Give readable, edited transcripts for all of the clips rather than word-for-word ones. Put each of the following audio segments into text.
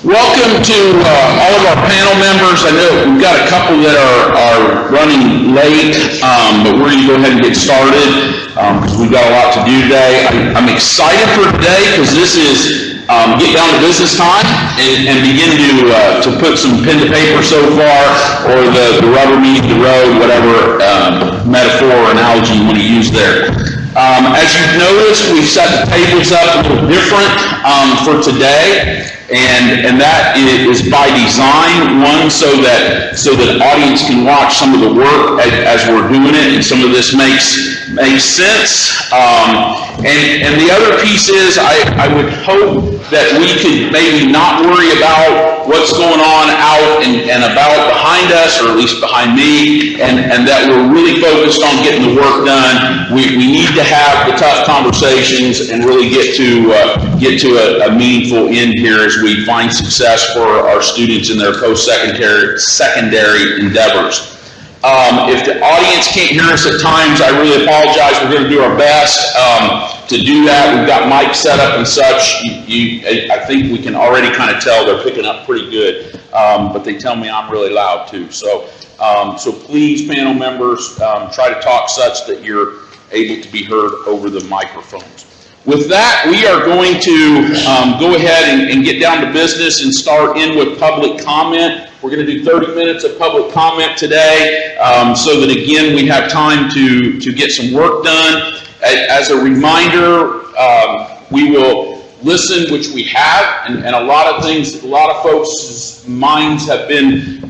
Welcome to all of our panel members. I know we've got a couple that are running late, but we're going to go ahead and get started because we've got a lot to do today. I'm excited for today because this is get down to business time and begin to put some pen to paper so far, or the rubber meets the road, whatever metaphor or analogy you want to use there. As you've noticed, we've set the tables up a little different for today. And that is by design, one, so that audience can watch some of the work as we're doing it, and some of this makes sense. And the other piece is I would hope that we could maybe not worry about what's going on out and about behind us, or at least behind me, and that we're really focused on getting the work done. We need to have the tough conversations and really get to a meaningful end here as we find success for our students in their post-secondary endeavors. If the audience can't hear us at times, I really apologize. We're going to do our best to do that. We've got mics set up and such. I think we can already kind of tell they're picking up pretty good, but they tell me I'm really loud too. So please, panel members, try to talk such that you're able to be heard over the microphones. With that, we are going to go ahead and get down to business and start in with public comment. We're going to do 30 minutes of public comment today so that, again, we have time to get some work done. As a reminder, we will listen, which we have, and a lot of things, a lot of folks' minds have been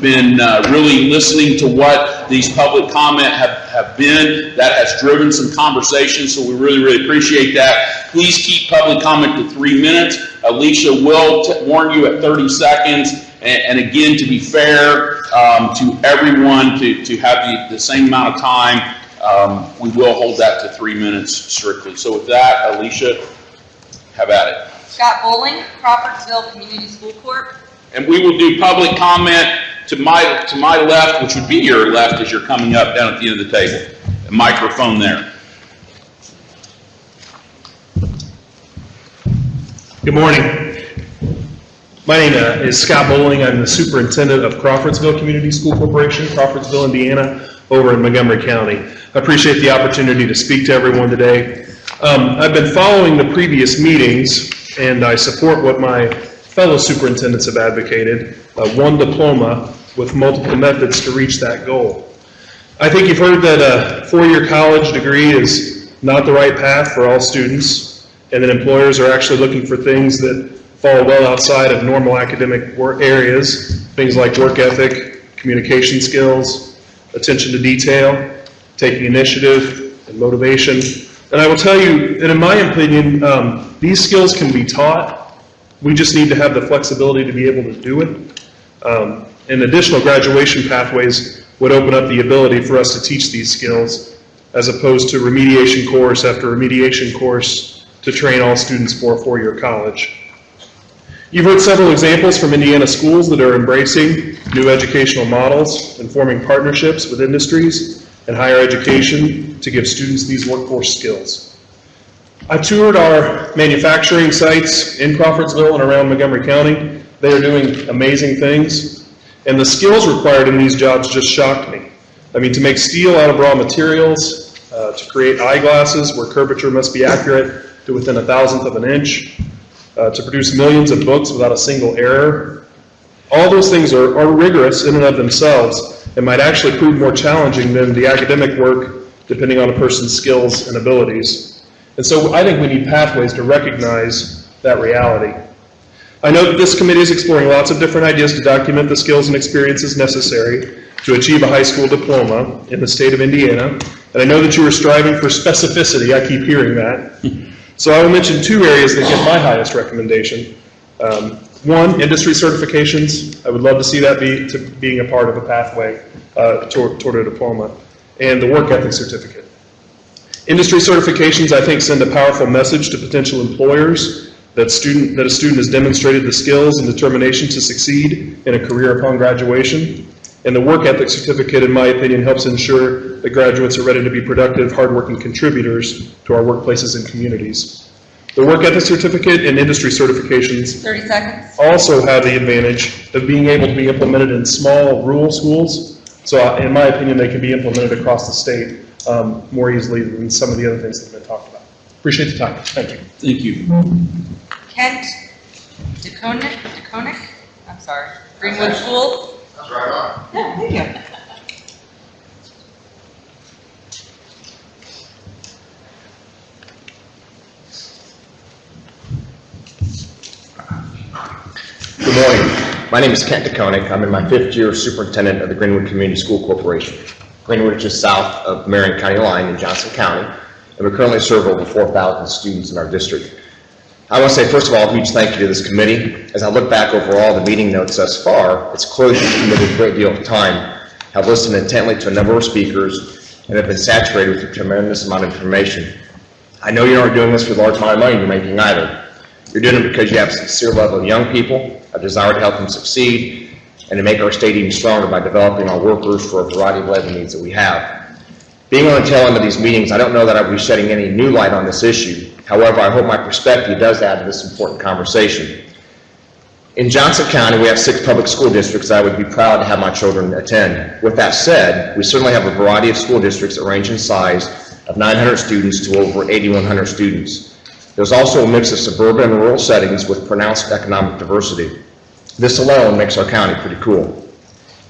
really listening to what these public comment have been. That has driven some conversation, so we really, really appreciate that. Please keep public comment to 3 minutes. Alicia will warn you at 30 seconds. And again, to be fair to everyone, to have the same amount of time, we will hold that to 3 minutes strictly. So with that, Alicia, have at it. Scott Bowling, Crawfordsville Community School Corp. And we will do public comment to my left, which would be your left as you're coming up down at the end of the table. A microphone there. Good morning. My name is Scott Bowling. I'm the superintendent of Crawfordsville Community School Corporation, Crawfordsville, Indiana, over in Montgomery County. I appreciate the opportunity to speak to everyone today. I've been following the previous meetings, and I support what my fellow superintendents have advocated, one diploma with multiple methods to reach that goal. I think you've heard that a four-year college degree is not the right path for all students, and that employers are actually looking for things that fall well outside of normal academic work areas, things like work ethic, communication skills, attention to detail, taking initiative, and motivation. And I will tell you that in my opinion, these skills can be taught. We just need to have the flexibility to be able to do it. And additional graduation pathways would open up the ability for us to teach these skills, as opposed to remediation course after remediation course to train all students for a four-year college. You've heard several examples from Indiana schools that are embracing new educational models and forming partnerships with industries and higher education to give students these workforce skills. I toured our manufacturing sites in Crawfordsville and around Montgomery County. They are doing amazing things, and the skills required in these jobs just shocked me. I mean, to make steel out of raw materials, to create eyeglasses where curvature must be accurate to within 1/1000th of an inch, to produce millions of books without a single error. All those things are rigorous in and of themselves and might actually prove more challenging than the academic work, depending on a person's skills and abilities. And so I think we need pathways to recognize that reality. I know that this committee is exploring lots of different ideas to document the skills and experiences necessary to achieve a high school diploma in the state of Indiana. And I know that you are striving for specificity. I keep hearing that. So I will mention two areas that get my highest recommendation. One, industry certifications. I would love to see that being a part of a pathway toward a diploma. And the work ethic certificate. Industry certifications, I think, send a powerful message to potential employers that a student has demonstrated the skills and determination to succeed in a career upon graduation. And the work ethic certificate, in my opinion, helps ensure that graduates are ready to be productive, hardworking contributors to our workplaces and communities. The work ethic certificate and industry certifications 30 seconds. also have the advantage of being able to be implemented in small rural schools. So in my opinion, they can be implemented across the state more easily than some of the other things that have been talked about. Appreciate the time. Thank you. Thank you. Kent DeConick, I'm sorry, Greenwood School. That's right on. Yeah, thank you. Good morning. My name is Kent DeConick. I'm in my 5th year as superintendent of the Greenwood Community School Corporation. Greenwood is just south of Marion County line in Johnson County, and we currently serve over 4,000 students in our district. I want to say, first of all, a huge thank you to this committee. As I look back over all the meeting notes thus far, it's clear that you've committed a great deal of time, have listened intently to a number of speakers, and have been saturated with a tremendous amount of information. I know you aren't doing this for the large amount of money you're making either. You're doing it because you have a sincere love of young people, a desire to help them succeed, and to make our state even stronger by developing our workers for a variety of labor needs that we have. Being on the tail end of these meetings, I don't know that I'll be shedding any new light on this issue. However, I hope my perspective does add to this important conversation. In Johnson County, we have 6 public school districts that I would be proud to have my children attend. With that said, we certainly have a variety of school districts that range in size of 900 students to over 8,100 students. There's also a mix of suburban and rural settings with pronounced economic diversity. This alone makes our county pretty cool.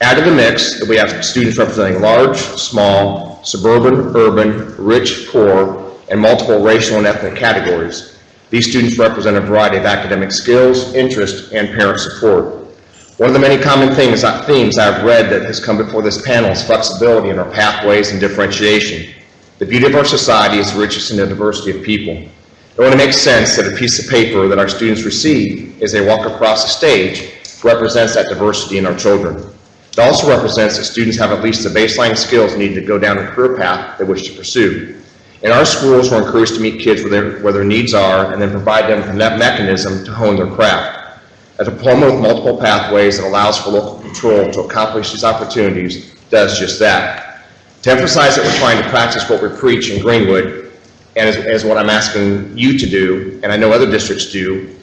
Add to the mix that we have students representing large, small, suburban, urban, rich, poor, and multiple racial and ethnic categories. These students represent a variety of academic skills, interest, and parent support. One of the many common themes I've read that has come before this panel is flexibility in our pathways and differentiation. The beauty of our society is the richness in the diversity of people. It only makes sense that a piece of paper that our students receive as they walk across the stage represents that diversity in our children. It also represents that students have at least the baseline skills needed to go down a career path they wish to pursue. In our schools, we're encouraged to meet kids where their needs are and then provide them with a mechanism to hone their craft. A diploma with multiple pathways that allows for local control to accomplish these opportunities does just that. To emphasize that we're trying to practice what we preach in Greenwood, and as what I'm asking you to do, and I know other districts do,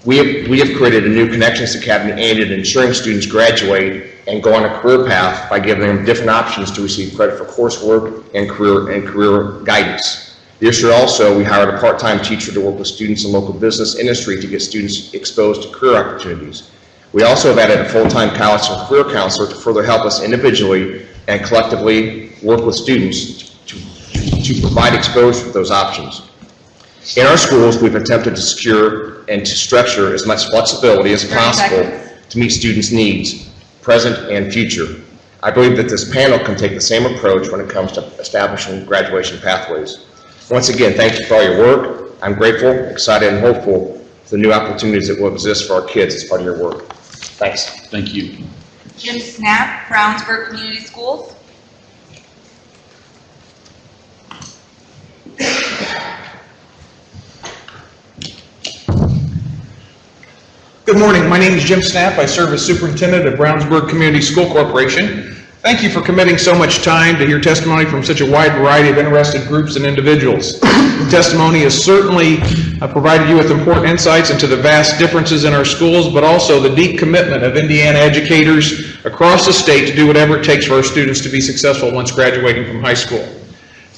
we have created a new Connections Academy aimed at ensuring students graduate and go on a career path by giving them different options to receive credit for coursework and career guidance. This year also, we hired a part-time teacher to work with students in local business industry to get students exposed to career opportunities. We also have added a full-time college and career counselor to further help us individually and collectively work with students to provide exposure to those options. In our schools, we've attempted to secure and to structure as much flexibility as possible to meet students' needs, present and future. I believe that this panel can take the same approach when it comes to establishing graduation pathways. Once again, thank you for all your work. I'm grateful, excited, and hopeful for the new opportunities that will exist for our kids as part of your work. Thanks. Thank you. Jim Snap, Brownsburg Community Schools. Good morning. My name is Jim Snap. I serve as superintendent of Brownsburg Community School Corporation. Thank you for committing so much time to hear testimony from such a wide variety of interested groups and individuals. The testimony has certainly provided you with important insights into the vast differences in our schools, but also the deep commitment of Indiana educators across the state to do whatever it takes for our students to be successful once graduating from high school.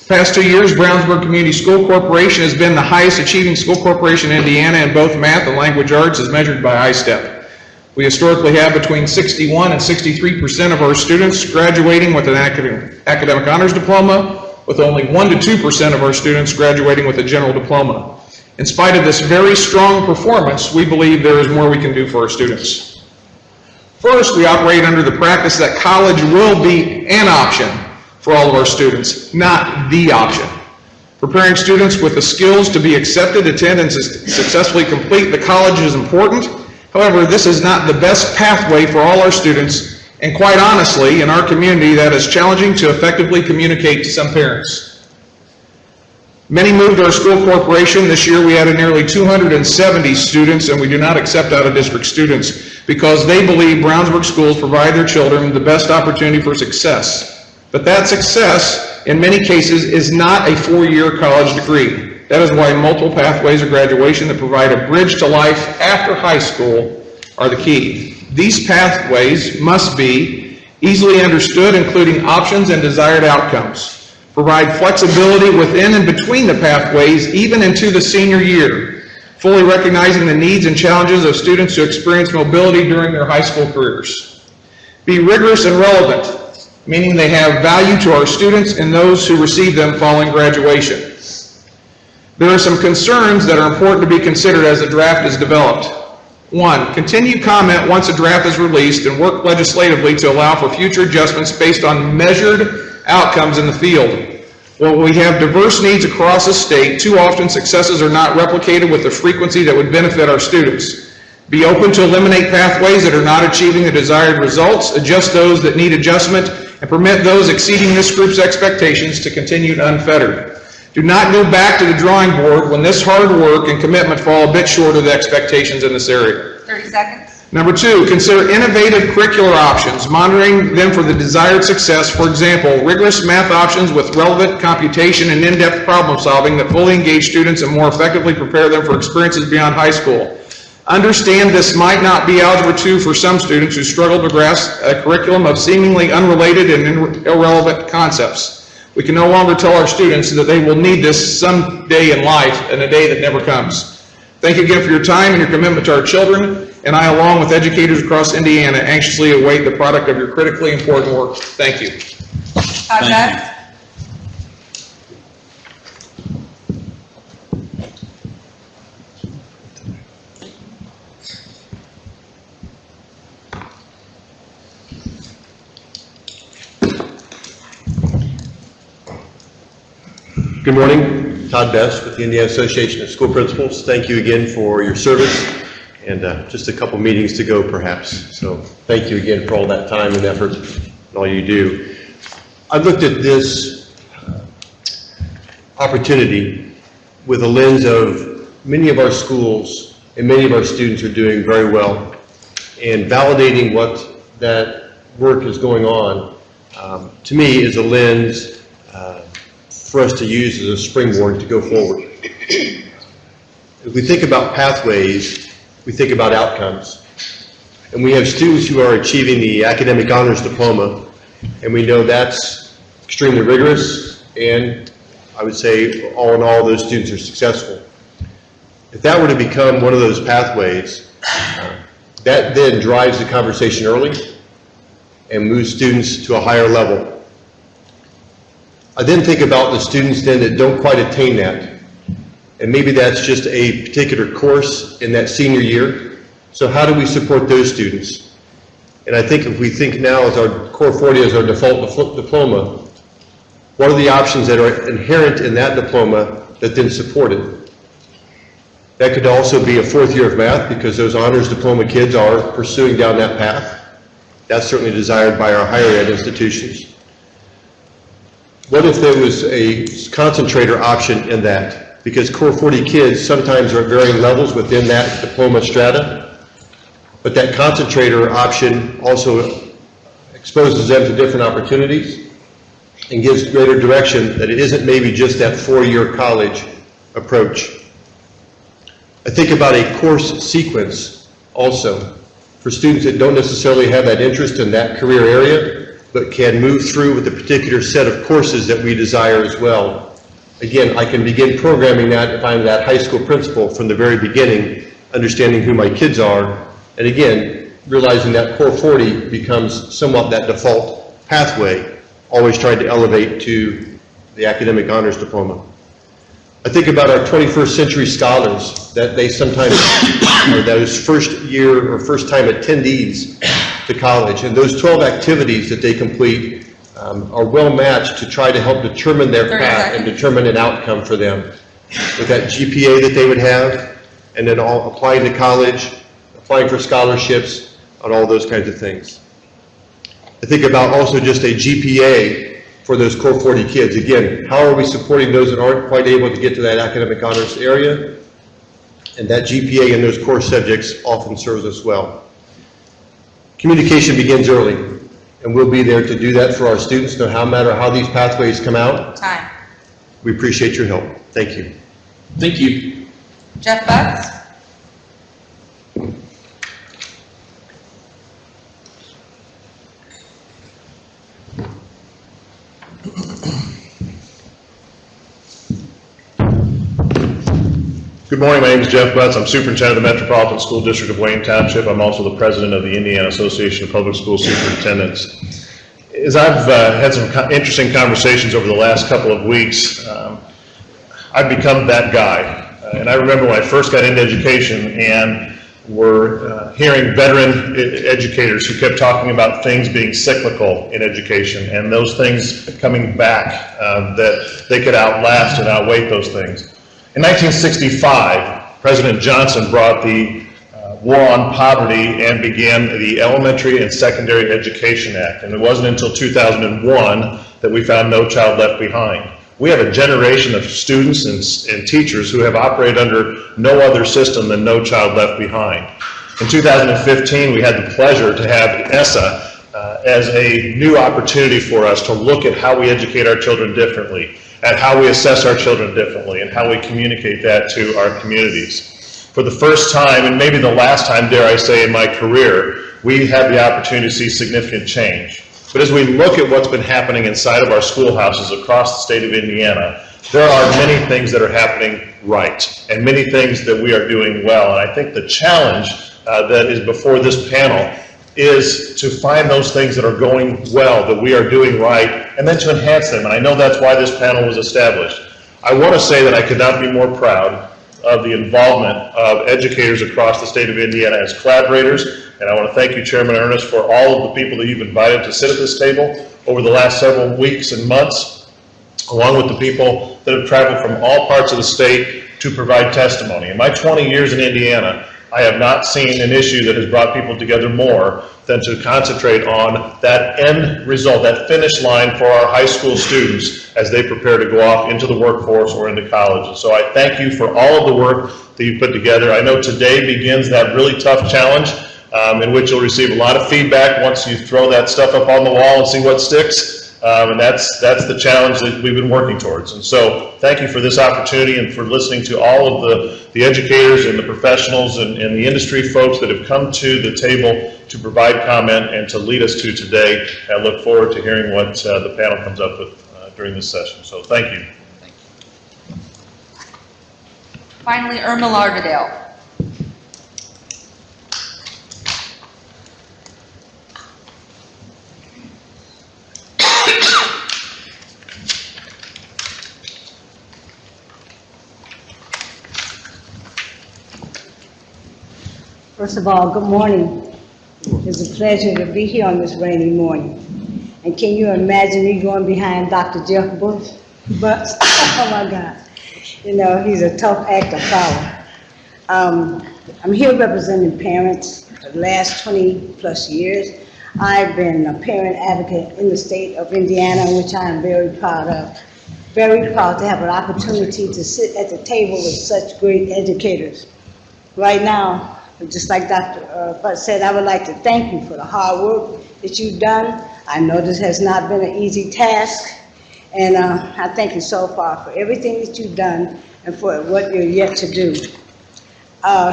The past 2 years, Brownsburg Community School Corporation has been the highest achieving school corporation in Indiana in both math and language arts as measured by ISTEP. We historically have between 61 and 63% of our students graduating with an academic honors diploma, with only 1 to 2% of our students graduating with a general diploma. In spite of this very strong performance, we believe there is more we can do for our students. First, we operate under the practice that college will be an option for all of our students, not the option. Preparing students with the skills to be accepted, attend, and successfully complete the college is important. However, this is not the best pathway for all our students, and quite honestly, in our community, that is challenging to effectively communicate to some parents. Many moved to our school corporation. This year we added nearly 270 students, and we do not accept out-of-district students because they believe Brownsburg schools provide their children the best opportunity for success. But that success, in many cases, is not a 4-year college degree. That is why multiple pathways of graduation that provide a bridge to life after high school are the key. These pathways must be easily understood, including options and desired outcomes. Provide flexibility within and between the pathways, even into the senior year, fully recognizing the needs and challenges of students who experience mobility during their high school careers. Be rigorous and relevant, meaning they have value to our students and those who receive them following graduation. There are some concerns that are important to be considered as the draft is developed. 1, continue comment once a draft is released and work legislatively to allow for future adjustments based on measured outcomes in the field. While we have diverse needs across the state, too often successes are not replicated with the frequency that would benefit our students. Be open to eliminate pathways that are not achieving the desired results, adjust those that need adjustment, and permit those exceeding this group's expectations to continue unfettered. Do not go back to the drawing board when this hard work and commitment fall a bit short of the expectations in this area. 30 seconds. Number 2, consider innovative curricular options, monitoring them for the desired success. For example, rigorous math options with relevant computation and in-depth problem solving that fully engage students and more effectively prepare them for experiences beyond high school. Understand this might not be Algebra 2 for some students who struggle to grasp a curriculum of seemingly unrelated and irrelevant concepts. We can no longer tell our students that they will need this someday in life and a day that never comes. Thank you again for your time and your commitment to our children, and I, along with educators across Indiana, anxiously await the product of your critically important work. Thank you. Todd Best. Good morning, Todd Best with the Indiana Association of School Principals. Thank you again for your service and just a couple meetings to go perhaps. So thank you again for all that time and effort and all you do. I've looked at this opportunity with a lens of many of our schools and many of our students are doing very well, and validating what that work is going on to me is a lens for us to use as a springboard to go forward. If we think about pathways, we think about outcomes. And we have students who are achieving the academic honors diploma, and we know that's extremely rigorous, and I would say all in all those students are successful. If that were to become one of those pathways, that then drives the conversation early and moves students to a higher level. I then think about the students then that don't quite attain that. And maybe that's just a particular course in that senior year. So how do we support those students? And I think if we think now as our Core 40 as our default diploma, what are the options that are inherent in that diploma that then support it? That could also be a 4th year of math because those honors diploma kids are pursuing down that path. That's certainly desired by our higher ed institutions. What if there was a concentrator option in that? Because Core 40 kids sometimes are at varying levels within that diploma strata, but that concentrator option also exposes them to different opportunities and gives greater direction that it isn't maybe just that 4-year college approach. I think about a course sequence also for students that don't necessarily have that interest in that career area, but can move through with a particular set of courses that we desire as well. Again, I can begin programming that if I'm that high school principal from the very beginning, understanding who my kids are, and again, realizing that Core 40 becomes somewhat that default pathway, always trying to elevate to the academic honors diploma. I think about our 21st century scholars, that they sometimes are those first year or first time attendees to college, and those 12 activities that they complete are well matched to try to help determine their path and determine an outcome for them with that GPA that they would have, and then all applying to college, applying for scholarships, and all those kinds of things. I think about also just a GPA for those Core 40 kids. Again, how are we supporting those that aren't quite able to get to that academic honors area? And that GPA in those core subjects often serves us well. Communication begins early, and we'll be there to do that for our students, no matter how these pathways come out. Time. We appreciate your help. Thank you. Thank you. Jeff Butts. Good morning, my name is Jeff Butts. I'm Superintendent of the Metropolitan School District of Wayne Township. I'm also the President of the Indiana Association of Public School Superintendents. As I've had some interesting conversations over the last couple of weeks, I've become that guy. And I remember when I first got into education and were hearing veteran educators who kept talking about things being cyclical in education and those things coming back, that they could outlast and outweigh those things. In 1965, President Johnson brought the War on Poverty and began the Elementary and Secondary Education Act. And it wasn't until 2001 that we found No Child Left Behind. We have a generation of students and teachers who have operated under no other system than No Child Left Behind. In 2015, we had the pleasure to have ESSA as a new opportunity for us to look at how we educate our children differently, at how we assess our children differently, and how we communicate that to our communities. For the first time, and maybe the last time, dare I say, in my career, we had the opportunity to see significant change. But as we look at what's been happening inside of our schoolhouses across the state of Indiana, there are many things that are happening right, and many things that we are doing well. And I think the challenge that is before this panel is to find those things that are going well, that we are doing right, and then to enhance them. And I know that's why this panel was established. I want to say that I could not be more proud of the involvement of educators across the state of Indiana as collaborators. And I want to thank you, Chairman Ernest, for all of the people that you've invited to sit at this table over the last several weeks and months, along with the people that have traveled from all parts of the state to provide testimony. In my 20 years in Indiana, I have not seen an issue that has brought people together more than to concentrate on that end result, that finish line for our high school students as they prepare to go off into the workforce or into college. So I thank you for all of the work that you put together. I know today begins that really tough challenge in which you'll receive a lot of feedback once you throw that stuff up on the wall and see what sticks. And that's the challenge that we've been working towards. And so thank you for this opportunity and for listening to all of the educators and the professionals and the industry folks that have come to the table to provide comment and to lead us to today. I look forward to hearing what the panel comes up with during this session. So thank you. Finally, Irma Lauderdale. First of all, good morning. It's a pleasure to be here on this rainy morning. And can you imagine me going behind Dr. Jeff Bush? But, oh my God, you know, he's a tough act to follow. I'm here representing parents for the last 20 plus years. I've been a parent advocate in the state of Indiana, which I am very proud of. Very proud to have an opportunity to sit at the table with such great educators. Right now, just like Dr. Butt said, I would like to thank you for the hard work that you've done. I know this has not been an easy task, and I thank you so far for everything that you've done and for what you're yet to do.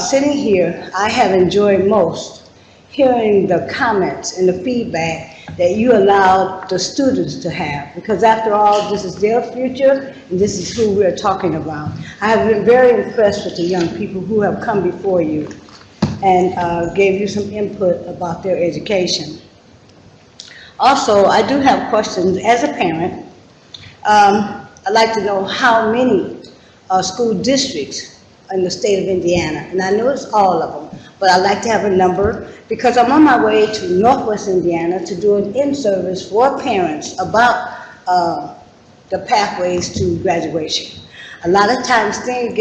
Sitting here, I have enjoyed most hearing the comments and the feedback that you allowed the students to have, because after all, this is their future and this is who we're talking about. I have been very impressed with the young people who have come before you and gave you some input about their education. Also, I do have questions as a parent. I'd like to know how many school districts in the state of Indiana, and I know it's all of them, but I'd like to have a number because I'm on my way to Northwest Indiana to do an in-service for parents about the pathways to graduation. A lot of times things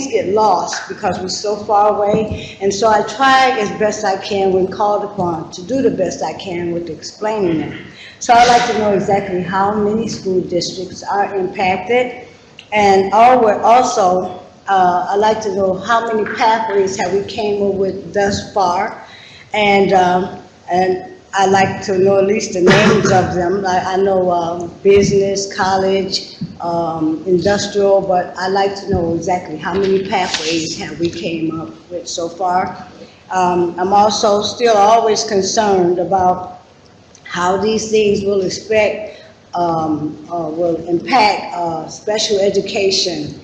get lost because we're so far away, and so I try as best I can when called upon to do the best I can with explaining them. So I'd like to know exactly how many school districts are impacted, and also I'd like to know how many pathways have we came up with thus far, and I like to know at least the names of them. I know business, college, industrial, but I like to know exactly how many pathways have we came up with so far. I'm also still always concerned about how these things will impact special education,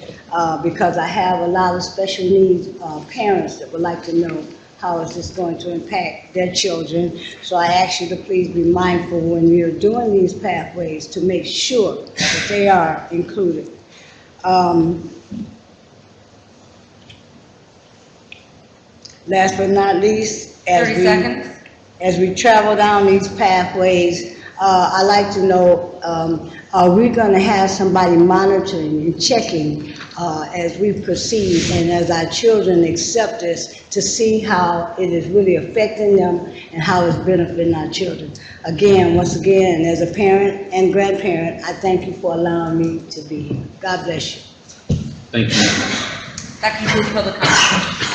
because I have a lot of special needs parents that would like to know how is this going to impact their children. So I ask you to please be mindful when you're doing these pathways to make sure that they are included. Last but not least, 30 seconds. as we travel down these pathways, I'd like to know, are we going to have somebody monitoring and checking as we proceed and as our children accept this to see how it is really affecting them and how it's benefiting our children? Again, once again, as a parent and grandparent, I thank you for allowing me to be here. God bless you. Thank you. That concludes public comment.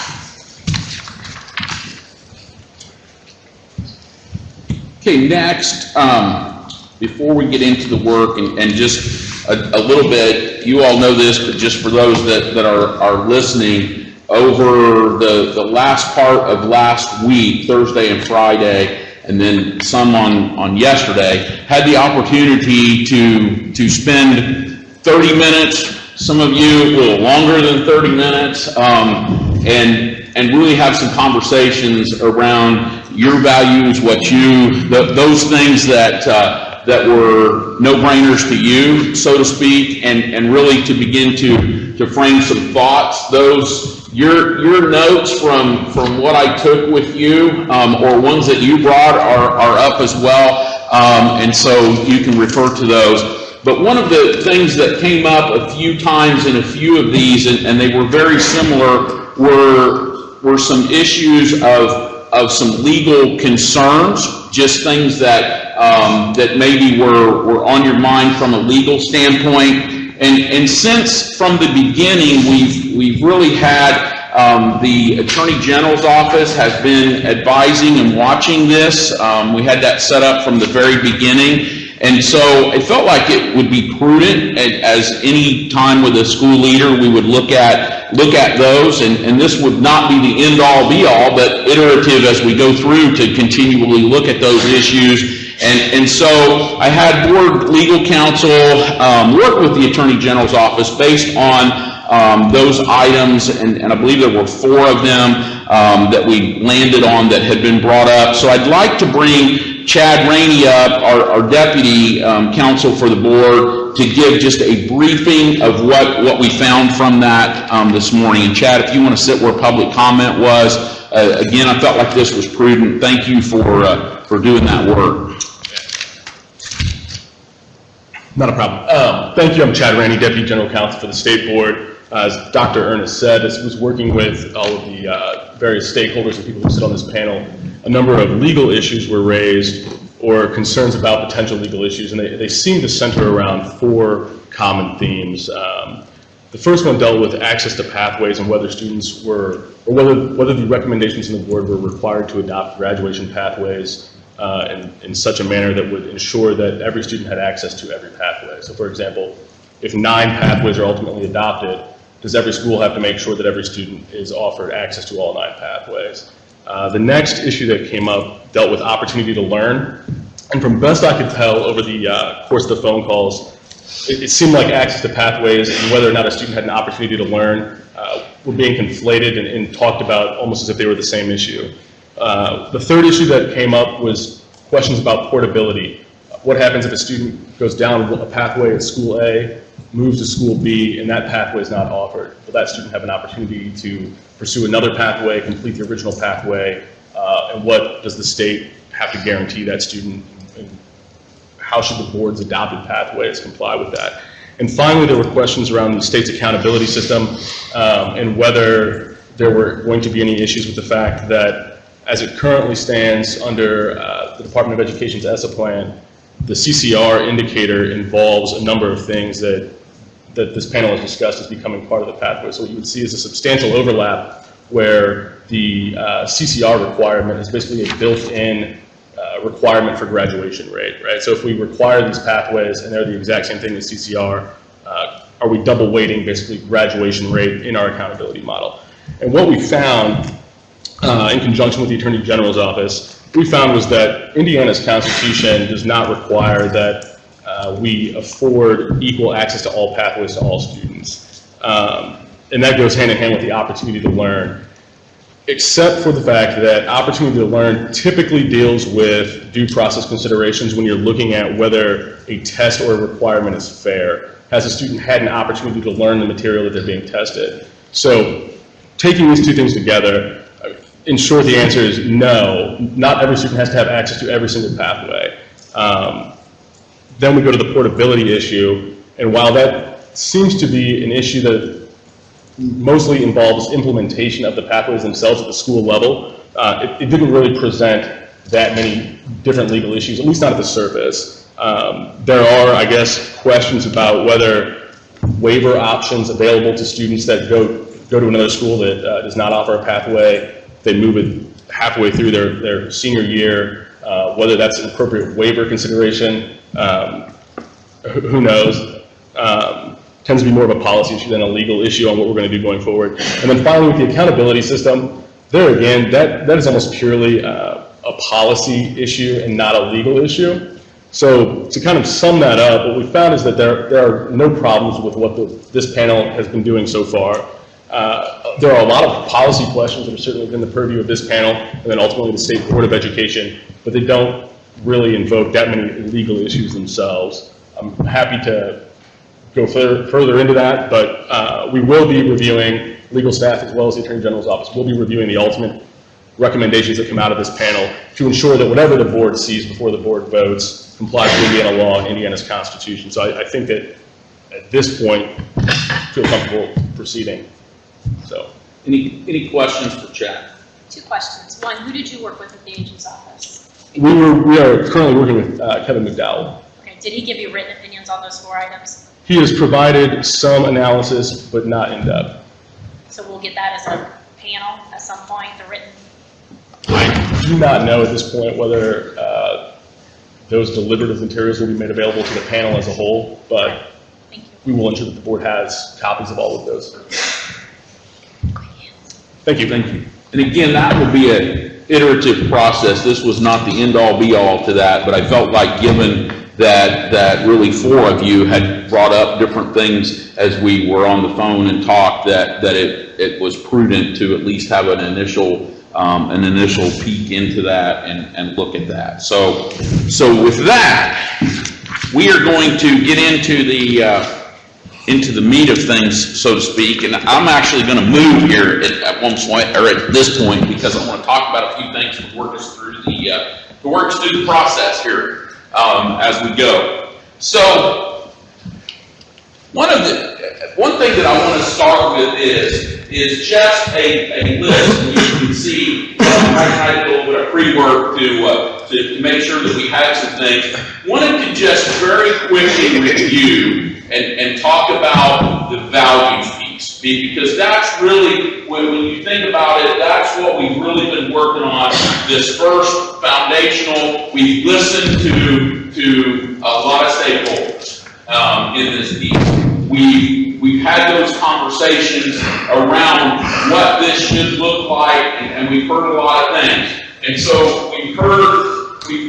Okay, next, before we get into the work and just a little bit, you all know this, but just for those that are listening, over the last part of last week, Thursday and Friday, and then some on yesterday, had the opportunity to spend 30 minutes, some of you a little longer than 30 minutes, and really have some conversations around your values, those things that were no-brainers to you, so to speak, and really to begin to frame some thoughts. Your notes from what I took with you, or ones that you brought are up as well, and so you can refer to those. But one of the things that came up a few times in a few of these, and they were very similar, were some issues of some legal concerns, just things that that maybe were on your mind from a legal standpoint. And since from the beginning we've really had the Attorney General's office has been advising and watching this. We had that set up from the very beginning. And so it felt like it would be prudent, as any time with a school leader, we would look at those, and this would not be the end-all, be-all, but iterative as we go through to continually look at those issues. And so I had board legal counsel work with the Attorney General's office based on those items, and I believe there were 4 of them that we landed on that had been brought up. So I'd like to bring Chad Rainey up, our deputy counsel for the board, to give just a briefing of what we found from that this morning. And Chad, if you want to sit where public comment was, again, I felt like this was prudent. Thank you for doing that work. Not a problem. Thank you. I'm Chad Rainey, Deputy General Counsel for the State Board. As Dr. Ernest said, this was working with all of the various stakeholders and people who sit on this panel. A number of legal issues were raised, or concerns about potential legal issues, and they seem to center around 4 common themes. The first one dealt with access to pathways and whether students were, or whether the recommendations in the board were required to adopt graduation pathways in such a manner that would ensure that every student had access to every pathway. So for example, if 9 pathways are ultimately adopted, does every school have to make sure that every student is offered access to all 9 pathways? The next issue that came up dealt with opportunity to learn. And from best I could tell over the course of the phone calls, it seemed like access to pathways and whether or not a student had an opportunity to learn were being conflated and talked about almost as if they were the same issue. The third issue that came up was questions about portability. What happens if a student goes down a pathway at school A, moves to school B, and that pathway is not offered? Will that student have an opportunity to pursue another pathway, complete the original pathway, and what does the state have to guarantee that student, and how should the board's adopted pathways comply with that? And finally, there were questions around the state's accountability system and whether there were going to be any issues with the fact that, as it currently stands under the Department of Education's ESSA plan, the CCR indicator involves a number of things that this panel has discussed as becoming part of the pathway. So what you would see is a substantial overlap where the CCR requirement is basically a built-in requirement for graduation rate, right? So if we require these pathways and they're the exact same thing as CCR, are we double weighting basically graduation rate in our accountability model? And what we found in conjunction with the Attorney General's office, we found was that Indiana's Constitution does not require that we afford equal access to all pathways to all students. And that goes hand in hand with the opportunity to learn, except for the fact that opportunity to learn typically deals with due process considerations when you're looking at whether a test or a requirement is fair. Has a student had an opportunity to learn the material that they're being tested? So taking these two things together, in short, the answer is no. Not every student has to have access to every single pathway. Then we go to the portability issue, and while that seems to be an issue that mostly involves implementation of the pathways themselves at the school level, it didn't really present that many different legal issues, at least not at the surface. There are, I guess, questions about whether waiver options available to students that go to another school that does not offer a pathway, they move it halfway through their senior year, whether that's an appropriate waiver consideration, who knows. Tends to be more of a policy issue than a legal issue on what we're going to do going forward. And then finally, with the accountability system, there again, that is almost purely a policy issue and not a legal issue. So to kind of sum that up, what we found is that there are no problems with what this panel has been doing so far. There are a lot of policy questions that are certainly within the purview of this panel, and then ultimately the State Board of Education, but they don't really invoke that many legal issues themselves. I'm happy to go further into that, but we will be reviewing, legal staff as well as the Attorney General's office will be reviewing the ultimate recommendations that come out of this panel to ensure that whatever the board sees before the board votes complies with Indiana law and Indiana's Constitution. So I think that at this point, I feel comfortable proceeding. So, Any questions for Chad? 2 questions. One, who did you work with at the agent's office? we are currently working with Kevin McDowell. Okay, did he give you written opinions on those 4 items? He has provided some analysis, but not in depth. So we'll get that as a panel at some point, the written. I do not know at this point whether those deliberative materials will be made available to the panel as a whole, but Thank you. we will ensure that the board has copies of all of those. Thank you. Thank you. And again, that will be an iterative process. This was not the end-all be-all to that, but I felt like given that really 4 of you had brought up different things as we were on the phone and talked, that it was prudent to at least have an initial peek into that and look at that. So with that, we are going to get into the meat of things, so to speak, and I'm actually going to move here at one point, or at this point, because I want to talk about a few things to work us through the process here as we go. So one thing that I want to start with is just a list, and you can see I did a little bit of pre-work to make sure that we had some things. Wanted to just very quickly review and talk about the values piece, because that's really, when you think about it, that's what we've really been working on, this first foundational. We've listened to a lot of stakeholders in this piece. We've had those conversations around what this should look like, and we've heard a lot of things. And so we've heard, thank you,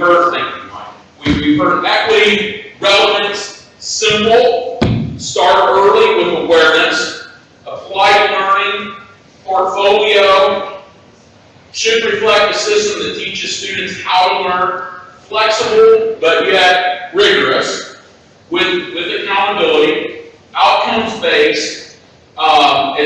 Mike. We've heard equity, relevance, simple, start early with awareness, applied learning, portfolio, should reflect a system that teaches students how to learn, flexible but yet rigorous, with accountability, outcomes-based, and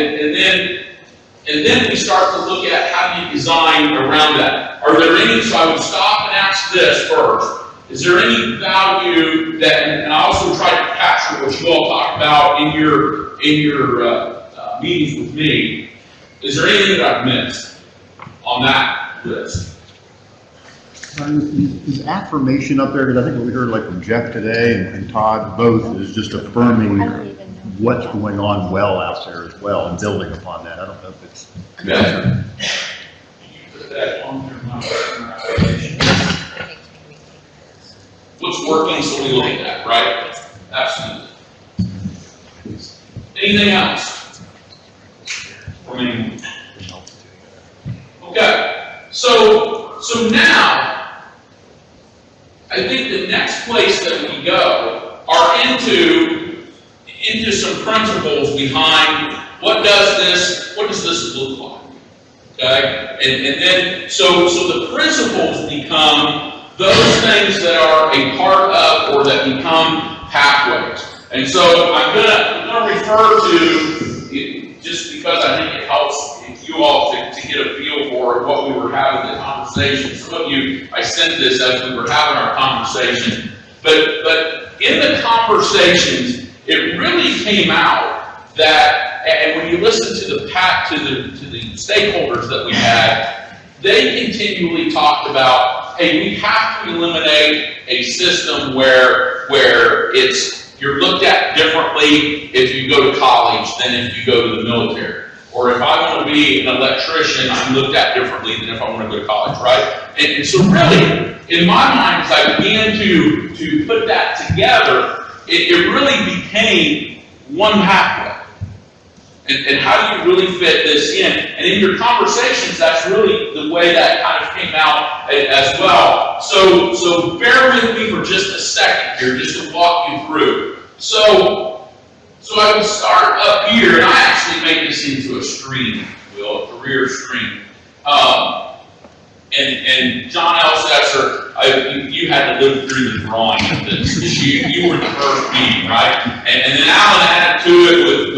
then we start to look at how do you design around that. Are there any, so I would stop and ask this first. Is there any value that, and I also try to capture what you all talked about in your meetings with me, is there anything that I've missed on that list? Is affirmation up there? Because I think what we heard like from Jeff today and Todd both is just affirming what's going on well out there as well and building upon that. I don't know if it's. Yeah. working, so we look at that, right? Absolutely. Anything else? Okay, so now, I think the next place that we go are into some principles behind what does this look like? Okay, and then so the principles become those things that are a part of or that become pathways. And so I'm gonna refer to, just because I think it helps you all to get a feel for what we were having the conversation. Some of you, I sent this as we were having our conversation, but in the conversations, it really came out that, and when you listen to the stakeholders that we had, they continually talked about, hey, we have to eliminate a system where you're looked at differently if you go to college than if you go to the military. Or if I want to be an electrician, I'm looked at differently than if I want to go to college, right? And so really, in my mind, as I began to put that together, it really became one pathway. And how do you really fit this in? And in your conversations, that's really the way that kind of came out as well. So bear with me for just a second here, just to walk you through. So I would start up here, and I actually made this into a stream, if you will, a career stream. And John Elsesser, you had to live through the drawing of this. You were the first meeting, right? And then Alan added to it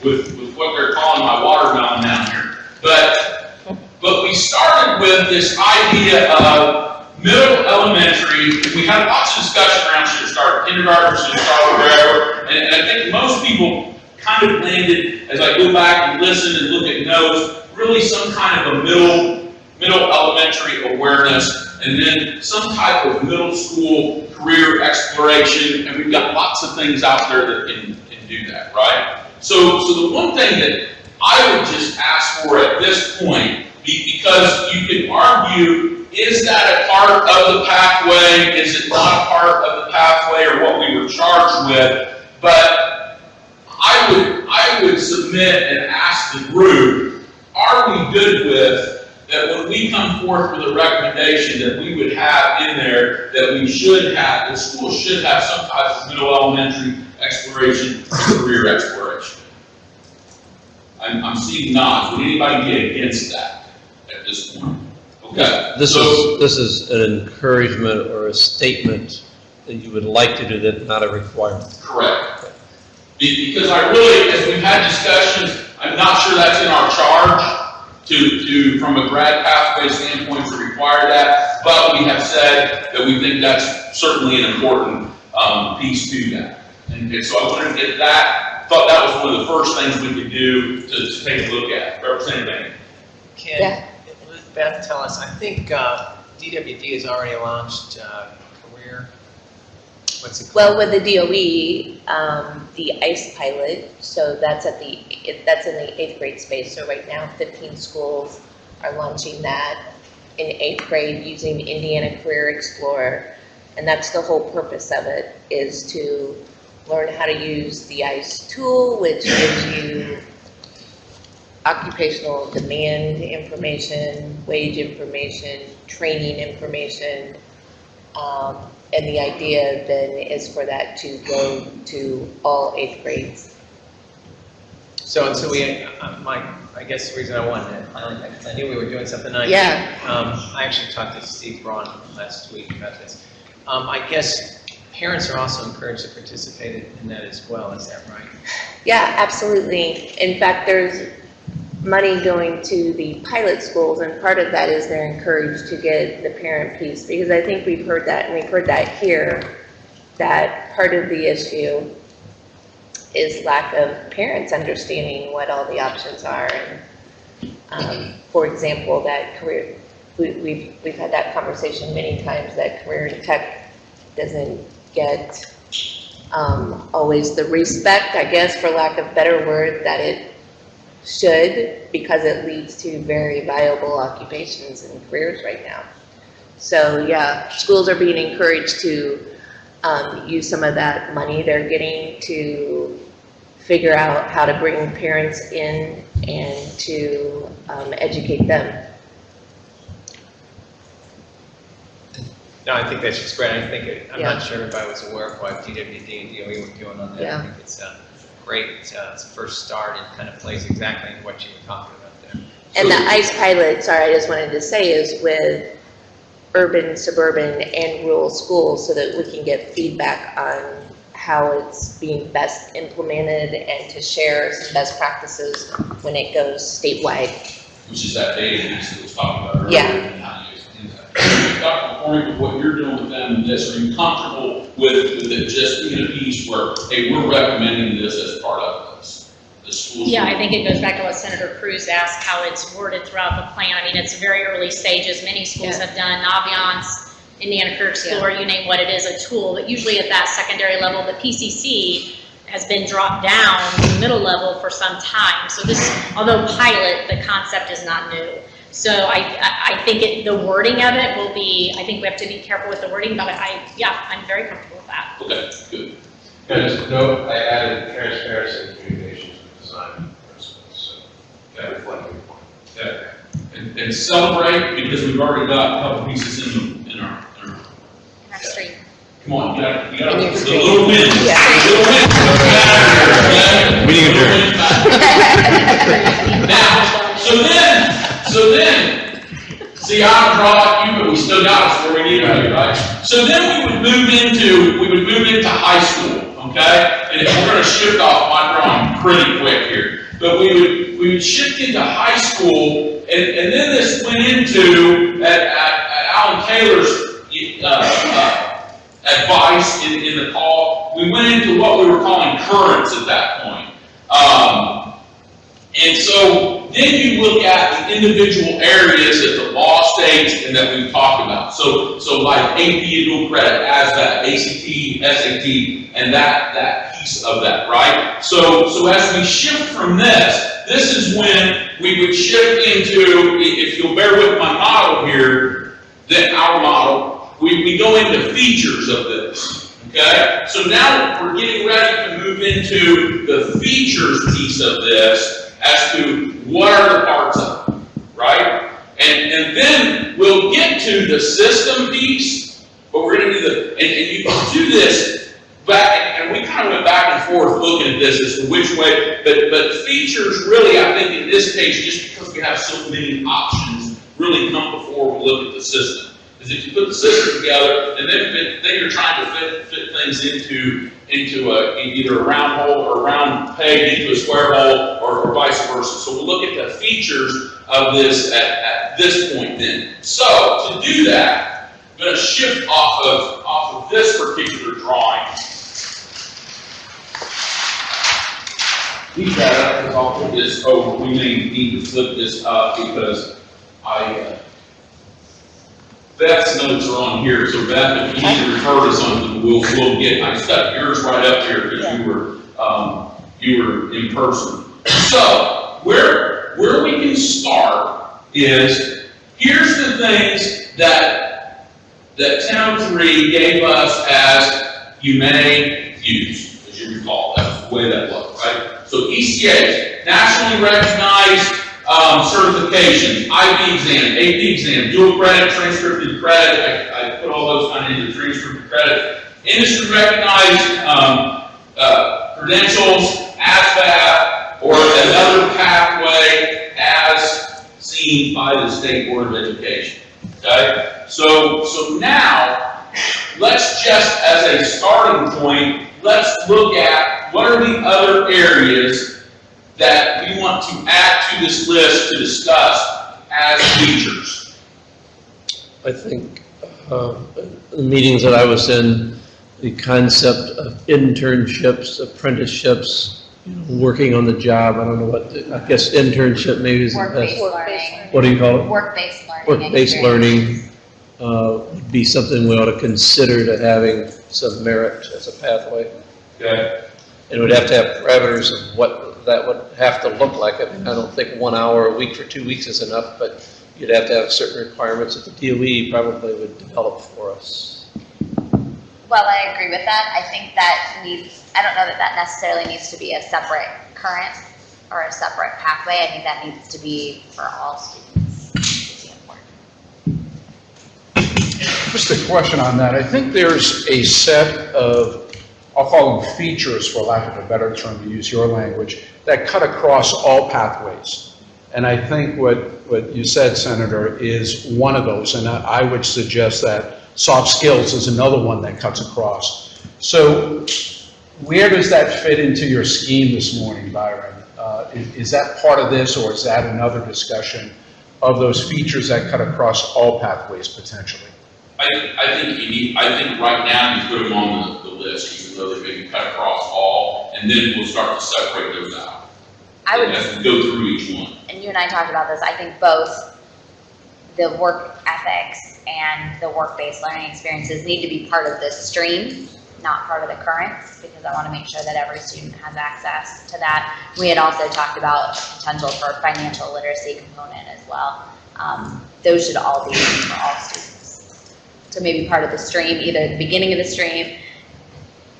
with what they're calling my watermelon down here. But we started with this idea of middle elementary. We had lots of discussion around should it start kindergarten, should it start wherever. And I think most people kind of landed, as I go back and listen and look at notes, really some kind of a middle elementary awareness, and then some type of middle school career exploration. And we've got lots of things out there that can do that, right? So the one thing that I would just ask for at this point, because you can argue, is that a part of the pathway? Is it not a part of the pathway or what we were charged with? But I would submit and ask the group, are we good with that when we come forth with a recommendation that we would have in there that we should have, the school should have some type of middle elementary exploration, career exploration? I'm seeing nods. Would anybody be against that at this point? Okay. This is an encouragement or a statement that you would like to do that, not a requirement. Correct. Because I really, as we've had discussions, I'm not sure that's in our charge to from a grad pathway standpoint to require that, but we have said that we think that's certainly an important piece to that. And so I wanted to get that. Thought that was one of the first things we could do to take a look at. Representative Bain. Can Beth tell us, I think DWD has already launched career, what's it called? Well, with the DOE, the ICE pilot, so that's in the 8th grade space. So right now, 15 schools are launching that in 8th grade using Indiana Career Explorer. And that's the whole purpose of it, is to learn how to use the ICE tool, which gives you occupational demand information, wage information, training information, and the idea then is for that to go to all 8th grades. So we, I guess the reason I wanted it, I knew we were doing something nice. Yeah. I actually talked to Steve Braun last week about this. I guess parents are also encouraged to participate in that as well, is that right? Yeah, absolutely. In fact, there's money going to the pilot schools, and part of that is they're encouraged to get the parent piece, because I think we've heard that, and we've heard that here, that part of the issue is lack of parents understanding what all the options are. And, for example, that career, we've had that conversation many times, that career in tech doesn't get always the respect, I guess, for lack of better word, that it should, because it leads to very viable occupations and careers right now. So yeah, schools are being encouraged to use some of that money they're getting to figure out how to bring parents in and to educate them. No, I think that's just great. I think, I'm Yeah. not sure everybody was aware of what TWD and DOE were doing on that. Yeah. I think it's great, it's a first start and kind of plays exactly into what you were talking about there. And the ICE pilot, sorry, I just wanted to say, is with urban, suburban, and rural schools so that we can get feedback on how it's being best implemented and to share some best practices when it goes statewide. Which is that data piece that was talking about earlier. Yeah. And how you do that. Dr. McCormick, with what you're doing with them and this, are you comfortable with it just being a piece where, hey, we're recommending this as part of this? The schools. Yeah, I think it goes back to what Senator Cruz asked, how it's worded throughout the plan. I mean, it's very early stages. Many schools Yeah. have done Naviance, Indiana Career Explorer, you name what it is, a tool, but usually at that secondary level, the PCC has been dropped down to the middle level for some time. So this, although pilot, the concept is not new. So I think the wording of it will be, I think we have to be careful with the wording, but I'm very comfortable with that. Okay, good. Just note, I added transparency and communication to the design principles, so that reflected the point. Yeah. And celebrate, because we've already got a couple pieces in our Next street. come on, you got In your the little wins. Yeah. The little wins. Meeting adjourned. Now, so then, see, I draw you, but we still got us where we need to be, right? So then we would move into high school, okay? And we're gonna shift off my drawing pretty quick here. But we would shift into high school, and then this went into, at Alan Taylor's advice in the call, we went into what we were calling currents at that point. And so then you look at the individual areas that the law states and that we've talked about. So like AP dual credit, ASVAB, ACT, SAT, and that piece of that, right? So as we shift from this is when we would shift into, if you'll bear with my model here, then our model, we go into features of this, okay? So now we're getting ready to move into the features piece of this as to what are the parts of it, right? And then we'll get to the system piece, but we're going to do and you can do this back, and we kind of went back and forth looking at this as to which way, but features really, I think in this case, just because we have so many options, really come before we look at the system. Because if you put the system together, and then you're trying to fit things into either a round hole or a round peg into a square hole, or vice versa. So we'll look at the features of this at this point then. So to do that, I'm going to shift off of this particular drawing. Leave that up because I'll put this over. We may need to flip this up because Beth's notes are on here, so Beth, if you need to refer to something, we'll get. I stuck yours right up here because you were in person. So where we can start is here's the things that Town 3 gave us as you may use, as you recall. That's the way that looked, right? So ECAs, nationally recognized certifications, IB exam, AP exam, dual credit, transcripted credit. I put all those kind of into transcripted credit. Industry recognized credentials, ASVAB, or another pathway as seen by the State Board of Education. Okay? So now, let's just as a starting point, let's look at what are the other areas that we want to add to this list to discuss as features. I think the meetings that I was in, the concept of internships, apprenticeships, working on the job, I don't know what, I guess internship maybe is the best. Work-based learning. What do you call it? Work-based learning. Work-based learning would be something we ought to consider to having some merit as a pathway. Okay. And we'd have to have parameters of what that would have to look like. I mean, I don't think 1 hour a week for 2 weeks is enough, but you'd have to have certain requirements that the DOE probably would develop for us. Well, I agree with that. I think that needs, I don't know that that necessarily needs to be a separate current or a separate pathway. I think that needs to be for all students. It's important. Just a question on that. I think there's a set of, I'll call them features, for lack of a better term, to use your language, that cut across all pathways. And I think what you said, Senator, is one of those. And I would suggest that soft skills is another one that cuts across. So where does that fit into your scheme this morning, Byron? Is that part of this, or is that another discussion of those features that cut across all pathways potentially? I think right now you put them on the list, even though they maybe cut across all, and then we'll start to separate those out. I would, as we go through each one. and you and I talked about this, I think both the work ethics and the work-based learning experiences need to be part of this stream, not part of the currents, because I want to make sure that every student has access to that. We had also talked about the potential for a financial literacy component as well. Those should all be for all students. So maybe part of the stream, either at the beginning of the stream,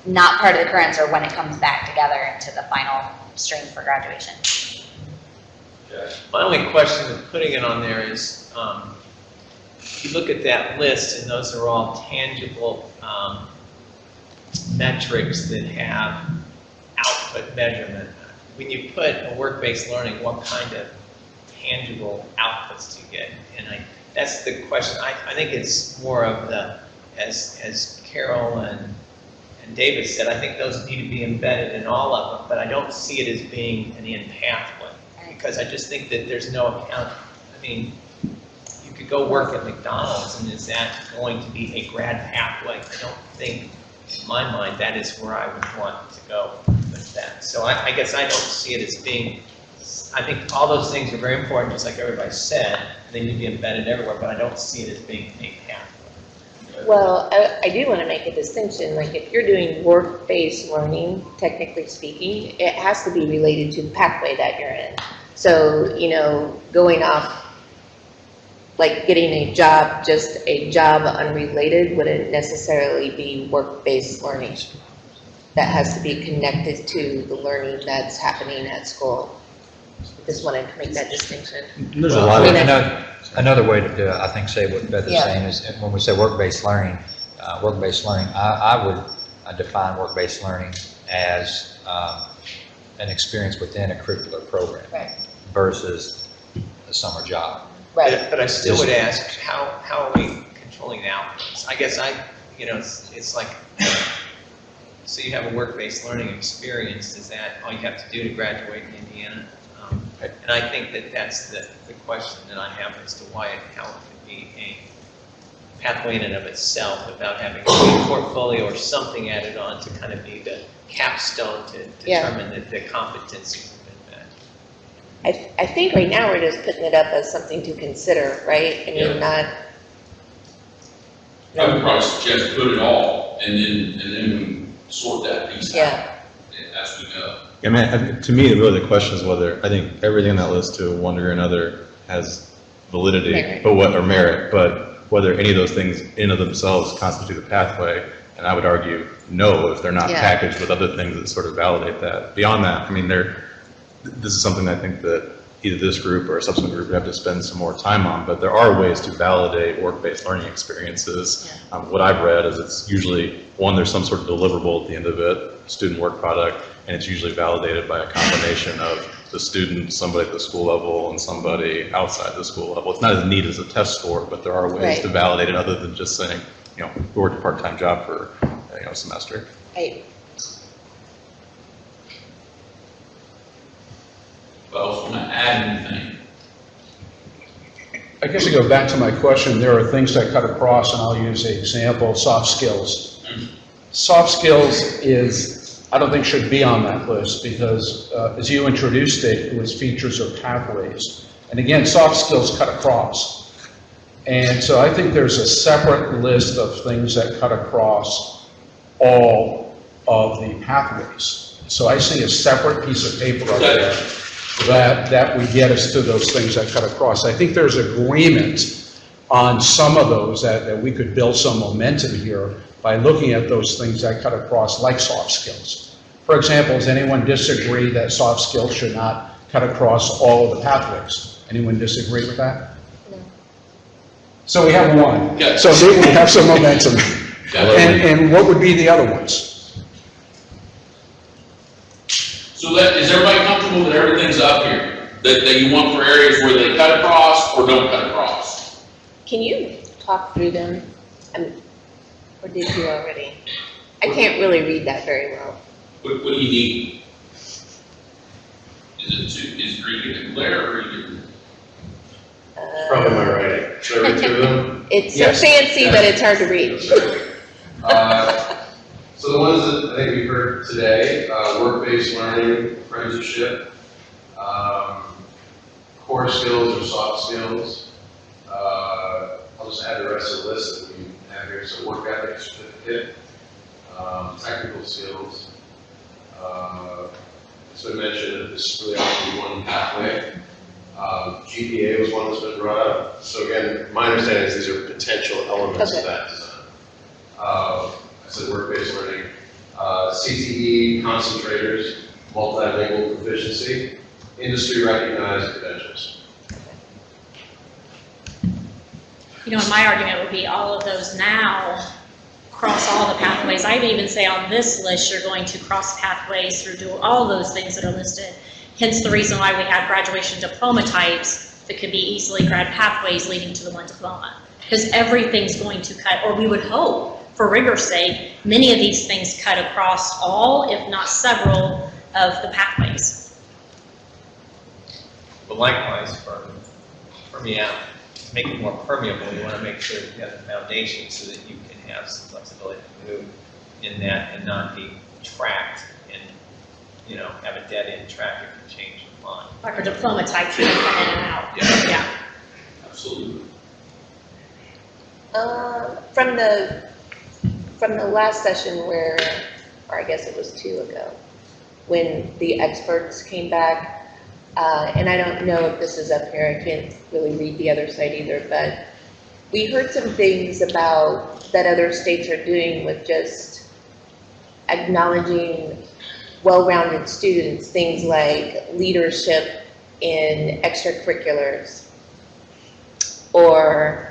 not part of the currents, or when it comes back together into the final stream for graduation. My only question with putting it on there is, if you look at that list, and those are all tangible metrics that have output measurement. When you put a work-based learning, what kind of tangible outputs do you get? And that's the question. I think it's more of the, as Carol and David said, I think those need to be embedded in all of them, but I don't see it as being an in pathway, because I just think that there's no account. I mean, you could go work at McDonald's, and is that going to be a grad pathway? I don't think, in my mind, that is where I would want to go with that. So I guess I don't see it as being, I think all those things are very important, just like everybody said, they need to be embedded everywhere, but I don't see it as being a pathway. Well, I do want to make a distinction, like if you're doing work-based learning, technically speaking, it has to be related to the pathway that you're in. So, you know, going off, like getting a job, just a job unrelated, wouldn't necessarily be work-based learning. That has to be connected to the learning that's happening at school. Just wanted to make that distinction. There's a lot of, another way to do it, I think, say what Beth is saying is, when we say work-based learning, I would define work-based learning as an experience within a curricular program versus a summer job. But I still would ask, how are we controlling the outcomes? I guess it's like, so you have a work-based learning experience, is that all you have to do to graduate in Indiana? And I think that that's the question that I have as to how it could be a pathway in and of itself without having a portfolio or something added on to kind of be the capstone to determine that the competencies have been met. I think right now we're just putting it up as something to consider, right? I mean, not. I would probably suggest put it all, and then we sort that piece out as we go. I mean, to me, really the question is whether, I think everything on that list to one degree or another has validity, or merit, but whether any of those things in of themselves constitute a pathway, and I would argue no, if they're not packaged with other things that sort of validate that. Beyond that, I mean, this is something I think that either this group or a subsequent group would have to spend some more time on, but there are ways to validate work-based learning experiences. What I've read is it's usually, one, there's some sort of deliverable at the end of it, student work product, and it's usually validated by a combination of the student, somebody at the school level, and somebody outside the school level. It's not as neat as a test score, but there are ways to validate it other than just saying, you know, we worked a part-time job for a semester. Right. Else want to add anything? I guess to go back to my question, there are things that cut across, and I'll use the example, soft skills. Soft skills is, I don't think should be on that list because as you introduced it, it was features or pathways. And again, soft skills cut across. And so I think there's a separate list of things that cut across all of the pathways. So I see a separate piece of paper up there that would get us to those things that cut across. I think there's agreement on some of those, that we could build some momentum here by looking at those things that cut across, like soft skills. For example, does anyone disagree that soft skills should not cut across all of the pathways? Anyone disagree with that? No. So we have one. Yeah. So maybe we have some momentum. Yeah. And what would be the other ones? So is everybody comfortable that everything's up here? That you want for areas where they cut across or don't cut across? Can you talk through them? Or did you already? I can't really read that very well. What do you need? Is reading clear or you? Probably my writing. Should I read through them? It's Yes. so fancy that it's hard to read. So the ones that I think we heard today, work-based learning, apprenticeship, core skills or soft skills. I'll just add the rest of the list that we have here. So work ethic certificate, technical skills. So I mentioned that this really ought to be one pathway. GPA was one that's been brought up. So again, my understanding is these are potential elements of that design. I said work-based learning, CTE, concentrators, multilingual proficiency, industry recognized credentials. You know, and my argument would be all of those now cross all the pathways. I would even say on this list, you're going to cross pathways through all those things that are listed. Hence the reason why we have graduation diploma types that could be easily grad pathways leading to the one diploma. Because everything's going to cut, or we would hope, for rigor's sake, many of these things cut across all, if not several, of the pathways. But likewise, for me, to make it more permeable, you want to make sure that you have the foundation so that you can have some flexibility to move in that and not be tracked and, you know, have a dead-end track if you change your mind. Like our diploma types, you can come in and out. Yeah. Absolutely. From the last session where, or I guess it was 2 ago, when the experts came back, and I don't know if this is up here, I can't really read the other side either, but we heard some things about that other states are doing with just acknowledging well-rounded students, things like leadership in extracurriculars, or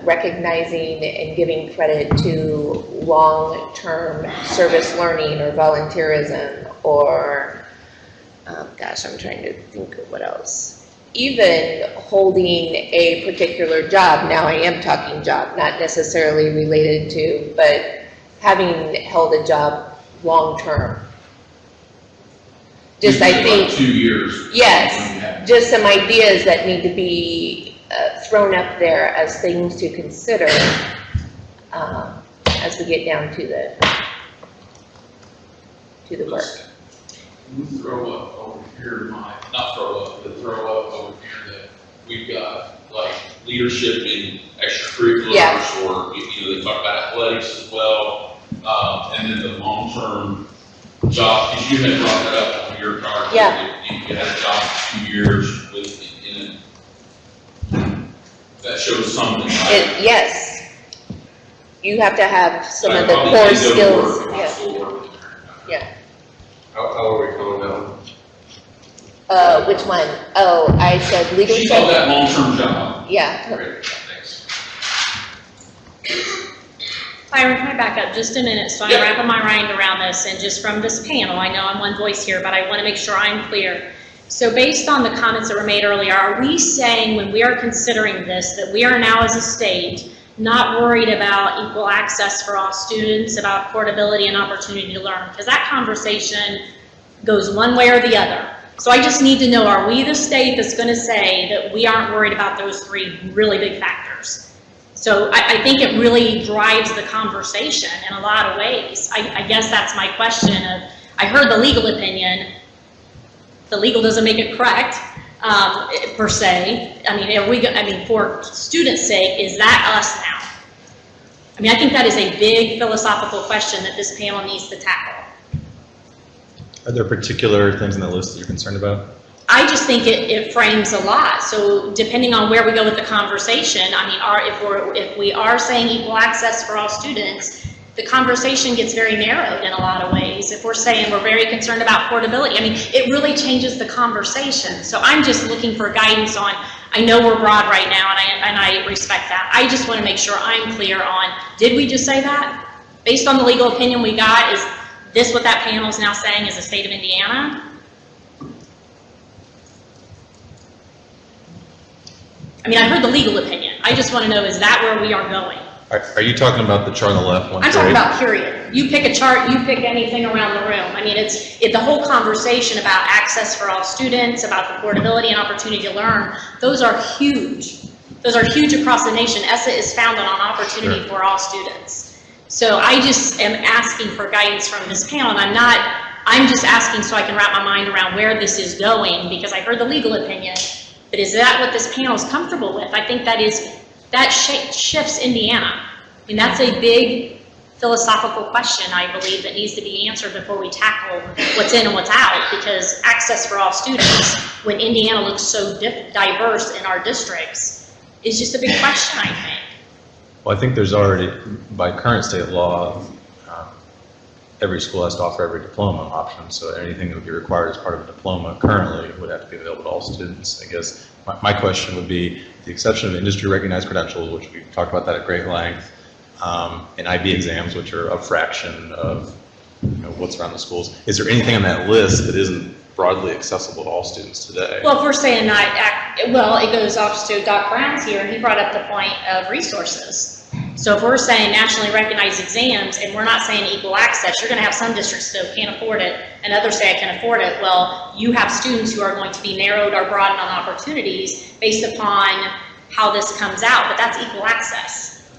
recognizing and giving credit to long-term service learning or volunteerism, or, gosh, I'm trying to think of what else. Even holding a particular job, now I am talking job, not necessarily related to, but having held a job long-term. Just, I think, 2 years. yes, just some ideas that need to be thrown up there as things to consider as we get down to the work. Can we throw up over here, not throw up, but throw up over here that we've got like leadership in extracurriculars, Yeah. or, you know, they talk about athletics as well, and then the long-term job, because you had brought that up on your chart. Yeah. You had a job for 2 years in that shows something, right? Yes, you have to have some Like of the probably core they go to skills. work, Yeah. still working. Yeah. How are we calling that one? Which one? Oh, I said She leadership. called that long-term job. Yeah. Great, thanks. Byron, can I back up just a minute? So I'm Yep. wrapping my mind around this, and just from this panel, I know I'm one voice here, but I want to make sure I'm clear. So based on the comments that were made earlier, are we saying when we are considering this, that we are now as a state not worried about equal access for all students, about portability and opportunity to learn? Because that conversation goes one way or the other. So I just need to know, are we the state that's going to say that we aren't worried about those 3 really big factors? So I think it really drives the conversation in a lot of ways. I guess that's my question of, I heard the legal opinion. The legal doesn't make it correct, per se. I mean, for students' sake, is that us now? I mean, I think that is a big philosophical question that this panel needs to tackle. Are there particular things in the list that you're concerned about? I just think it frames a lot. So depending on where we go with the conversation, I mean, if we are saying equal access for all students, the conversation gets very narrowed in a lot of ways. If we're saying we're very concerned about portability, I mean, it really changes the conversation. So I'm just looking for guidance on, I know we're broad right now, and I respect that. I just want to make sure I'm clear on, did we just say that? Based on the legal opinion we got, is this what that panel is now saying is the state of Indiana? I mean, I heard the legal opinion. I just want to know, is that where we are going? Are you talking about the chart on the left one? I'm talking about period. You pick a chart, you pick anything around the room. I mean, it's the whole conversation about access for all students, about the portability and opportunity to learn. Those are huge. Those are huge across the nation. ESSA is founded on opportunity for all students. So I just am asking for guidance from this panel, and I'm just asking so I can wrap my mind around where this is going, because I heard the legal opinion. But is that what this panel is comfortable with? I think that shifts Indiana. I mean, that's a big philosophical question, I believe, that needs to be answered before we tackle what's in and what's out, because access for all students, when Indiana looks so diverse in our districts, is just a big question, I think. Well, I think there's already, by current state law, every school has to offer every diploma option, so anything that would be required as part of a diploma currently would have to be available to all students. I guess my question would be, the exception of industry recognized credentials, which we've talked about that at great length, and IB exams, which are a fraction of what's around the schools. Is there anything on that list that isn't broadly accessible to all students today? Well, if we're saying well, it goes off to Doc Brown's here, and he brought up the point of resources. So if we're saying nationally recognized exams, and we're not saying equal access, you're going to have some districts that can't afford it, and others say I can afford it. Well, you have students who are going to be narrowed or broadened on opportunities based upon how this comes out, but that's equal access.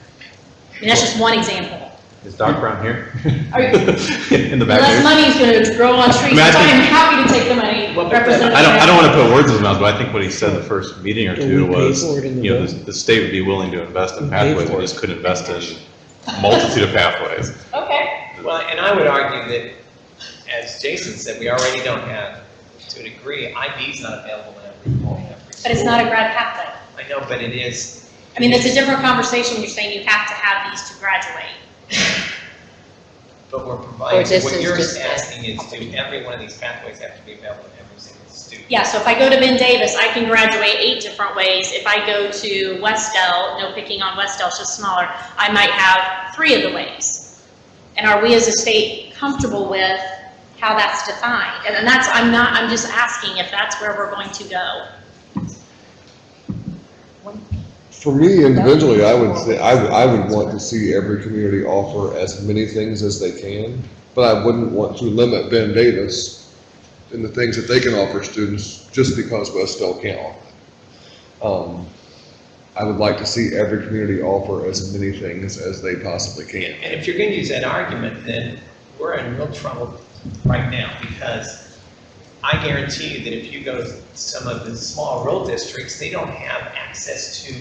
I mean, that's just one example. Is Doc Brown here? In the back Less here? money is going to grow on trees, so I'm happy to take the money. I don't want to put words in his mouth, but I think what he said in the first meeting or two was, the state would be willing to invest in pathways, we just couldn't invest in a multitude of pathways. Okay. Well, and I would argue that, as Jason said, we already don't have, to a degree, IB is not available in every school. But it's not a grad pathway. I know, but it is. I mean, it's a different conversation when you're saying you have to have these to graduate. But we're providing, this what is you're just asking is, do every one of these pathways have to be available to every single student? Yeah, so if I go to Ben Davis, I can graduate 8 different ways. If I go to Westell, no picking on Westell, it's just smaller, I might have 3 of the ways. And are we as a state comfortable with how that's defined? And that's, I'm just asking if that's where we're going to go. For me individually, I would say, I would want to see every community offer as many things as they can, but I wouldn't want to limit Ben Davis in the things that they can offer students just because Westell can't offer. I would like to see every community offer as many things as they possibly can. And if you're going to use that argument, then we're in real trouble right now, because I guarantee you that if you go to some of the small rural districts, they don't have access to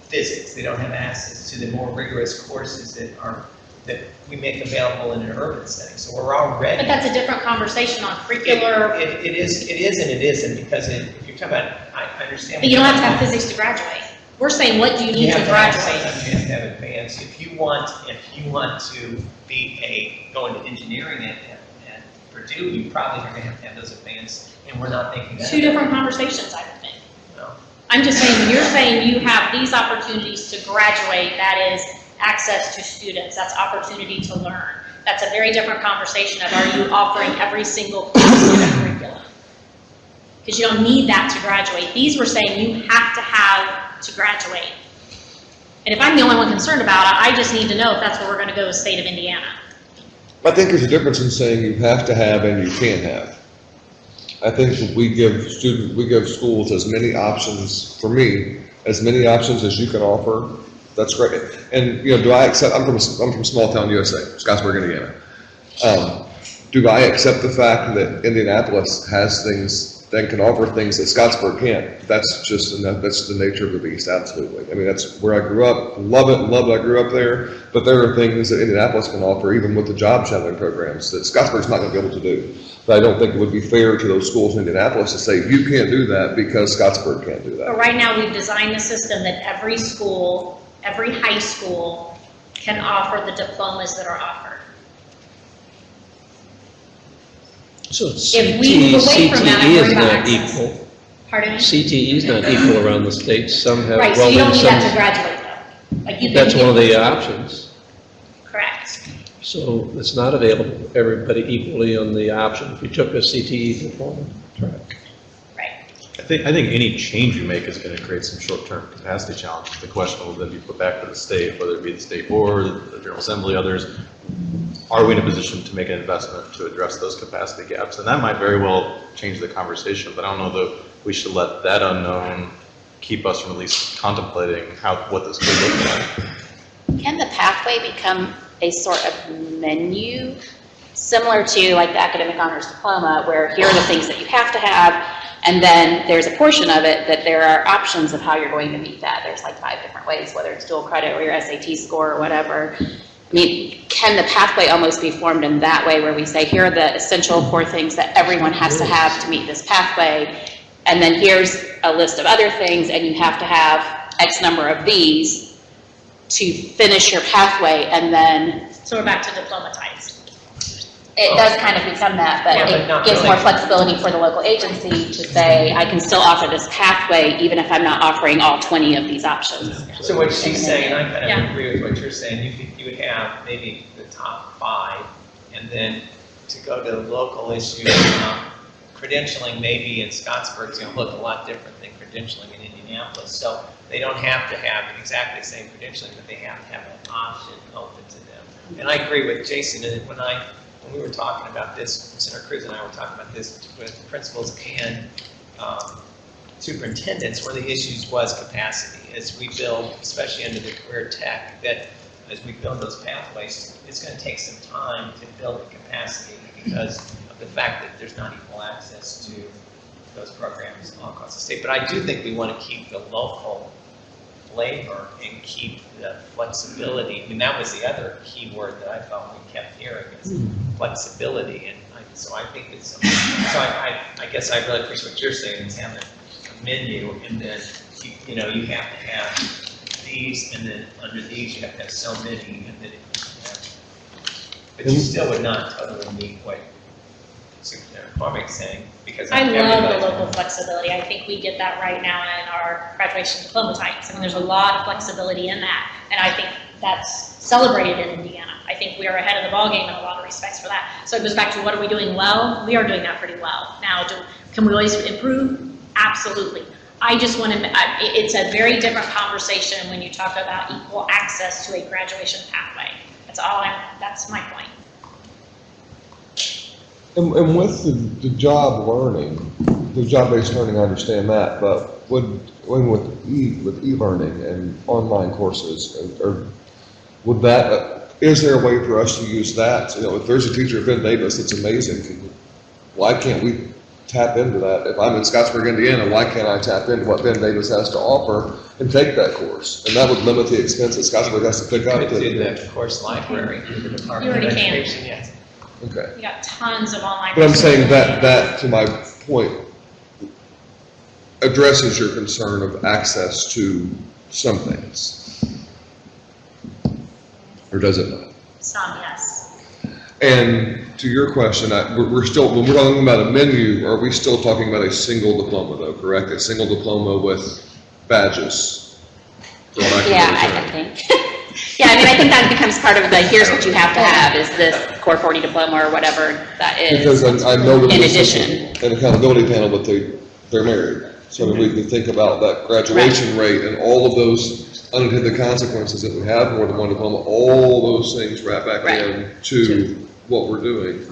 physics. They don't have access to the more rigorous courses that we make available in an urban setting. So we're already. But that's a different conversation on curricular. It is and it isn't, because if you're talking about, I understand. But you don't have to have physics to graduate. We're saying, what do you need to graduate? Sometimes you have to have advanced. If you want to go into engineering at Purdue, you probably are going to have those advanced, and we're not thinking that. 2 different conversations, I would think. No. I'm just saying, when you're saying you have these opportunities to graduate, that is access to students, that's opportunity to learn. That's a very different conversation of, are you offering every single course in the curriculum? Because you don't need that to graduate. These were saying you have to have to graduate. And if I'm the only one concerned about it, I just need to know if that's where we're going to go as state of Indiana. I think there's a difference in saying you have to have and you can have. I think that we give schools as many options, for me, as many options as you can offer. That's great. And do I accept? I'm from small town USA, Scottsburg, Indiana. Do I accept the fact that Indianapolis has things then can offer things that Scottsburg can't. That's just, that's the nature of the beast, absolutely. I mean, that's where I grew up, love it, I grew up there, but there are things that Indianapolis can offer, even with the job shadowing programs, that Scottsburg's not gonna be able to do. But I don't think it would be fair to those schools in Indianapolis to say, you can't do that because Scottsburg can't do that. But right now, we've designed the system that every school, every high school can offer the diplomas that are offered. So If we move away from that, I'm CTE worried is about not access. equal. Pardon me? CTE is not equal around the state. Some have Right, so you don't welding, need that to some, graduate though. Like you can that's get- one of the options. Correct. So it's not available to everybody equally on the option if you took a CTE diploma track. I think any change you make is going to create some short-term capacity challenges. The question will then be put back to the state, whether it be the state board, the General Assembly, others. Are we in a position to make an investment to address those capacity gaps? And that might very well change the conversation, but I don't know that we should let that unknown keep us from at least contemplating what this could look like. Can the pathway become a sort of menu similar to like the academic honors diploma, where here are the things that you have to have, and then there's a portion of it that there are options of how you're going to meet that. There's like 5 different ways, whether it's dual credit or your SAT score or whatever. I mean, can the pathway almost be formed in that way where we say, here are the essential core things that everyone has to have to meet this pathway, and then here's a list of other things, and you have to have X number of these to finish your pathway, and then So we're back to diploma types. it does kind of become that, but Yeah, but not it gives really. more flexibility for the local agency to say, I can still offer this pathway even if I'm not offering all 20 of these options. So what she's saying, and I kind of Yeah. agree with what you're saying, you would have maybe the top 5, and then to go to local issues, credentialing maybe in Scottsburg is going to look a lot different than credentialing in Indianapolis. So they don't have to have exactly the same credentialing, but they have to have an option open to them. And I agree with Jason, and when we were talking about this, Senator Cruz and I were talking about this with principals and superintendents, one of the issues was capacity. As we build, especially under the career tech, that as we build those pathways, it's going to take some time to build the capacity because of the fact that there's not equal access to those programs all across the state. But I do think we want to keep the local flavor and keep the flexibility. I mean, that was the other key word that I thought we kept hearing is flexibility. And so I think it's, so I guess I really appreciate what you're saying is having a menu, and then, you know, you have to have these, and then under these, you have to have so many, and then, but you still would not totally meet what Superintendent McCormick's saying, because I love the everybody's- local flexibility. I think we get that right now in our graduation diploma types. I mean, there's a lot of flexibility in that, and I think that's celebrated in Indiana. I think we are ahead of the ballgame in a lot of respects for that. So it goes back to what are we doing well? We are doing that pretty well. Now, can we always improve? Absolutely. I just want to, it's a very different conversation when you talk about equal access to a graduation pathway. That's my point. And with the job learning, the job-based learning, I understand that, but with e-learning and online courses, or would that, is there a way for us to use that? You know, if there's a teacher at Ben Davis that's amazing, why can't we tap into that? If I'm in Scottsburg, Indiana, why can't I tap into what Ben Davis has to offer and take that course? And that would limit the expense that Scottsburg has to pick up. You could do the course library through the Department You of already can. Education, yes. Okay. You got tons of online. But I'm saying resources. that to my point, addresses your concern of access to some things. Or does it not? Some, yes. And to your question, we're still, when we're talking about a menu, are we still talking about a single diploma though, correct? A single diploma with badges? Yeah, I think. Yeah, I mean, I think that becomes part of the, here's what you have to have, is this Core 40 diploma or whatever that is. Because I know that In there's addition. an accountability panel, but they're married. So I mean, we can think about that graduation rate and all of those unintended consequences that we have more than one diploma, all those things wrap back in to what we're doing.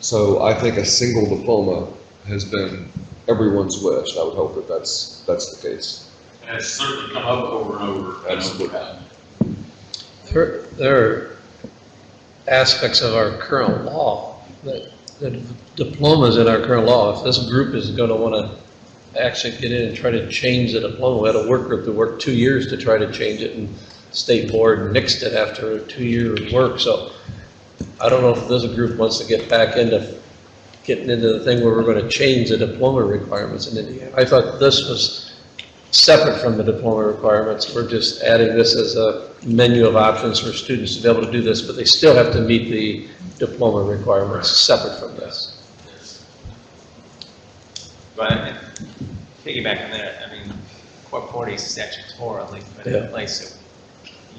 So I think a single diploma has been everyone's wish. I would hope that that's the case. And it's certainly come up over and over. Absolutely. There are aspects of our current law that the diplomas in our current law, if this group is going to want to actually get in and try to change the diploma, we had a work group that worked 2 years to try to change it, and state board nixed it after a 2-year work. So I don't know if this group wants to get back into getting into the thing where we're going to change the diploma requirements in Indiana. I thought this was separate from the diploma requirements. We're just adding this as a menu of options for students to be able to do this, but they still have to meet the diploma requirements separate from this. But piggyback on that, I mean, Corp 40 is statutorily put in place, so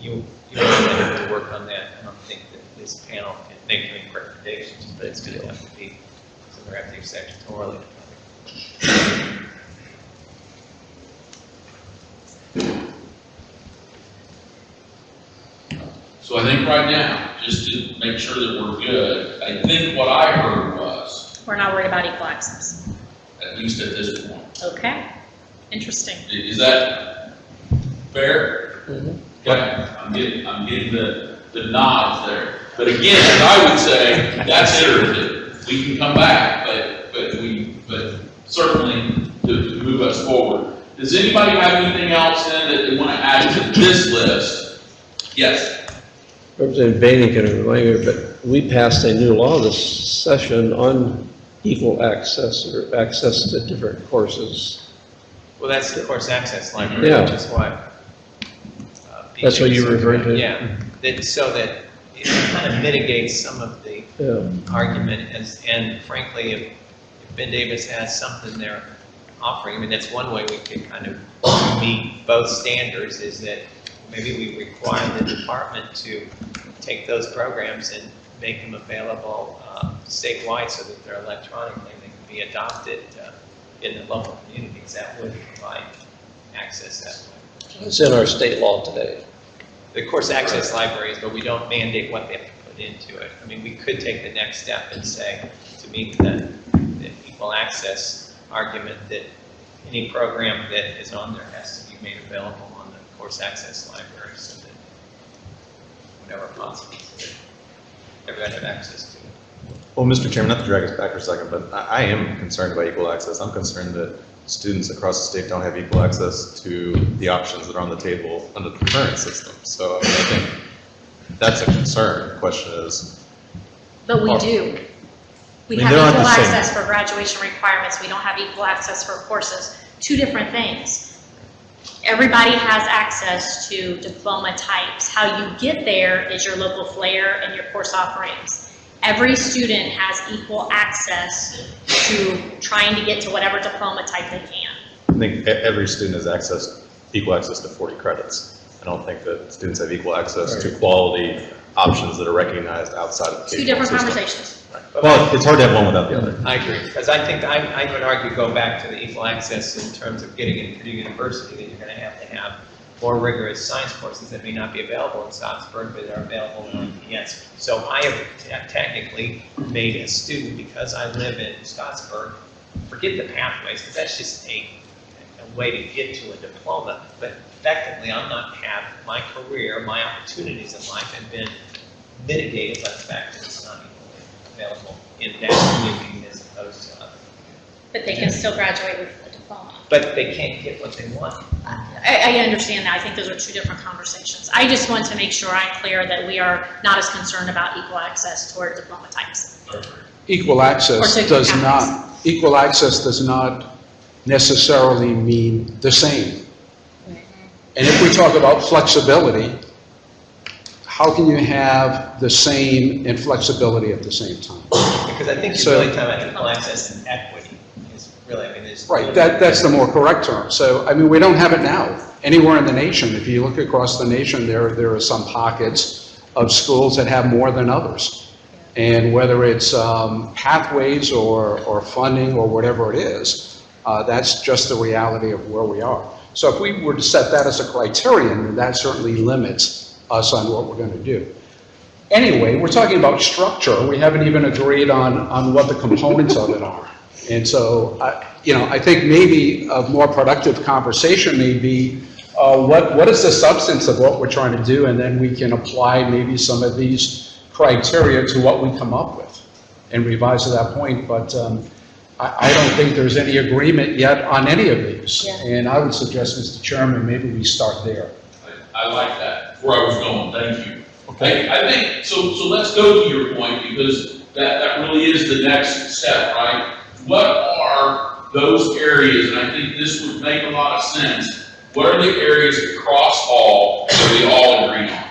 you really have to work on that. I don't think that this panel can make any recommendations, but it's going to have to be something I think statutorily. So I think right now, just to make sure that we're good, I think what I heard was, We're not worried about equal access. at least at this point. Okay, interesting. Is that fair? Mm-hmm. Okay, I'm getting the nods there. But again, as I would say, that's iterative. We can come back, but certainly to move us forward. Does anybody have anything else then that they want to add to this list? Yes. Representative Boehning can remind me, but we passed a new law this session on equal access or access to different courses. Well, that's the course access library, Yeah. which is what. That's what you were referring to? Yeah, so that it kind of mitigates some of the argument, and frankly, if Ben Davis has something they're offering, I mean, that's one way we could kind of meet both standards, is that maybe we require the department to take those programs and make them available statewide so that they're electronically and they can be adopted in the local communities. That would provide access that way. It's in our state law today. The course access libraries, but we don't mandate what they have to put into it. I mean, we could take the next step and say, to meet the equal access argument, that any program that is on there has to be made available on the course access library, so that whenever possible, so that everyone have access to it. Well, Mr. Chairman, not to drag us back for a second, but I am concerned about equal access. I'm concerned that students across the state don't have equal access to the options that are on the table under the current system. So I think that's a concern. The question is... But we do. We have equal access for graduation requirements. We don't have equal access for courses. Two different things. Everybody has access to diploma types. How you get there is your local flair and your course offerings. Every student has equal access to trying to get to whatever diploma type they can. I think every student has equal access to 40 credits. I don't think that students have equal access to quality options that are recognized outside of the Two different conversations. Right. Well, it's hard to have one without the other. I agree, because I think I would argue, go back to the equal access in terms of getting into Purdue University, that you're going to have more rigorous science courses that may not be available in Scottsburg, but are available in yes. So I have technically made a student, because I live in Scottsburg, forget the pathways, because that's just a way to get to a diploma, but effectively I'm not have my career, my opportunities in life have been mitigated by the fact that it's not equally available in that community as opposed to other. But they can still graduate with a diploma. But they can't get what they want. I understand that. I think those are two different conversations. I just want to make sure I'm clear that we are not as concerned about equal access toward diploma types. Equal access does not necessarily mean the same. And if we talk about flexibility, how can you have the same and flexibility at the same time? Because I think you're really talking about equal access and equity. Is really, I mean, there's right. That's the more correct term. So, I mean, we don't have it now anywhere in the nation. If you look across the nation, there are some pockets of schools that have more than others. And whether it's pathways or funding or whatever it is, that's just the reality of where we are. So if we were to set that as a criterion, then that certainly limits us on what we're going to do. Anyway, we're talking about structure. We haven't even agreed on what the components of it are. And so, I think maybe a more productive conversation may be what is the substance of what we're trying to do, and then we can apply maybe some of these criteria to what we come up with. and revise at that point, but I don't think there's any agreement yet on any of these. Yeah. And I would suggest, Mr. Chairman, maybe we start there. I like that, where I was going, thank you. Okay. I think, so let's go to your point, because that really is the next step, right? What are those areas, and I think this would make a lot of sense, what are the areas across all that we all agree on?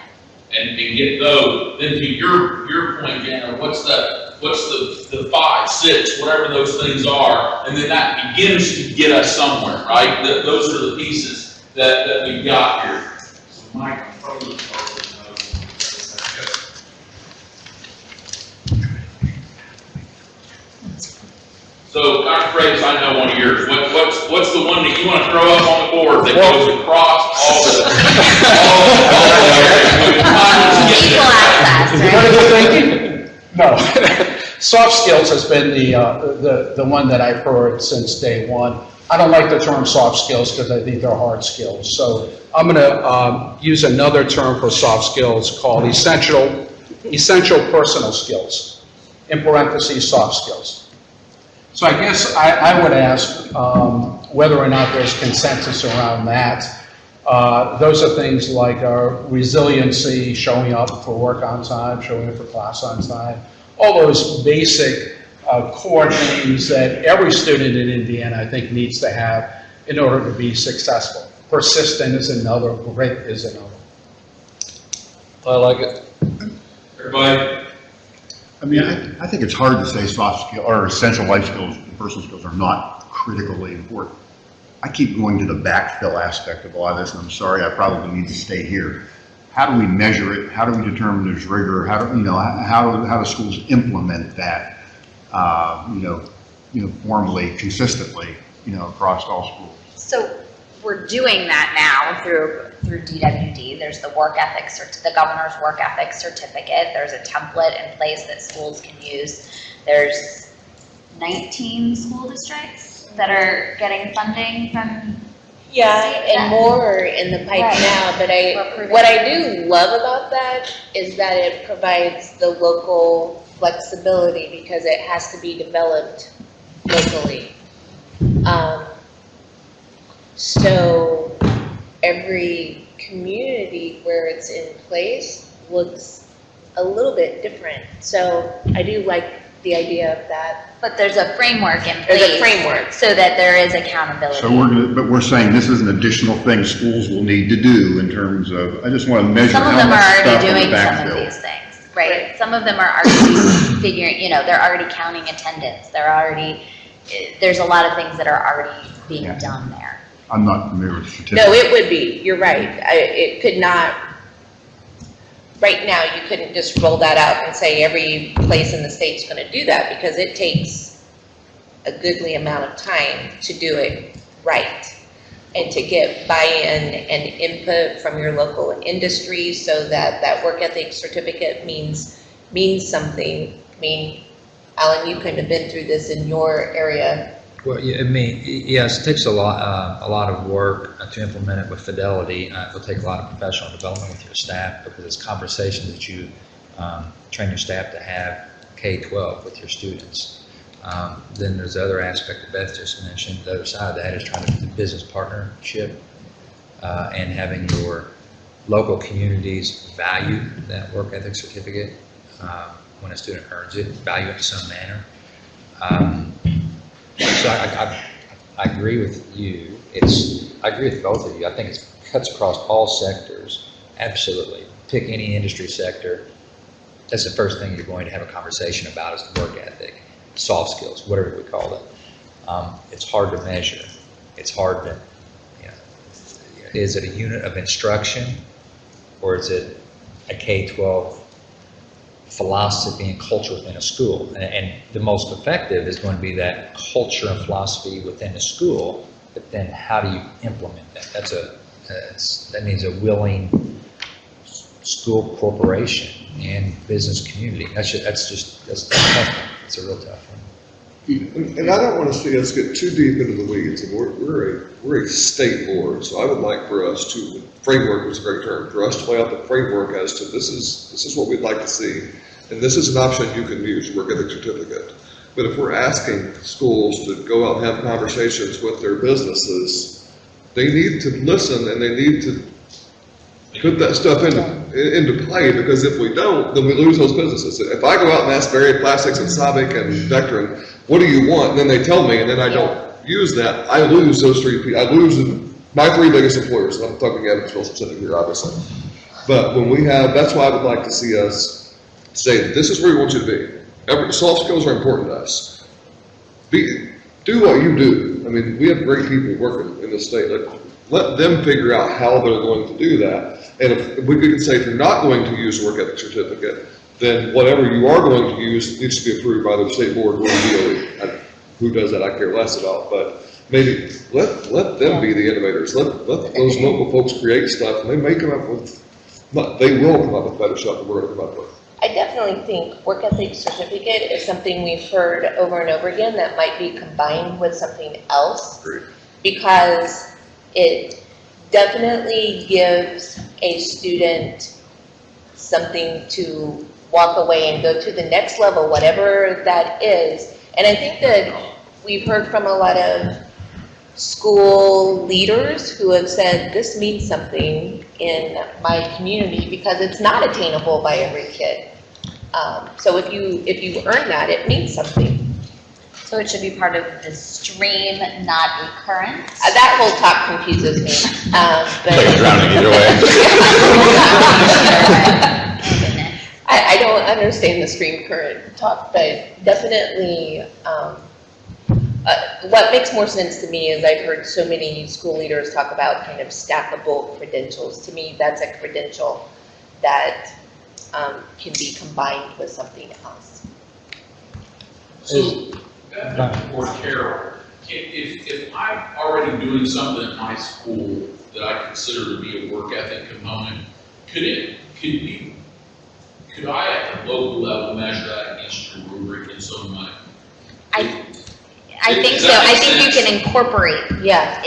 And get those, then to your point, Jana, what's the 5, 6, whatever those things are, and then that begins to get us somewhere, right? Those are the pieces that we've got here. So Mike, I'm probably So, Dr. Freitas, I know one of yours. What's the one that you want to throw up on the board that goes across all Equal the access, right? No. Soft skills has been the one that I've heard since day one. I don't like the term soft skills because I think they're hard skills. So I'm going to use another term for soft skills called essential personal skills, in parentheses, soft skills. So I guess I would ask whether or not there's consensus around that. Those are things like resiliency, showing up for work on time, showing up for class on time, all those basic core things that every student in Indiana, I think, needs to have in order to be successful. Persistent is another, grit is another. I like it. Everybody? I mean, I think it's hard to say soft skill or essential life skills and personal skills are not critically important. I keep going to the backfill aspect of a lot of this, and I'm sorry, I probably need to stay here. How do we measure it? How do we determine there's rigor? How do schools implement that, formally, consistently, across all schools? So we're doing that now through DWD. There's the work ethics, the governor's work ethics certificate. There's a template in place that schools can use. There's 19 school districts that are getting funding from. Yeah, and more are in the pipe now, but what I do love about that is that it provides the local flexibility because it has to be developed locally. So every community where it's in place looks a little bit different. So I do like the idea of that. But there's a framework in place. There's a framework. So that there is accountability. So we're saying this is an additional thing schools will need to do in terms of, I just want to measure Some of how them much are stuff already is doing some of backfilled. these things, right? Some of them are already figuring, they're already counting attendance. There's a lot of things that are already being done there. I'm not familiar with the certificate. No, it would be, you're right. It could not, right now, you couldn't just roll that out and say every place in the state's going to do that because it takes a goodly amount of time to do it right and to get buy-in and input from your local industry so that that work ethic certificate means something. I mean, Alan, you couldn't have been through this in your area. Well, yeah, yes, it takes a lot of work to implement it with fidelity. It will take a lot of professional development with your staff because it's conversations that you train your staff to have K-12 with your students. Then there's the other aspect that Beth just mentioned. The other side of that is trying to do business partnership and having your local communities value that work ethic certificate when a student earns it, value it in some manner. So I agree with you. I agree with both of you. I think it cuts across all sectors. Absolutely. Pick any industry sector. That's the first thing you're going to have a conversation about is the work ethic, soft skills, whatever we call it. It's hard to measure. It's hard to, is it a unit of instruction or is it a K-12 philosophy and culture within a school? And the most effective is going to be that culture and philosophy within the school, but then how do you implement that? That means a willing school corporation and business community. That's a tough one. It's a real tough one. And I don't want to see us get too deep into the weeds. And we're a state board, so I would like for us to, framework was a great term, for us to lay out the framework as to this is what we'd like to see. and this is an option you can use, work ethic certificate. But if we're asking schools to go out and have conversations with their businesses, they need to listen and they need to put that stuff into play, because if we don't, then we lose those businesses. If I go out and ask Barry Plastics and Sabic and Vectron, what do you want? And then they tell me, and then I don't use that, I lose those three people. I lose my three biggest employers, and I'm talking Evansville specific here, obviously. But when we have, that's why I would like to see us say, this is where we want you to be. Soft skills are important to us. Do what you do. I mean, we have great people working in the state. Let them figure out how they're going to do that. And if we could say, if you're not going to use a work ethic certificate, then whatever you are going to use needs to be approved by the state board or the DOE. Who does that, I care less about, but maybe let them be the innovators. Let those local folks create stuff, and they may come up with, they will come up with better stuff than we're going to come up with. I definitely think work ethic certificate is something we've heard over and over again that might be combined with something else. Great. Because it definitely gives a student something to walk away and go to the next level, whatever that is. And I think that we've heard from a lot of school leaders who have said this means something in my community because it's not attainable by every kid. So if you earn that, it means something. So it should be part of the stream, not a current? That whole talk confuses me. But Like drowning either way. I don't understand the stream current talk, but definitely what makes more sense to me is I've heard so many school leaders talk about kind of stackable credentials. To me, that's a credential that can be combined with something else. So, or Carol, if I'm already doing something at my school that I consider to be a work ethic component, could I at the local level measure that against your rubric in some way? I think so. I think you can incorporate it. Yes.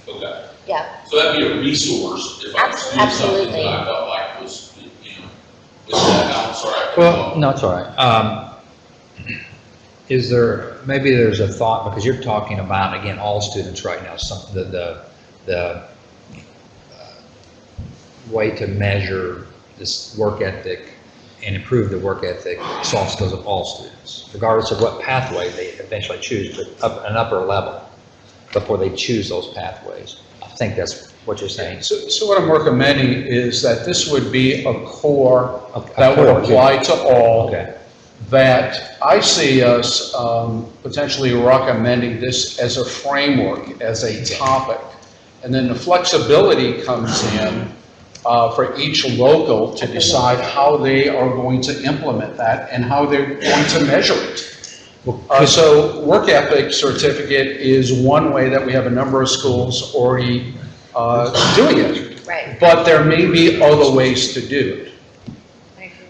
Okay. Yeah. So that'd be a resource if I was doing something that I felt like was, was that, I'm sorry. Well, no, it's all right. Is there, maybe there's a thought, because you're talking about, again, all students right now, the way to measure this work ethic and improve the work ethic, soft skills of all students, regardless of what pathway they eventually choose, but an upper level before they choose those pathways. I think that's what you're saying. So what I'm recommending is that this would be a core that would apply to all. Okay. That I see us potentially recommending this as a framework, as a topic. And then the flexibility comes in for each local to decide how they are going to implement that and how they're going to measure it. So work ethic certificate is one way that we have a number of schools already doing it. Right. But there may be other ways to do it.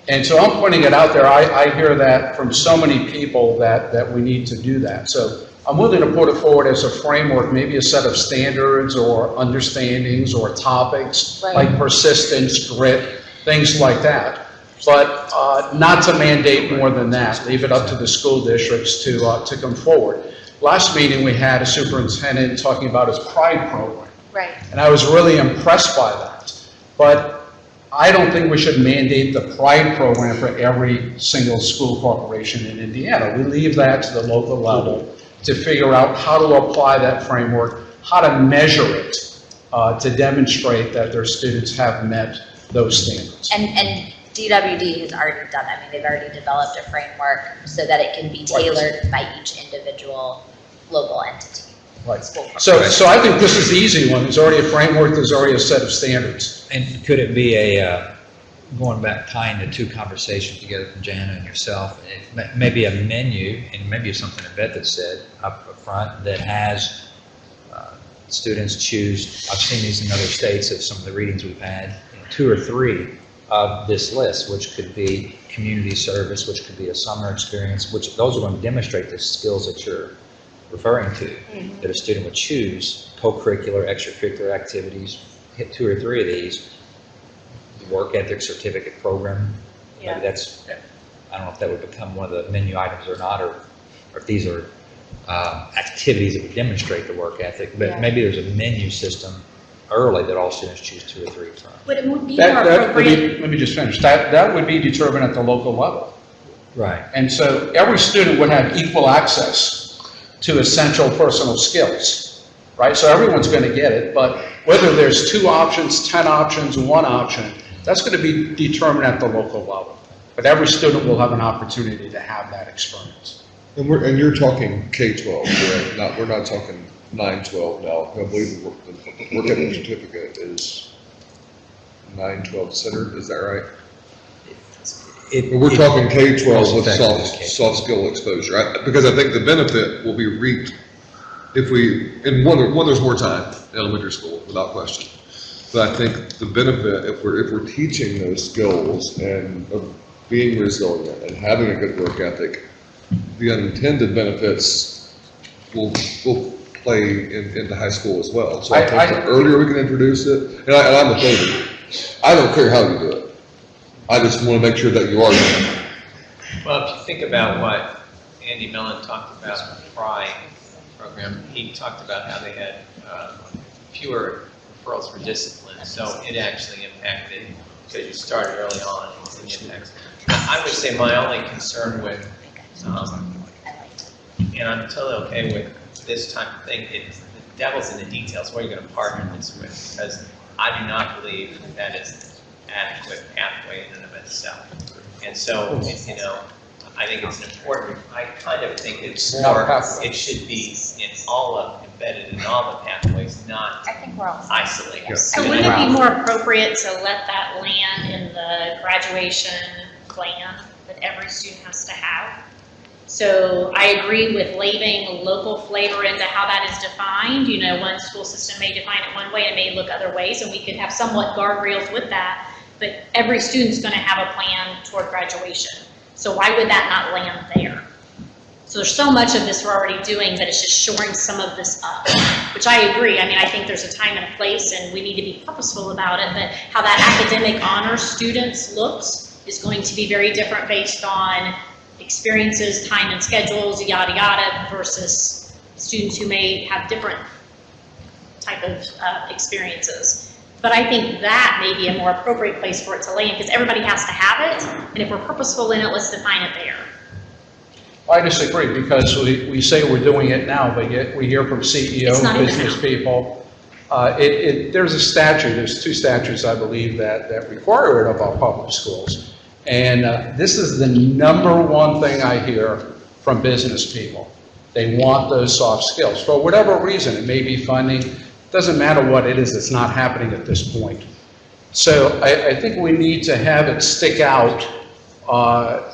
And so I'm pointing it out there. I hear that from so many people that we need to do that. So I'm willing to put it forward as a framework, maybe a set of standards or understandings or topics, like persistence, grit, things like that. But not to mandate more than that. Leave it up to the school districts to come forward. Last meeting we had a superintendent talking about his PRIDE program. Right. And I was really impressed by that. But I don't think we should mandate the PRIDE program for every single school corporation in Indiana. We leave that to the local level to figure out how to apply that framework, how to measure it to demonstrate that their students have met those standards. And DWD has already done that. I mean, they've already developed a framework so that it can be tailored by each individual local entity. Right. So I think this is the easy one. There's already a framework, there's already a set of standards. And could it be going back, tying the two conversations together from Jana and yourself, maybe a menu, and maybe something that Beth had said up front that has students choose, I've seen these in other states of some of the readings we've had, 2 or 3 of this list, which could be community service, which could be a summer experience, which those are going to demonstrate the skills that you're referring to, that a student would choose, co-curricular, extracurricular activities, hit 2 or 3 of these, the work ethic certificate program, maybe that's, I don't know if that would become one of the menu items or not, or if these are activities that would demonstrate the work ethic, but Yeah. maybe there's a menu system early that all students choose 2 or 3 from. Would it be more That would be, appropriate? let me just finish. That would be determined at the local level. Right. And so every student would have equal access to essential personal skills, right? So everyone's going to get it, but whether there's 2 options, 10 options, 1 option, that's going to be determined at the local level. But every student will have an opportunity to have that experience. And you're talking K-12, correct? We're not talking 9-12 now. I believe the work ethic certificate is 9-12 centered, is that right? But we're talking K-12 with soft skill exposure, because I think the benefit will be reaped if there's more time in elementary school, without question. But I think the benefit, if we're teaching those skills and of being resilient and having a good work ethic, the unintended benefits will play into high school as well. So I think the earlier we can introduce it, and I'm a favor. I don't care how you do it. I just want to make sure that you are doing it. Well, if you think about what Andy Mellon talked about in the PRI program, he talked about how they had fewer referrals for discipline, so it actually impacted, because you started early on, it's the impact. I would say my only concern with, and I'm totally okay with this type of thing, the devil's in the details, what are you going to partner this with, because I do not believe that is adequate pathway in and of itself. And so, I think it's important, I kind of think it's more, it should be embedded in all the pathways, not isolated. So wouldn't it be more appropriate to let that land in the graduation plan that every student has to have? So I agree with leaving local flavor into how that is defined. One school system may define it one way and it may look other ways, and we could have somewhat guardrails with that, but every student's going to have a plan toward graduation. So why would that not land there? So there's so much of this we're already doing, but it's just shoring some of this up, which I agree. I think there's a time and a place, and we need to be purposeful about it, but how that academic honor students looks is going to be very different based on experiences, time and schedules, yada, yada, versus students who may have different type of experiences. But I think that may be a more appropriate place for it to land, because everybody has to have it, and if we're purposeful in it, let's define it there. I disagree, because we say we're doing it now, but yet we hear from CEOs, business people. There's a statute, there's 2 statutes, I believe, that require it of our public schools. And this is the #1 thing I hear from business people. They want those soft skills. For whatever reason, it may be funding, doesn't matter what it is, it's not happening at this point. So I think we need to have it stick out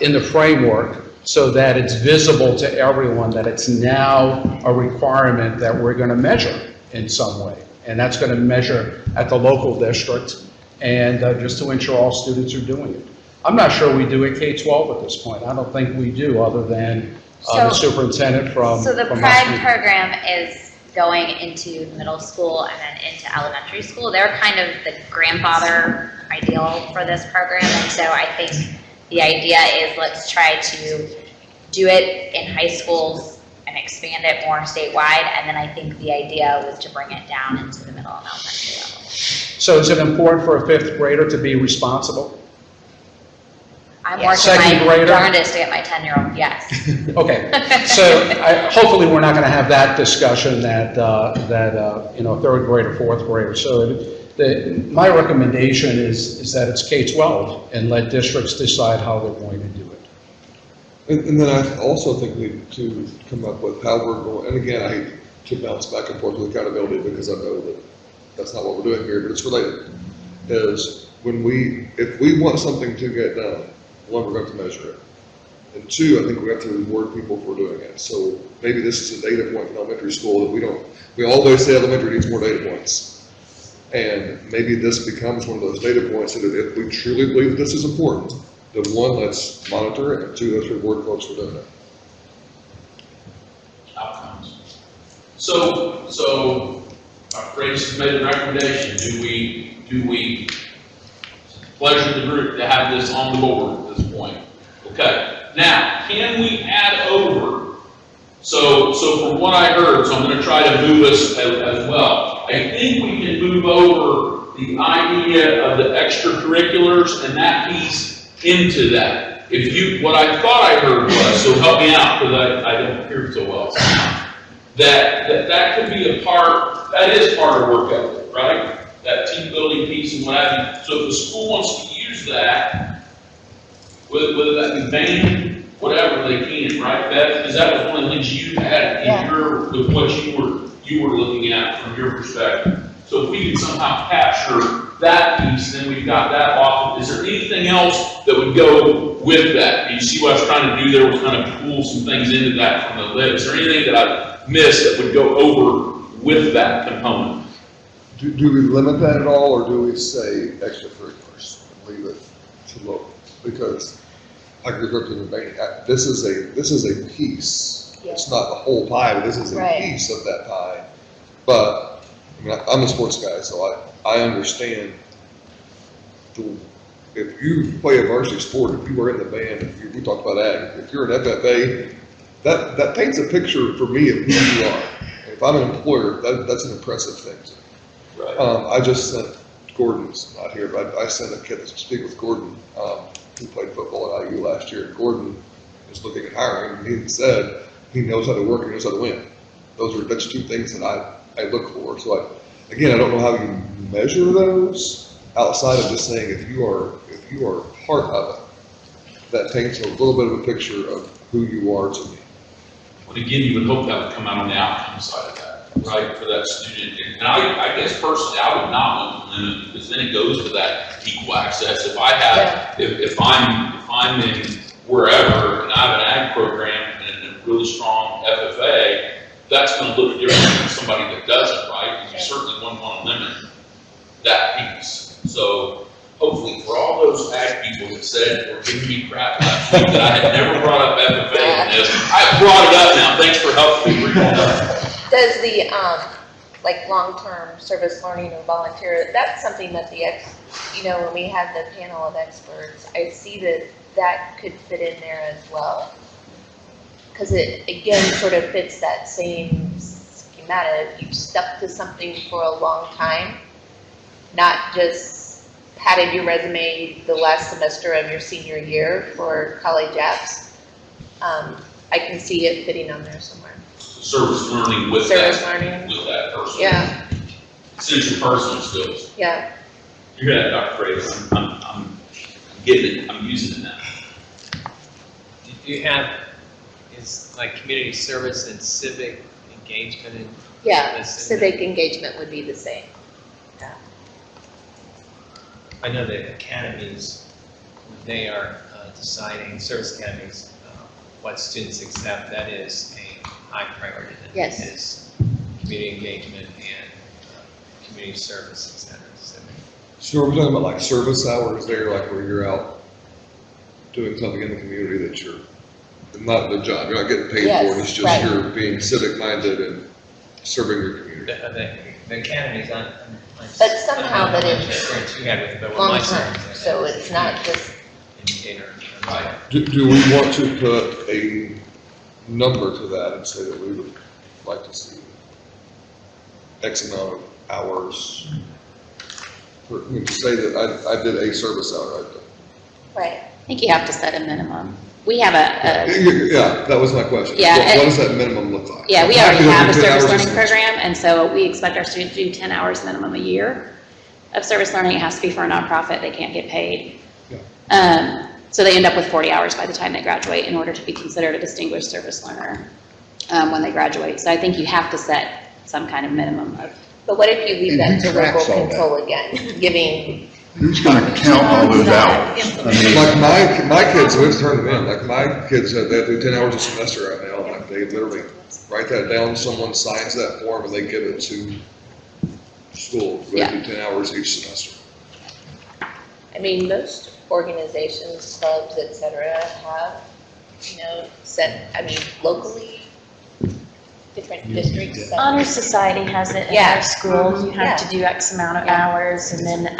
in the framework so that it's visible to everyone that it's now a requirement that we're going to measure in some way. And that's going to measure at the local district, and just to ensure all students are doing it. I'm not sure we do it K-12 at this point. I don't think we do, other than the superintendent from. So the PRIDE program is going into middle school and then into elementary school. They're kind of the grandfather ideal for this program, and so I think the idea is let's try to do it in high schools and expand it more statewide, and then I think the idea was to bring it down into the middle and elementary level. So is it important for a 5th grader to be responsible? I'm working my darndest to get my 10-year-old, yes. Okay, so hopefully we're not going to have that discussion that 3rd grader, 4th grader. So my recommendation is that it's K-12 and let districts decide how they're going to do it. And then I also think we need to come up with how we're going, and again, I hate to bounce back and forth with accountability because I know that that's not what we're doing here, but it's related, is if we want something to get done, 1, we're going to measure it. And 2, I think we have to reward people for doing it. So maybe this is a data point in elementary school that we always say elementary needs more data points. And maybe this becomes one of those data points that if we truly believe that this is important, then 1, let's monitor it, and 2, let's reward folks for doing it. Outcomes. So our Grace has made a recommendation. Do we Pleasure of the group to have this on the board at this point. Okay, now, can we add over? So from what I heard, so I'm going to try to move us as well. I think we can move over the idea of the extracurriculars and that piece into that. If you, what I thought I heard was, so help me out because I don't hear so well, that could be a part, that is part of work ethic, right? That team building piece and what have you. So if the school wants to use that, whether that be band, whatever they can, right, Beth? Because that was one of the things you had in your, with what you were looking at from your perspective. So if we can somehow capture that piece, then we've got that off. Is there anything else that would go with that? You see what I was trying to do there was kind of pull some things into that from the list. Is there anything that I missed that would go over with that component? Do we limit that at all, or do we say extracurriculars and leave it to local? Because I agree with the debate. This is a piece. Yeah. It's not the whole pie, but this is a piece of that pie. But I mean, I'm a sports guy, so I understand. If you play a varsity sport, if you are in the band, we talked about ag. If you're an FFA, that paints a picture for me of who you are. And if I'm an employer, that's an impressive thing to me. Right. I just sent, Gordon's not here, but I sent a kid to speak with Gordon, who played football at IU last year. Gordon is looking at hiring, and he said he knows how to work and knows how to win. That's two things that I look for. So again, I don't know how you measure those outside of just saying if you are part of it, that paints a little bit of a picture of who you are to me. But again, you would hope that would come out on the outcome side of that, right, for that student. And I guess personally, I would not want to limit, because then it goes to that equal access. If I have, if I'm in wherever and I have an ag program and a really strong FFA, that's going to look different than somebody that doesn't, right? Because you certainly wouldn't want to limit that piece. So hopefully for all those ag people that said were giving me crap last week that I had never brought up FFA in this, I brought it up now. Thanks for helping me bring it up. Does the, like long-term service learning or volunteer, that's something that when we had the panel of experts, I see that could fit in there as well. Because it, again, sort of fits that same schematic. You've stuck to something for a long time, not just padded your resume the last semester of your senior year for college apps. I can see it fitting on there somewhere. Service learning with that person. Yeah. Essential personal skills. Yeah. You're gonna have Dr. Fraser. I'm getting it. I'm using it now. Do you have, is like community service and civic engagement in? Yeah, civic engagement would be the same. Yeah. I know that academies, when they are deciding, service academies, what students accept, that is a high priority. Yes. Is community engagement and community service, et cetera. So are we talking about like service hours there, like where you're out doing something in the community that you're not the job, you're not getting paid for it, it's just you're being civic minded and serving your community. The academies, but somehow that it's long term, so it's not just. Indicator. Do we want to put a number to that and say that we would like to see X amount of hours? I mean, to say that I did a service hour. Right. I think you have to set a minimum. We have a yeah, that was my question. Yeah, what does that minimum look like? Yeah, we already have a service learning program, and so we expect our students to do 10 hours minimum a year of service learning. It has to be for a nonprofit. They can't get paid. Yeah. So they end up with 40 hours by the time they graduate in order to be considered a distinguished service learner when they graduate. So I think you have to set some kind of minimum of. But what if you leave that to local control again, giving? Who's going to count all those hours? I mean, like my kids, we've turned them in. Like my kids, they do 10 hours a semester right now. Like they literally write that down. Someone signs that form and they give it to school. They do 10 hours each semester. I mean, most organizations, clubs, et cetera, have, set, locally, different districts. Honor Society has it in our school. You have to do X amount of hours, and then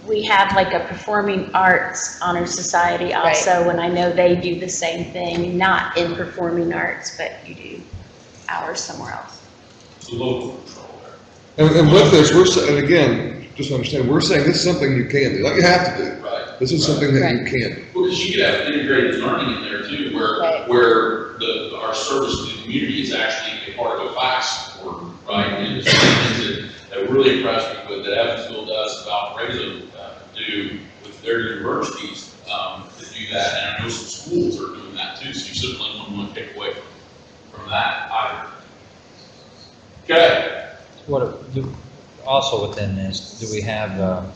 we have like a performing arts honor society also, and I know they do the same thing, not in performing arts, but you do hours somewhere else. It's a local control there. And with this, we're saying, again, just understand, we're saying this is something you can do, like you have to do. Right. This is something that you can do. Well, because you could have integrated learning in there too, where, our service to the community is actually a part of a class work, right? And it's things that really impressed me with that Evansville does, Valparaiso do with their universities to do that. And I know some schools are doing that too, so you certainly wouldn't want to take away from that either. Okay. Also within this, do we have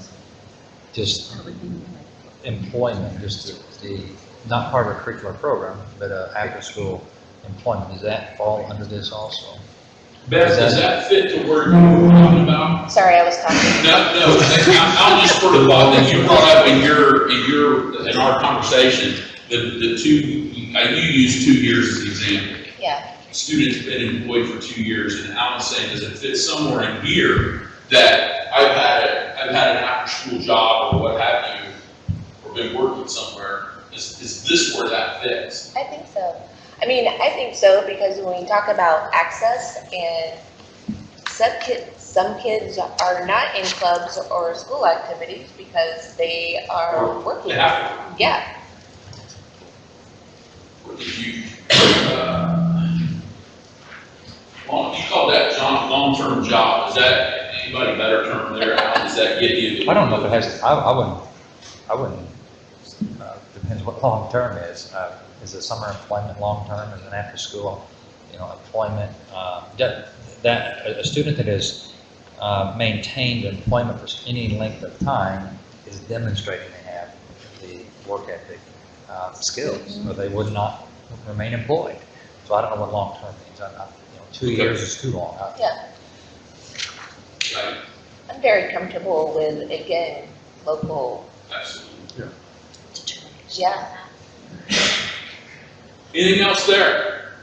just employment, just the not part of a curricular program, but after-school employment? Does that fall under this also? Beth, does that fit to where you were talking about? Sorry, I was talking. No, I'll just sort of thought that you brought up in our conversation, the two, you used 2 years as an example. Yeah. Student's been employed for 2 years, and Alan's saying, does it fit somewhere in here that I've had an after-school job or what have you, or been working somewhere? Is this where that fits? I think so. I mean, I think so because when we talk about access and some kids are not in clubs or school activities because they are working. They have to. Yeah. Or did you, you call that long-term job? Is that anybody better term there? How does that get you? I don't know if it has, I wouldn't, depends what long-term is. Is it summer employment long-term? Is it after-school, employment? That a student that has maintained employment for any length of time is demonstrating they have the work ethic skills, or they would not remain employed. So I don't know what long-term means. 2 years is too long. Yeah. I'm very comfortable with, again, local. Absolutely. Yeah. Anything else there?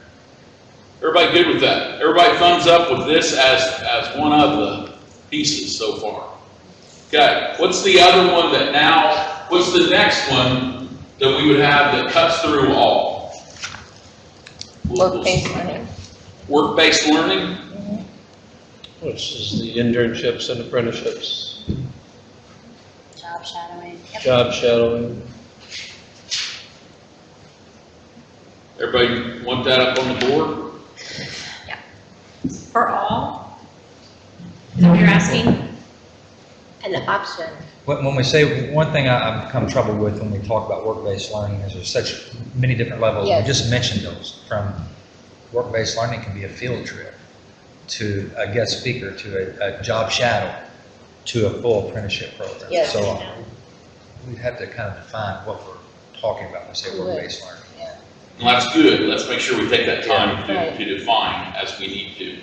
Everybody good with that? Everybody thumbs up with this as one of the pieces so far. Okay, what's the other one what's the next one that we would have that cuts through all? Work-based learning. Work-based learning? Which is the internships and apprenticeships. Job shadowing. Yep. Job shadowing. Everybody want that up on the board? For all? Is that what you're asking? An option. When we say, one thing I've come trouble with when we talk about work-based learning is there's such many different levels. Yes. We just mentioned those. From work-based learning can be a field trip, to a guest speaker, to a job shadow, to a full apprenticeship program. Yes. So we have to kind of define what we're talking about when we say work-based learning. Well, that's good. Let's make sure we take that time Right. to define as we need to.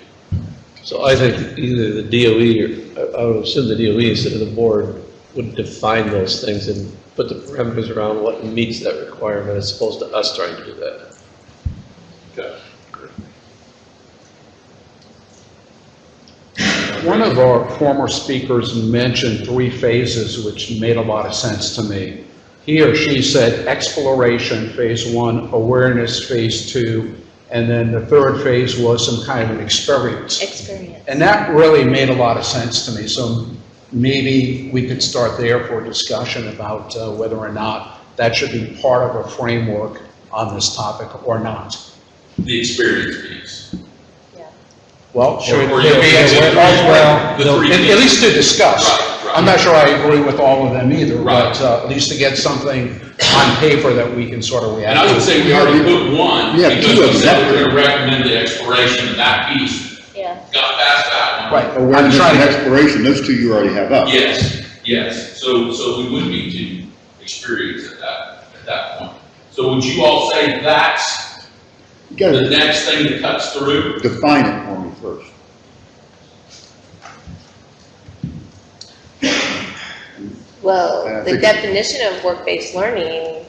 So I think either the DOE, or I would assume the DOE instead of the board would define those things and put the parameters around what meets that requirement as opposed to us trying to do that. Okay. One of our former speakers mentioned 3 phases, which made a lot of sense to me. He or she said exploration, phase 1, awareness, phase 2, and then the 3rd phase was some kind of an experience. And that really made a lot of sense to me. So maybe we could start there for a discussion about whether or not that should be part of a framework on this topic or not. The experience piece. Well, should Or there be the three at least to discuss. Right. I'm not sure I agree with all of them either, Right. but at least to get something on paper that we can sort of react And to. I would say we already put one, Yeah, because two we of them. said we're gonna recommend the exploration of that piece. Yeah. Got past that one. Right. Awareness and exploration, those 2 you already have up. Yes. So we would need to experience at that point. So would you all say that's You gotta the next thing that cuts through? define it for me first. Well, I the think- definition of work-based learning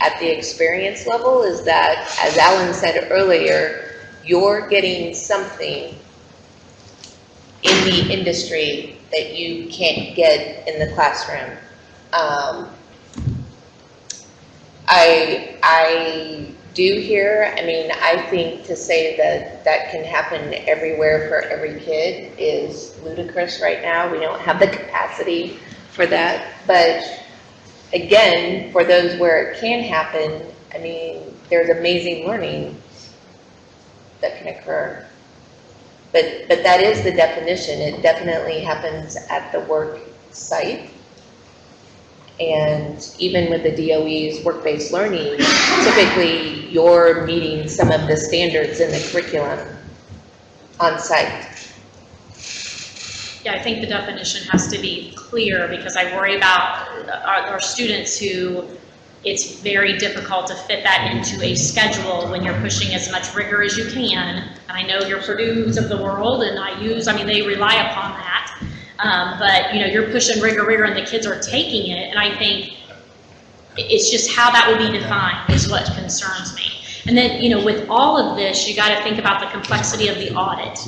at the experience level is that, as Alan said earlier, you're getting something in the industry that you can't get in the classroom. I do hear, I mean, I think to say that that can happen everywhere for every kid is ludicrous right now. We don't have the capacity for that. But again, for those where it can happen, I mean, there's amazing learning that can occur. But that is the definition. It definitely happens at the work site. And even with the DOE's work-based learning, typically you're meeting some of the standards in the curriculum on site. Yeah, I think the definition has to be clear because I worry about our students who it's very difficult to fit that into a schedule when you're pushing as much rigor as you can. And I know your Purdue's of the world, and I mean, they rely upon that. But, you know, you're pushing rigor, and the kids are taking it. And I think it's just how that will be defined is what concerns me. And then, you know, with all of this, you got to think about the complexity of the audit.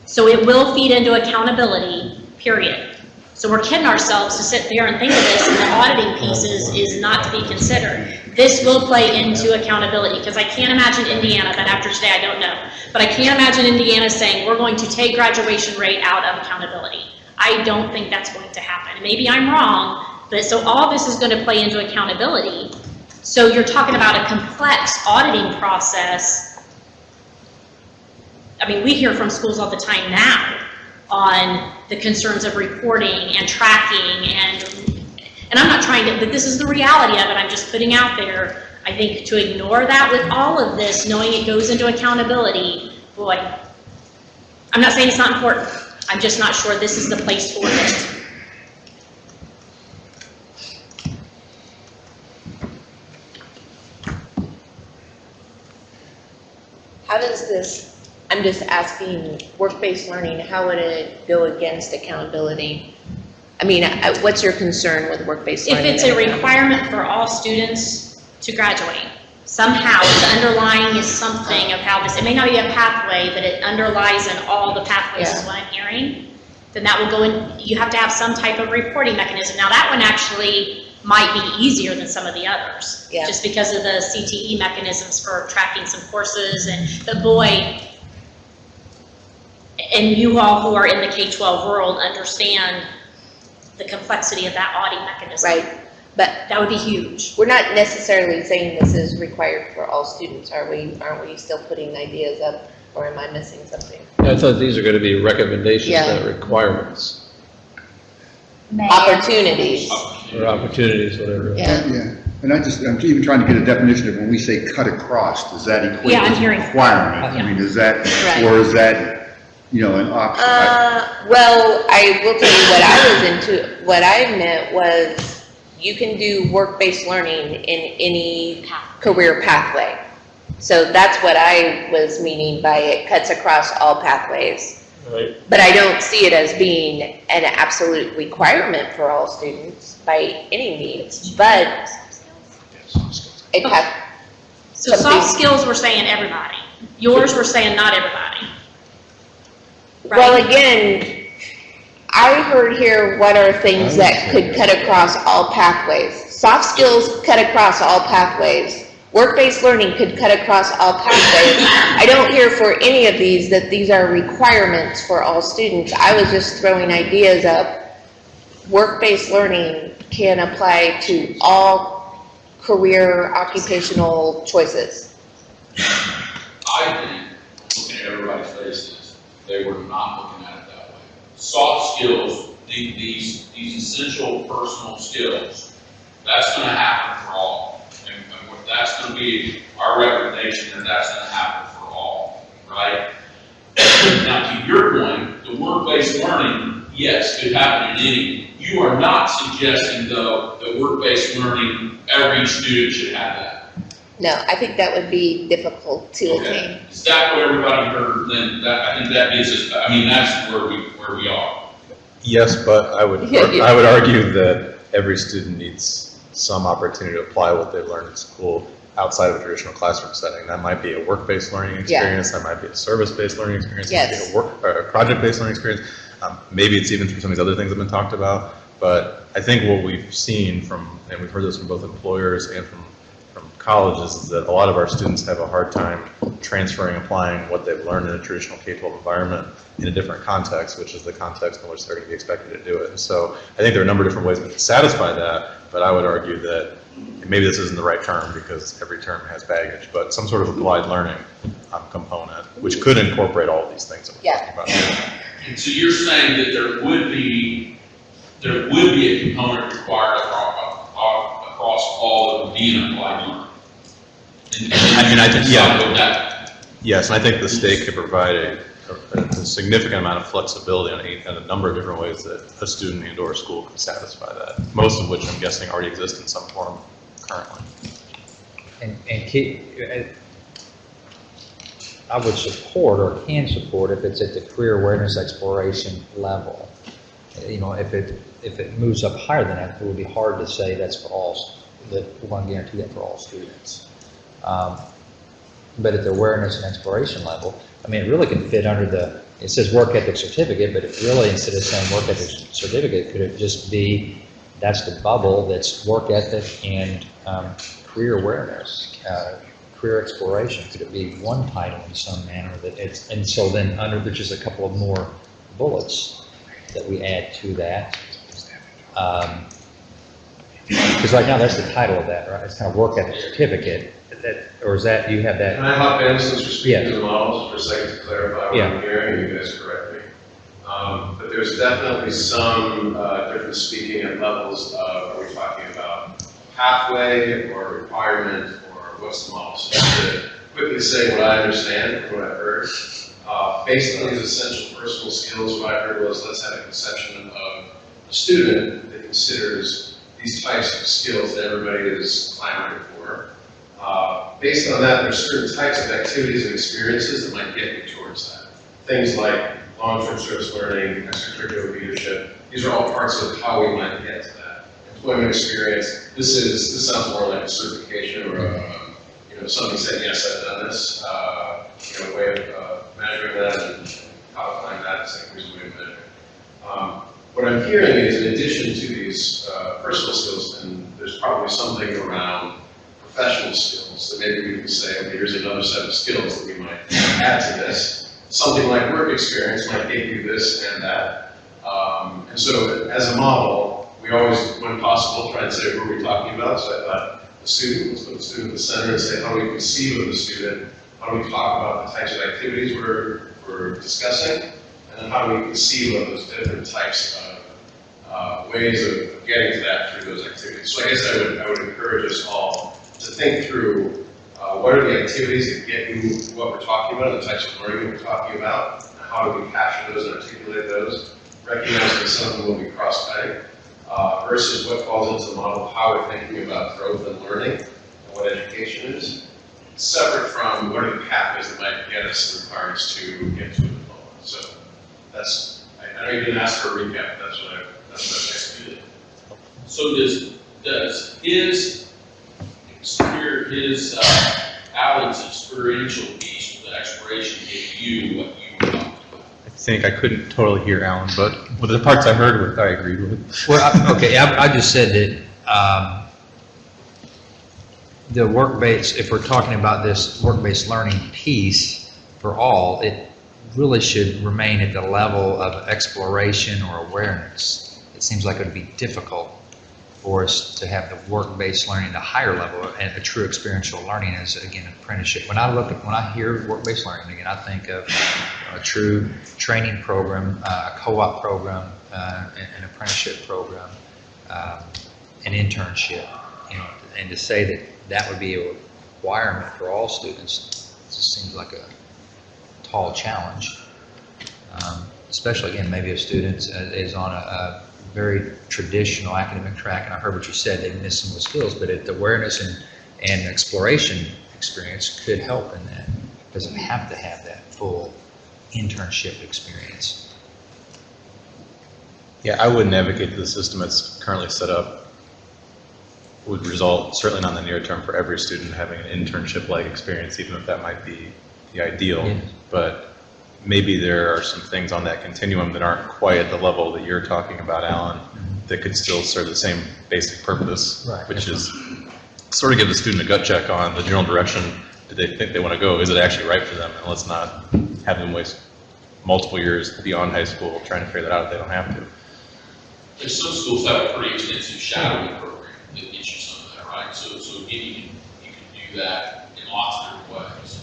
So it will feed into accountability, period. So we're kidding ourselves to sit there and think of this, and the auditing pieces is not to be considered. This will play into accountability, because I can't imagine Indiana, but after today I don't know, but I can't imagine Indiana saying we're going to take graduation rate out of accountability. I don't think that's going to happen. Maybe I'm wrong, but so all this is going to play into accountability. So you're talking about a complex auditing process. I mean, we hear from schools all the time now on the concerns of reporting and tracking, and I'm not trying to, but this is the reality of it. I'm just putting out there. I think to ignore that with all of this, knowing it goes into accountability, boy, I'm not saying it's not important. I'm just not sure this is the place for it. How does this, I'm just asking, work-based learning, how would it go against accountability? I mean, what's your concern with work-based learning? If it's a requirement for all students to graduate, somehow the underlying is something of how this, it may not be a pathway, but it underlies in all the pathways is what I'm hearing, then that will go in, you have to have some type of reporting mechanism. Now that one actually might be easier than some of the others, just because of the CTE mechanisms for tracking some courses, but boy, and you all who are in the K-12 world understand the complexity of that auditing mechanism. Right, but that would be huge. We're not necessarily saying this is required for all students, are we? Aren't we still putting ideas up, or am I missing something? I thought these are going to be recommendations, not requirements. Opportunities. Or opportunities, whatever. Yeah, and I'm even trying to get a definition of when we say cut across, does that equate I'm to hearing requirement? I mean, is that, or is that, you know, an option? Well, I will tell you what I meant was you can do work-based learning in any career pathway. So that's what I was meaning by it cuts across all pathways. Right. But I don't see it as being an absolute requirement for all students by any means, but it has. So soft skills, we're saying everybody. Yours, we're saying not everybody. Right? Well, again, I heard here what are things that could cut across all pathways. Soft skills cut across all pathways. Work-based learning could cut across all pathways. I don't hear for any of these that these are requirements for all students. I was just throwing ideas up. Work-based learning can apply to all career occupational choices. I think, looking at everybody's faces, they were not looking at it that way. Soft skills, these essential personal skills, that's going to happen for all. And that's going to be our recommendation, and that's going to happen for all, right? Now, to your point, the work-based learning, yes, could happen in any. You are not suggesting, though, that work-based learning, every student should have that. No, I think that would be difficult to attain. Is that what everybody heard? Then I think that is, I mean, that's where we are. Yes, but I would I would argue that every student needs some opportunity to apply what they've learned in school outside of a traditional classroom setting. That might be a work-based learning experience. That might be a service-based learning experience. That might be a project-based learning experience. Maybe it's even through some of these other things that have been talked about. But I think what we've seen from, and we've heard this from both employers and from colleges, is that a lot of our students have a hard time transferring, applying what they've learned in a traditional K-12 environment in a different context, which is the context in which they're going to be expected to do it. And so I think there are a number of different ways to satisfy that, but I would argue that, and maybe this isn't the right term because every term has baggage, but some sort of applied learning component, which could incorporate all of these things that we're talking about here. And so you're saying that there would be a component required across all that would be an applied learning? I think, yeah. Yes, and I think the state could provide a significant amount of flexibility in a number of different ways that a student and or a school could satisfy that, most of which I'm guessing already exist in some form currently. I would support or can support if it's at the career awareness exploration level. You know, if it moves up higher than that, it would be hard to say that's for all, that we want to guarantee that for all students. But at the awareness and exploration level, I mean, it really can fit under it says work ethic certificate, but it really, instead of saying work ethic certificate, could it just be, that's the bubble, that's work ethic and career awareness, career exploration? Could it be one title in some manner that it's, and so then under, there's just a couple of more bullets that we add to that. Because right now that's the title of that, right? It's kind of work ethic certificate. Or is that, you have that? Can I hop in since we're speaking Yeah. to the models for a second to clarify what I'm hearing, and you guys correct me? But there's definitely some difference speaking at levels of, are we talking about pathway or requirement or what's the model? So to quickly say what I understand from what I've heard, based on these essential personal skills, what I heard was let's have a conception of a student that considers these types of skills that everybody is clamoring for. Based on that, there's certain types of activities and experiences that might get you towards that. Things like long-term service learning, extracurricular leadership, these are all parts of how we might get to that. Employment experience, this sounds more like a certification or something saying, yes, I've done this, a way of measuring that and codifying that is like, here's a way of measuring. What I'm hearing is in addition to these personal skills, then there's probably something around professional skills that maybe we can say, okay, here's another set of skills that we might add to this. Something like work experience might give you this and that. And so as a model, we always, when possible, try and say, who are we talking about? So I thought the student, let's put the student at the center and say, how do we conceive of the student? How do we talk about the types of activities we're discussing? And then how do we conceive of those different types of ways of getting to that through those activities? So I guess I would encourage us all to think through what are the activities that get you what we're talking about, the types of learning we're talking about, and how do we capture those and articulate those, recognizing that some of them will be cross-cutting, versus what falls into the model of how we're thinking about growth and learning and what education is, separate from what are the pathways that might get us the requirements to get to a diploma. So that's, I know you didn't ask for a recap, but that's what I executed. So does Alan's experiential piece with the exploration give you what you were talking about? I think I couldn't totally hear Alan, but with the parts I heard with, I agreed with. Well, okay, I just said that the work-based, if we're talking about this work-based learning piece for all, it really should remain at the level of exploration or awareness. It seems like it would be difficult for us to have the work-based learning at a higher level, and a true experiential learning is, again, apprenticeship. When I hear work-based learning, again, I think of a true training program, a co-op program, an apprenticeship program, an internship, and to say that that would be a requirement for all students just seems like a tall challenge. Especially, again, maybe a student is on a very traditional academic track, and I heard what you said, they miss some of the skills, but the awareness and exploration experience could help in that. It doesn't have to have that full internship experience. Yeah, I wouldn't advocate that the system that's currently set up would result, certainly not in the near term, for every student having an internship-like experience, even if that might be the ideal. Yes. But maybe there are some things on that continuum that aren't quite at the level that you're talking about, Alan. that could still serve the same basic purpose, Right. which is sort of give the student a gut check on the general direction that they think they want to go. Is it actually right for them? And let's not have them waste multiple years beyond high school trying to figure that out if they don't have to. There's some schools have a pretty extensive shadowing program that gets you some of that, right? So again, you can do that in lots of different ways.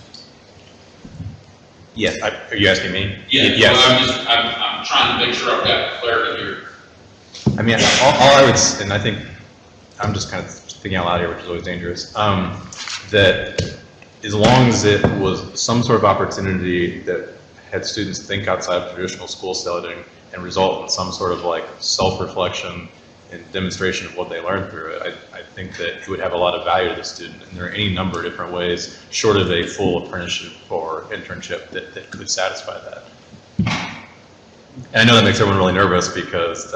Yes, are you asking me? Yeah, Yes. well, I'm trying to make sure I've got clarity here. I mean, all I would, and I think, I'm just kind of thinking out loud here, which is always dangerous, that as long as it was some sort of opportunity that had students think outside of traditional school setting and result in some sort of like self-reflection and demonstration of what they learned through it, I think that it would have a lot of value to the student. And there are any number of different ways, short of a full apprenticeship or internship, that could satisfy that. And I know that makes everyone really nervous because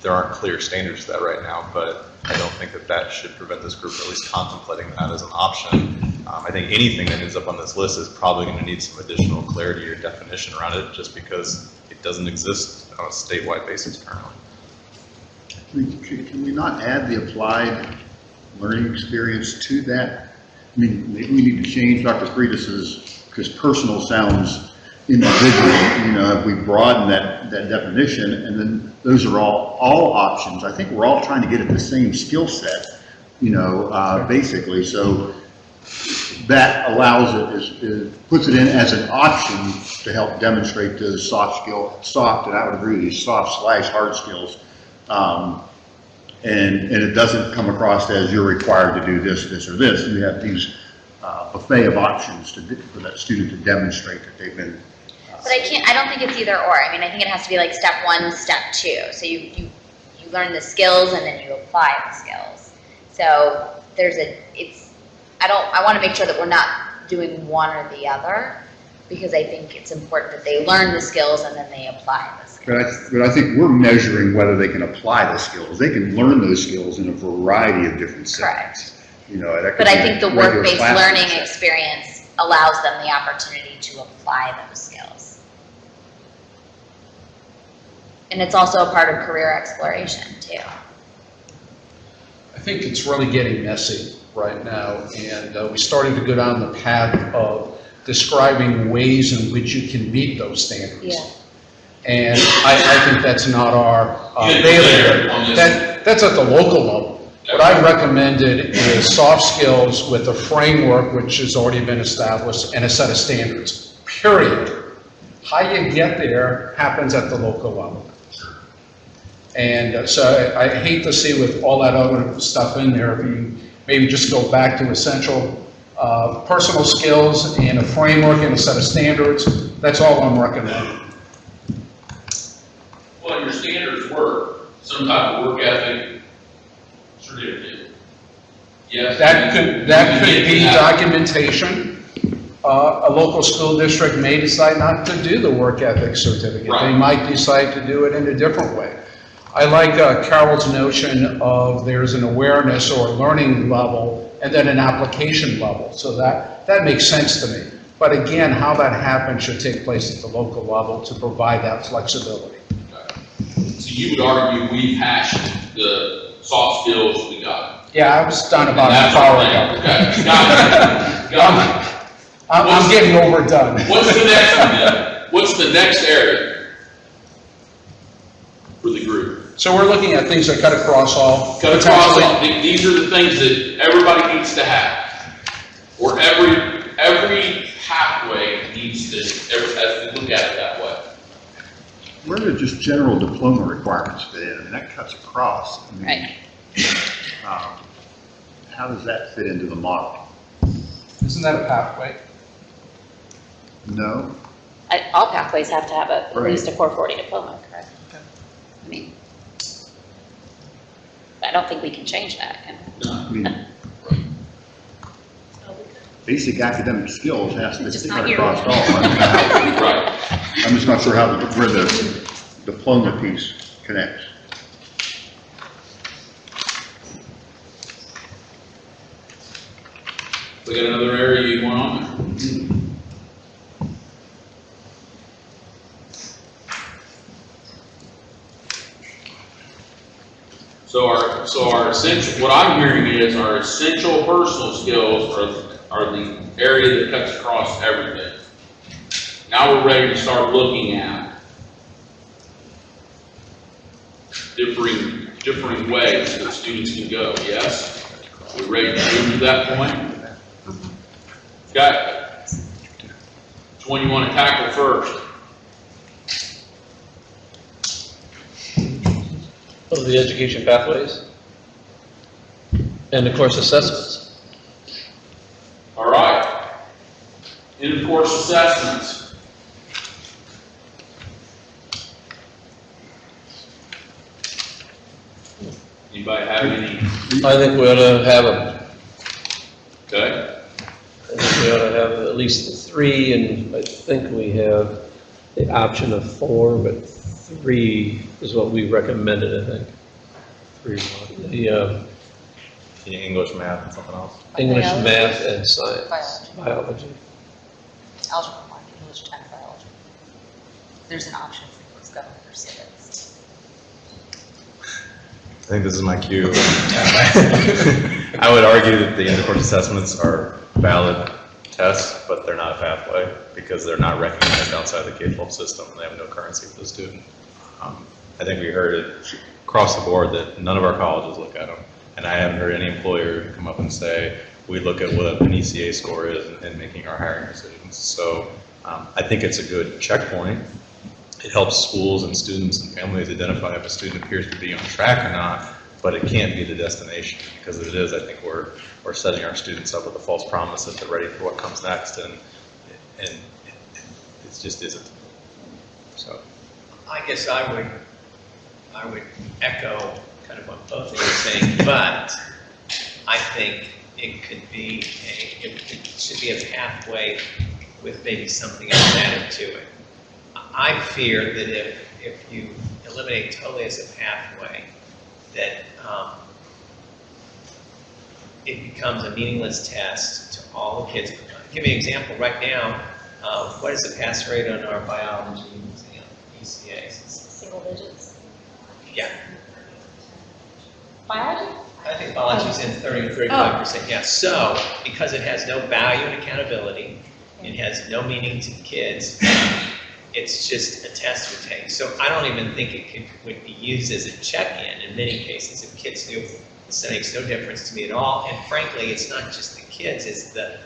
there aren't clear standards for that right now, but I don't think that should prevent this group from at least contemplating that as an option. I think anything that ends up on this list is probably going to need some additional clarity or definition around it, just because it doesn't exist on a statewide basis currently. Can we not add the applied learning experience to that? I mean, maybe we need to change Dr. Freitas's, because personal sounds individual, if we broaden that definition, and then those are all options. I think we're all trying to get at the same skill set, basically. So that allows it, puts it in as an option to help demonstrate the soft, and I would agree, these soft/hard skills. And it doesn't come across as you're required to do this, this, or this. You have these buffet of options for that student to demonstrate that they've been. But I don't think it's either or. I mean, I think it has to be like step 1, step 2. So you learn the skills and then you apply the skills. So I want to make sure that we're not doing one or the other, because I think it's important that they learn the skills and then they apply the skills. But I think we're measuring whether they can apply the skills. They can learn those skills in a variety of different settings. Correct. But I think the work-based learning experience allows them the opportunity to apply those skills. And it's also a part of career exploration, too. I think it's really getting messy right now, and we started to go down the path of describing ways in which you can meet those standards. Yeah. And I think that's not our bailiwick. That's at the local level. What I recommended is soft skills with a framework which has already been established and a set of standards, period. How you get there happens at the local level. And so I hate to see with all that other stuff in there, if you maybe just go back to essential personal skills and a framework and a set of standards. That's all I'm recommending. Well, your standards were some type of work ethic certificate. Yes. That could be documentation. A local school district may decide not to do the work ethic certificate. Right. They might decide to do it in a different way. I like Carol's notion of there's an awareness or learning level and then an application level. So that makes sense to me. But again, how that happens should take place at the local level to provide that flexibility. So you would argue we've hashed the soft skills we got. Yeah, I was done about an hour ago. Okay, got it. I'm getting overdone. What's the next one then? What's the next area for the group? So we're looking at things that cut across all. Cut across all. These are the things that everybody needs to have, or every pathway needs to. As we look at it that way. Where do just general diploma requirements fit in? I mean, that cuts across. Right. How does that fit into the model? Isn't that a pathway? No. All pathways have to have at Right. least a 440 diploma, correct? I mean, I don't think we can change that. Can we? I mean, basic academic skills has to cut across all. I'm just not sure where the diploma piece connects. We got another area you want on there? our essential, what I'm hearing is our essential personal skills are the area that cuts across everything. Now we're ready to start looking at differing ways that students can go, yes? We're ready to move to that point? Okay. Which one you want to tackle first? Of the education pathways and the course assessments. All right. End of course assessments. Anybody have any? I think we ought to have them. Okay. I think we ought to have at least 3, and I think we have the option of 4, but 3 is what we recommended, I think. 3 The English, math, and something else. English, Biology. math, and science. Biology. Algebra 1, English 10, biology. There's an option for what's government or civics. I think this is my cue. I would argue that the end of course assessments are valid tests, but they're not a pathway because they're not recognized outside the K-12 system and they have no currency for the student. I think we heard it across the board that none of our colleges look at them. And I haven't heard any employer come up and say, we look at what an ECA score is in making our hiring decisions. So I think it's a good checkpoint. It helps schools and students and families identify if a student appears to be on track or not, but it can't be the destination, because if it is, I think we're setting our students up with a false promise that they're ready for what comes next, and it just isn't. So I guess I would echo kind of what both of you are saying, but I think it should be a pathway with maybe something else added to it. I fear that if you eliminate totally as a pathway, that it becomes a meaningless test to all the kids. Give me an example. Right now, what is the pass rate on our biology exam, ECAs? Single digits. Yeah. Biology? I think biology's in 30 or 35%. Yeah. So, because it has no value and accountability, it has no meaning to the kids, it's just a test we take. So I don't even think it would be used as a check-in in many cases. If kids do, this makes no difference to me at all. And frankly, it's not just the kids, it's the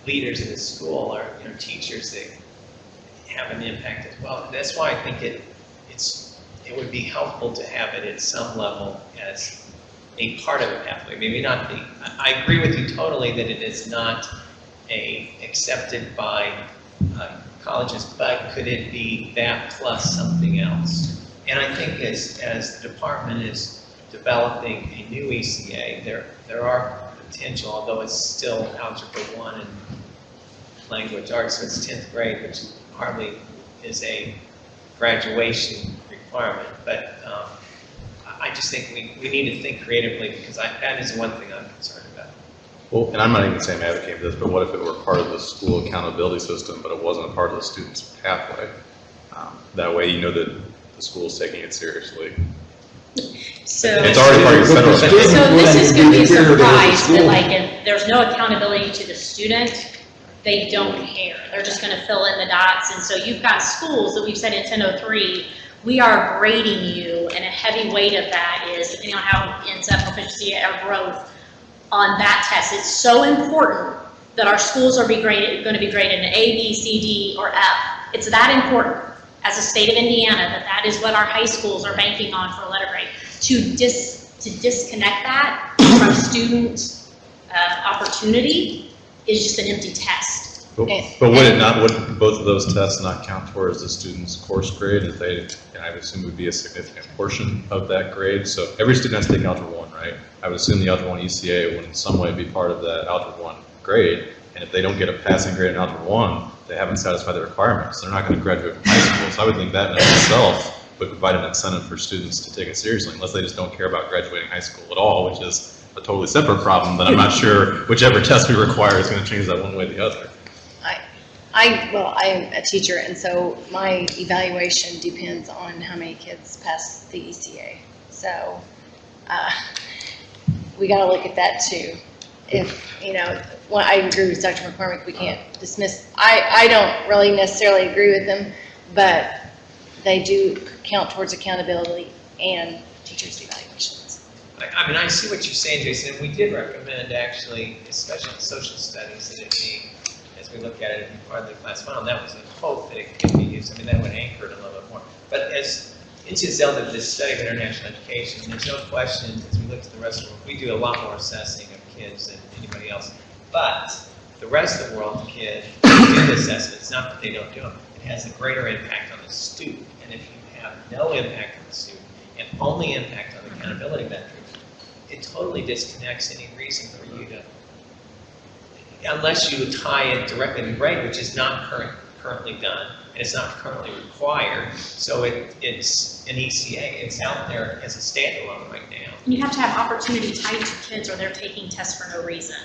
leaders in the school or teachers that have an impact as well. And that's why I think it would be helpful to have it at some level as a part of the pathway. Maybe not the, I agree with you totally that it is not accepted by colleges, but could it be that plus something else? And I think as the department is developing a new ECA, there are potential, although it's still Algebra 1 and language arts, so it's 10th grade, which hardly is a graduation requirement. But I just think we need to think creatively, because that is one thing I'm concerned about. Well, and I'm not even saying advocate for this, but what if it were part of the school accountability system, but it wasn't a part of the student's pathway? That way you know that the school's taking it seriously. So it's already part of your federal So this is going to be a surprise that if there's no accountability to the student, they don't care. They're just going to fill in the dots. And so you've got schools that we've said in 1003, we are grading you, and a heavy weight of that is, depending on how it ends up, proficiency or growth on that test. It's so important that our schools are going to be graded an A, B, C, D, or F. It's that important as a state of Indiana that is what our high schools are banking on for a letter grade. To disconnect that from student opportunity is just an empty test. But would both of those tests not count towards the student's course grade? If they, and I would assume would be a significant portion of that grade. So every student has to take Algebra 1, right? I would assume the Algebra 1 ECA would in some way be part of that Algebra 1 grade. And if they don't get a passing grade in Algebra 1, they haven't satisfied the requirements. They're not going to graduate from high school. So I would think that in itself would provide an incentive for students to take it seriously, unless they just don't care about graduating high school at all, which is a totally separate problem that I'm not sure whichever test we require is going to change that one way or the other. I'm a teacher, and so my evaluation depends on how many kids pass the ECA. So we gotta look at that too. If, well, I agree with Dr. McCormick, we can't dismiss, I don't really necessarily agree with them, but they do count towards accountability and teachers' evaluations. I mean, I see what you're saying, Jason, and we did recommend actually, especially in social studies, that it be, as we look at it, in part of the class final, that was a hope that it could be used. I mean, that would anchor it a little bit more. But as NCSL did this study of international education, there's no question, as we look at the rest of the world, we do a lot more assessing of kids than anybody else. But the rest of the world, the kid, do the assessment. It's not that they don't do them. It has a greater impact on the student. And if you have no impact on the student and only impact on the accountability metrics, it totally disconnects any reason for you to, unless you tie it directly to grade, which is not currently done, and it's not currently required. So it's an ECA. It's out there as a standalone right now. And you have to have opportunity tied to kids, or they're taking tests for no reason.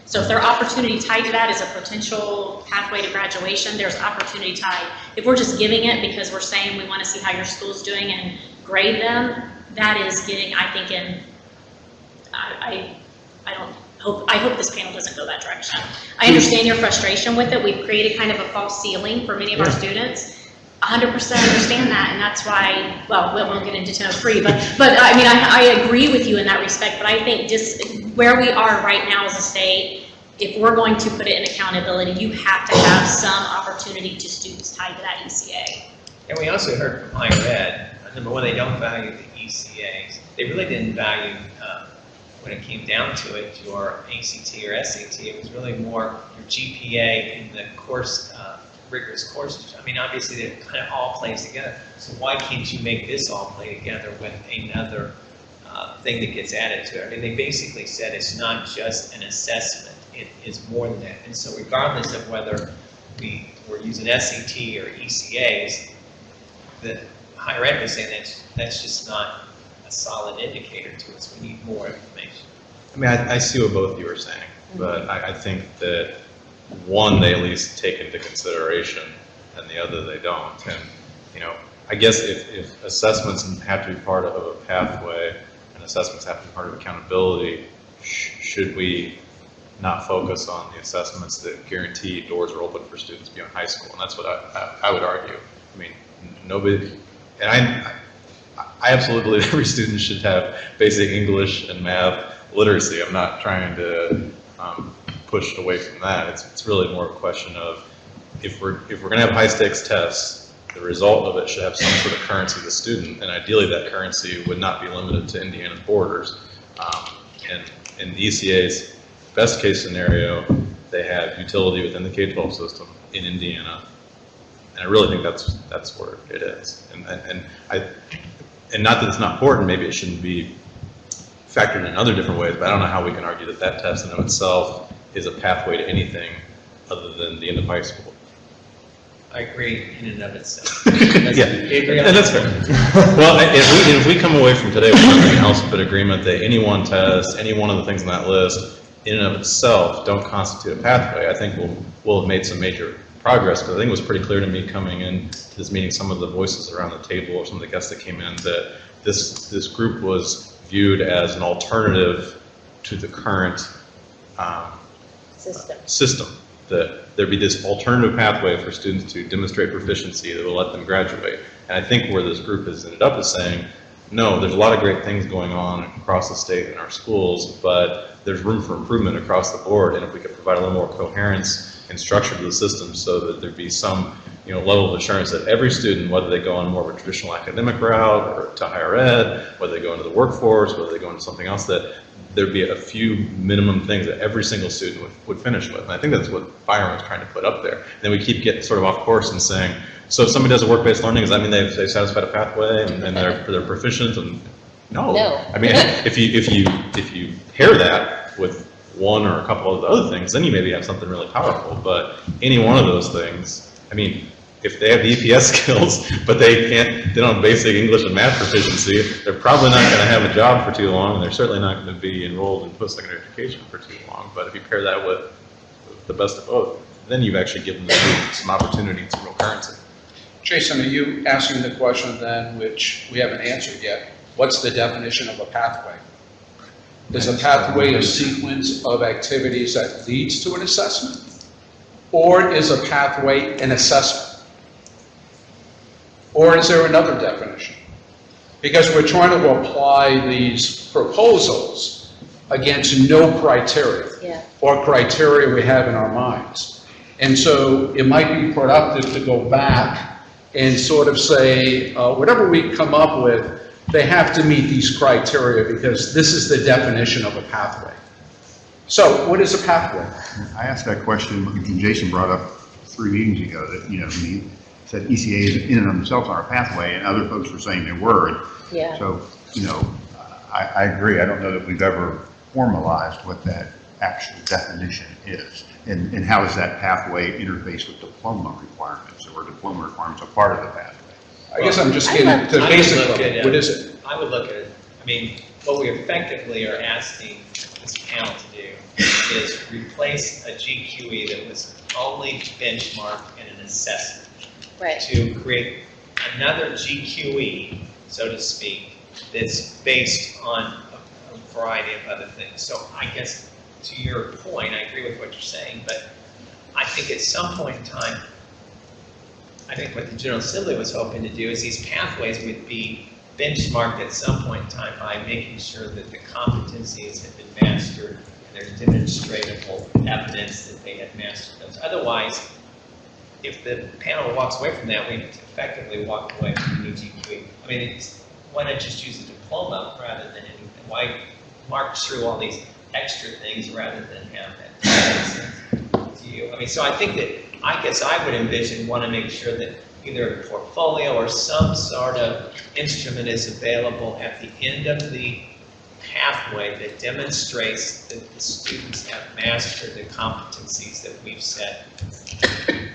So if their opportunity tied to that is a potential pathway to graduation, there's opportunity tied. If we're just giving it because we're saying we want to see how your school's doing and grade them, that is getting, I think, in, I hope this panel doesn't go that direction. I understand your frustration with it. We've created kind of a false ceiling for many of our students. 100% understand that, and that's why, well, we won't get into 1003, but I mean, I agree with you in that respect, but I think just where we are right now as a state, if we're going to put it in accountability, you have to have some opportunity to students tied to that ECA. And we also heard from higher ed, number one, they don't value the ECAs. They really didn't value, when it came down to it, your ACT or SAT. It was really more your GPA in the course, rigorous courses. I mean, obviously, it kind of all plays together. So why can't you make this all play together with another thing that gets added to it? I mean, they basically said it's not just an assessment. It is more than that. And so regardless of whether we're using SAT or ECAs, the higher ed was saying that's just not a solid indicator to us. We need more information. I mean, I see what both of you are saying, but I think that one, they at least take into consideration, and the other they don't. And, I guess if assessments have to be part of a pathway and assessments have to be part of accountability, should we not focus on the assessments that guarantee doors are open for students beyond high school? And that's what I would argue. I mean, nobody, and I absolutely believe every student should have basic English and math literacy. I'm not trying to push away from that. It's really more of a question of if we're going to have high stakes tests, the result of it should have some sort of currency to the student, and ideally that currency would not be limited to Indiana's borders. And in the ECA's best case scenario, they have utility within the K-12 system in Indiana, and I really think that's where it is. And not that it's not important, maybe it shouldn't be factored in other different ways, but I don't know how we can argue that that test in and of itself is a pathway to anything other than the end of high school. I agree in and of itself. Yeah, and that's fair. Well, if we come away from today with nothing else but agreement that any one test, any one of the things on that list, in and of itself, don't constitute a pathway, I think we'll have made some major progress, because I think it was pretty clear to me coming into this meeting, some of the voices around the table or some of the guests that came in, that this group was viewed as an alternative to the current system, that there'd be this alternative pathway for students to demonstrate proficiency that will let them graduate. And I think where this group has ended up is saying, no, there's a lot of great things going on across the state in our schools, but there's room for improvement across the board, and if we could provide a little more coherence and structure to the system so that there'd be some level of assurance that every student, whether they go on more of a traditional academic route or to higher ed, whether they go into the workforce, whether they go into something else, that there'd be a few minimum things that every single student would finish with. And I think that's what Byron was trying to put up there. And then we keep getting sort of off course and saying, so if somebody does a work-based learning, does that mean they've satisfied a pathway and they're proficient? And no. I mean, if you pair that with one or a couple of the other things, then you maybe have something really powerful. But any one of those things, I mean, if they have the EPS skills, but they don't have basic English and math proficiency, they're probably not going to have a job for too long, and they're certainly not going to be enrolled in post-secondary education for too long. But if you pair that with the best of both, then you've actually given the student some opportunity to real currency. Jason, are you asking the question then, which we haven't answered yet, what's the definition of a pathway? Is a pathway a sequence of activities that leads to an assessment? Or is a pathway an assessment? Or is there another definition? Because we're trying to apply these proposals against no criteria or criteria we have in our minds. And so it might be productive to go back and sort of say, whatever we come up with, they have to meet these criteria because this is the definition of a pathway. So what is a pathway? I asked that question when Jason brought up 3 meetings ago that, he said ECAs in and of themselves are a pathway, and other folks were saying they were. Yeah. So, I agree. I don't know that we've ever formalized what that actual definition is. And how does that pathway interface with diploma requirements, or diploma requirements are part of the pathway? I guess I'm just getting to the basic level. What is it? I would look at it, what we effectively are asking this panel to do is replace a GQE that was only benchmarked in an assessment. Right. To create another GQE, so to speak, that's based on a variety of other things. So I guess to your point, I agree with what you're saying, but I think at some point in time, I think what the General Assembly was hoping to do is these pathways would be benchmarked at some point in time by making sure that the competencies had been mastered and there's demonstratable evidence that they had mastered those. Otherwise, if the panel walks away from that, we effectively walk away from the new GQE. Why not just use a diploma rather than anything? Why march through all these extra things rather than have that to you? So I think that, I guess I would envision, want to make sure that either a portfolio or some sort of instrument is available at the end of the pathway that demonstrates that the students have mastered the competencies that we've set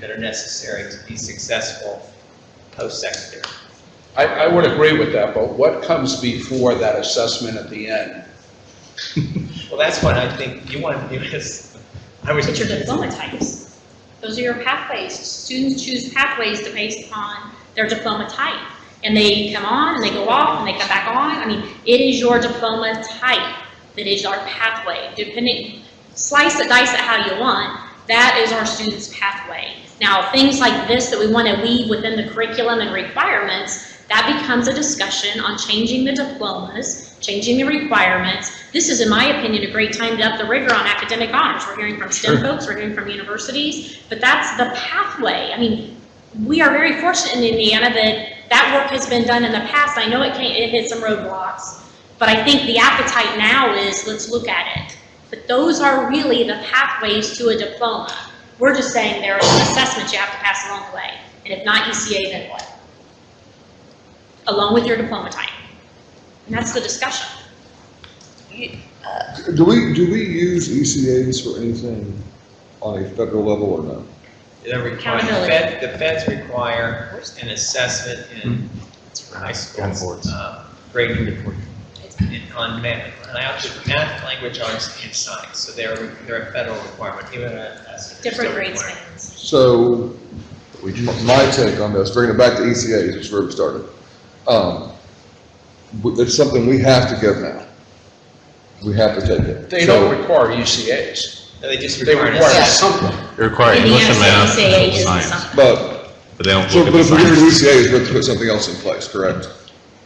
that are necessary to be successful post-secondary. I would agree with that, but what comes before that assessment at the end? Well, that's what I think you want to do is, But your diploma types. Those are your pathways. Students choose pathways based upon their diploma type. And they come on, and they go off, and they come back on. It is your diploma type that is our pathway. Slice it, dice it how you want. That is our student's pathway. Now, things like this that we want to weave within the curriculum and requirements, that becomes a discussion on changing the diplomas, changing the requirements. This is, in my opinion, a great time to up the rigor on academic honors. We're hearing from STEM folks, we're hearing from universities, but that's the pathway. We are very fortunate in Indiana that work has been done in the past. I know it hit some roadblocks, but I think the appetite now is, let's look at it. But those are really the pathways to a diploma. We're just saying there are some assessments you have to pass along the way. And if not ECA, then what? Along with your diploma type. And that's the discussion. Do we use ECAs for anything on a federal level or no? The feds require an assessment in high schools, grading on math, language arts, and science. So they're a federal requirement, even different grade spans. So, my take on this, bringing it back to ECAs, which is where we started. It's something we have to give now. We have to take it. They don't require ECAs. No, they just require something. They require English and math and science. But they don't so, look at but the if we're doing science. ECAs, we have to put something else in place, correct?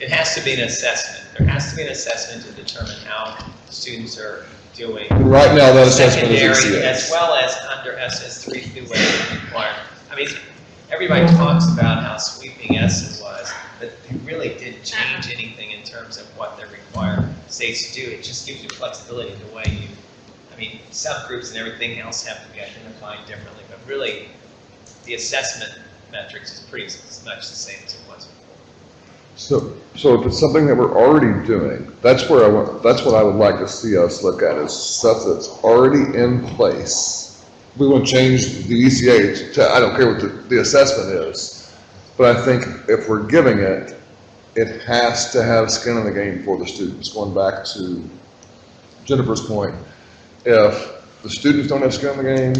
It has to be an assessment. There has to be an assessment to determine how students are doing. Right now, that assessment is secondary, ECAs. as well as under SS3 through 8 requirement. Everybody talks about how sweeping ESSA was, but it really didn't change anything in terms of what they're required states to do. It just gives you flexibility the way you, subgroups and everything else have to be identified differently, but really the assessment metrics is pretty much the same as it was before. So if it's something that we're already doing, that's what I would like to see us look at, is stuff that's already in place. We want to change the ECA to, I don't care what the assessment is, but I think if we're giving it, it has to have skin in the game for the students. Going back to Jennifer's point, if the students don't have skin in the game,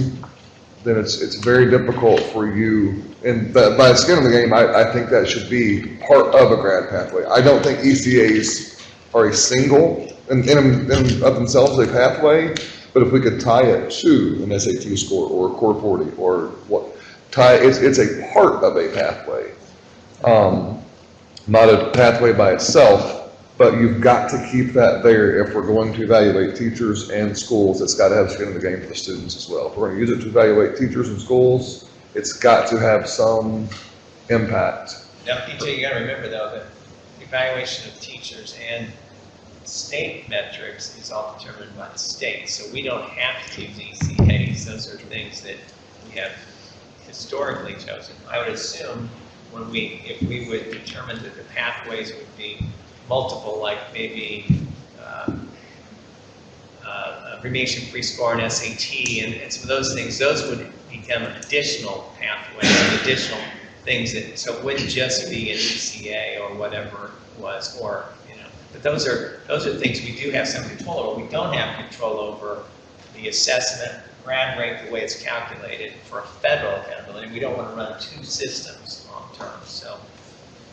then it's very difficult for you, and by skin in the game, I think that should be part of a grad pathway. I don't think ECAs are a single, in of themselves, a pathway, but if we could tie it to an SAT score or a Core 40 or what, it's a part of a pathway. Not a pathway by itself, but you've got to keep that there if we're going to evaluate teachers and schools. It's got to have skin in the game for the students as well. If we're going to use it to evaluate teachers and schools, it's got to have some impact. Now, PJ, you gotta remember though, that evaluation of teachers and state metrics is all determined by the state. So we don't have to use ECAs. Those are things that we have historically chosen. I would assume if we would determine that the pathways would be multiple, like maybe remediation-free score and SAT and some of those things, those would become additional pathways and additional things that, so it wouldn't just be an ECA or whatever it was, or, but those are things we do have some control over. We don't have control over the assessment, grad rate, the way it's calculated for a federal accountability. We don't want to run two systems long term, so.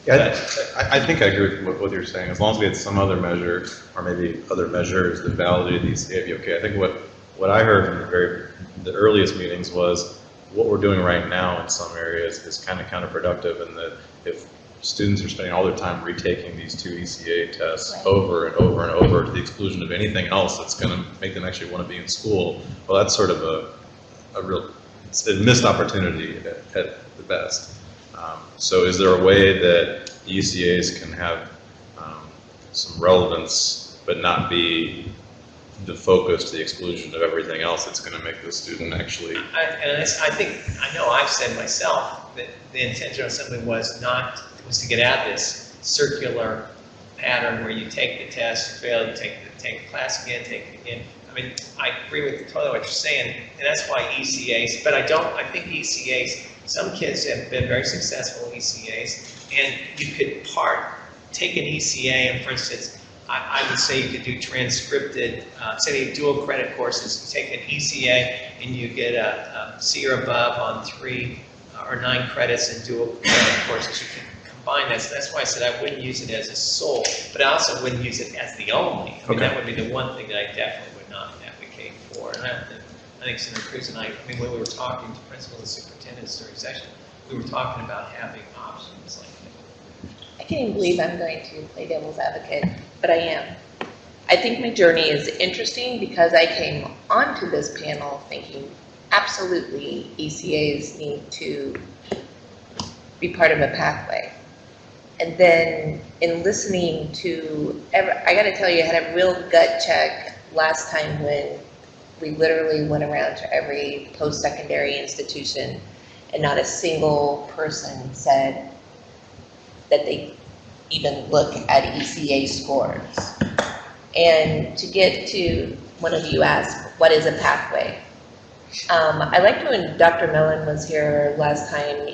Yeah, I think I agree with what you're saying. As long as we had some other measure, or maybe other measures that validated the ECA, be okay. I think what I heard from the earliest meetings was what we're doing right now in some areas is kind of counterproductive, and that if students are spending all their time retaking these two ECA tests over and over and over to the exclusion of anything else that's going to make them actually want to be in school, well, that's sort of a real missed opportunity at the best. So is there a way that ECAs can have some relevance but not be the focus to the exclusion of everything else that's going to make the student actually... I know I've said myself that the intention of something was to get at this circular pattern where you take the test, you fail, you take the class again, take it again. I mean, I agree with totally what you're saying, and that's why ECAs, but I think ECAs, some kids have been very successful in ECAs, and you could take an ECA, and for instance, I would say you could do transcripted, say you dual credit courses, you take an ECA and you get a C or above on 3 or 9 credits in dual credit courses. You can combine that. So that's why I said I wouldn't use it as a sole, but I also wouldn't use it as the only. I mean, that would be the one thing that I definitely would not advocate for. And I think Senator Cruz and I mean, when we were talking to principals and superintendents during session, we were talking about having options like that. I can't even believe I'm going to play devil's advocate, but I am. I think my journey is interesting because I came onto this panel thinking absolutely ECAs need to be part of a pathway. And then in listening to, I got to tell you, I had a real gut check last time when we literally went around to every post-secondary institution and not a single person said that they even look at ECA scores. And to get to, one of you asked, what is a pathway? I liked when Dr. Mellon was here last time,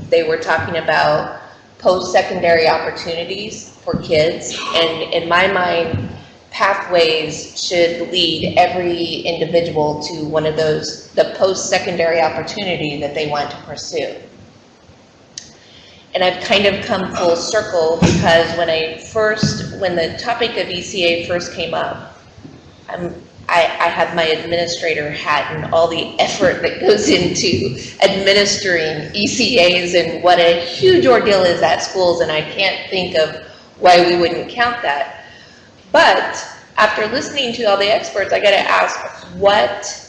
they were talking about post-secondary opportunities for kids, and in my mind, pathways should lead every individual to one of those, the post-secondary opportunity that they want to pursue. And I've kind of come full circle because when the topic of ECA first came up, I had my administrator hat and all the effort that goes into administering ECAs and what a huge ordeal is at schools, and I can't think of why we wouldn't count that. But after listening to all the experts, I got to ask, what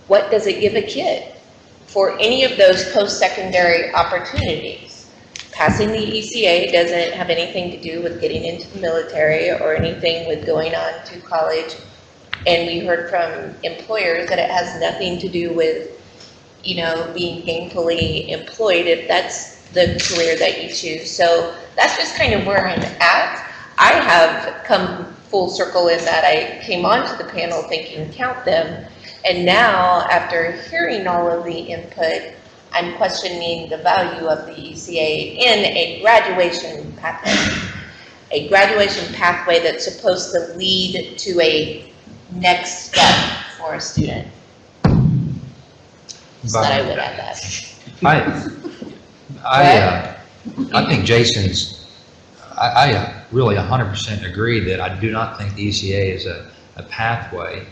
does it give a kid for any of those post-secondary opportunities? Passing the ECA doesn't have anything to do with getting into the military or anything with going on to college. And we heard from employers that it has nothing to do with, being gainfully employed if that's the career that you choose. So that's just kind of where I'm at. I have come full circle in that I came onto the panel thinking count them. And now, after hearing all of the input, I'm questioning the value of the ECA in a graduation pathway. A graduation pathway that's supposed to lead to a next step for a student. So that I would add that. I think Jason's, I really 100% agree that I do not think the ECA is a pathway.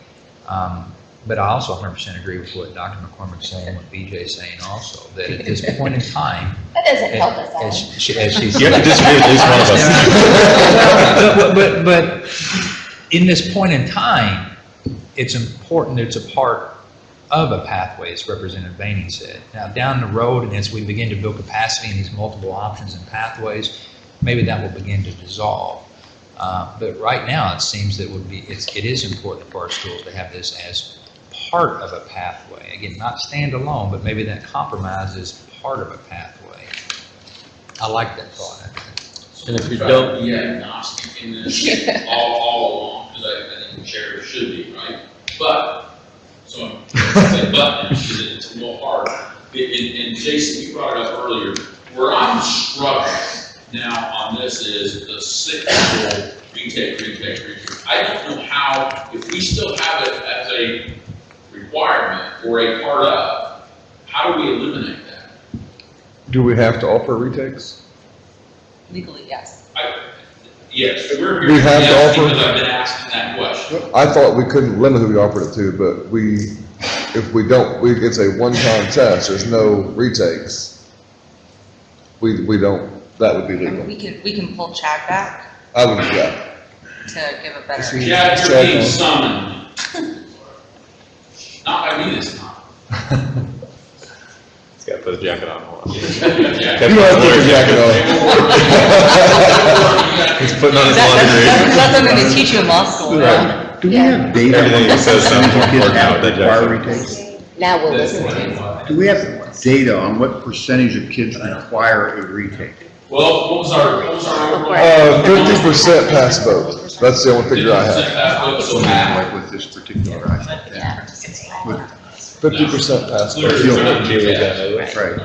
But I also 100% agree with what Dr. McCormick's saying, what BJ's saying also, that at this point in time. That doesn't help us out. As she's. You have to disagree with at least one of us. But in this point in time, it's important, it's a part of a pathway, as Representative Boehning said. Now, down the road, and as we begin to build capacity in these multiple options and pathways, maybe that will begin to dissolve. But right now, it seems that it is important for our schools to have this as part of a pathway. Again, not standalone, but maybe that compromise is part of a pathway. I like that thought. And if you don't, be agnostic in this all along, because I think the chair should be, right? But, so I'm saying but because it's a little hard. And Jason, you brought it up earlier. Where I'm struggling now on this is the cyclical retake. I don't know how, if we still have it as a requirement or a part of, how do we eliminate that? Do we have to offer retakes? Legally, yes. Yes, we're here We have to yes, offer- because I've been asking that question. I thought we couldn't limit who we offered it to, but if we don't, it's a one-time test, there's no retakes. We don't, that would be I mean, legal. we can pull Chad back I would, yeah. to give a better. Chad, you're being summoned. Not by me this time. He's got to put a jacket on. You don't have to put your jacket on. He's putting on his That's laundry. something they teach you in law school. Right. Do we have data? Everything he says sounds more Kids important have with that require jacket. retakes? Now we'll listen to you. Do we have data on what percentage of kids require a retake? Well, what was our overall? 50% pass vote. That's the only figure I have. So half. Like with this particular, I think. Yeah. With 50% pass vote. Right.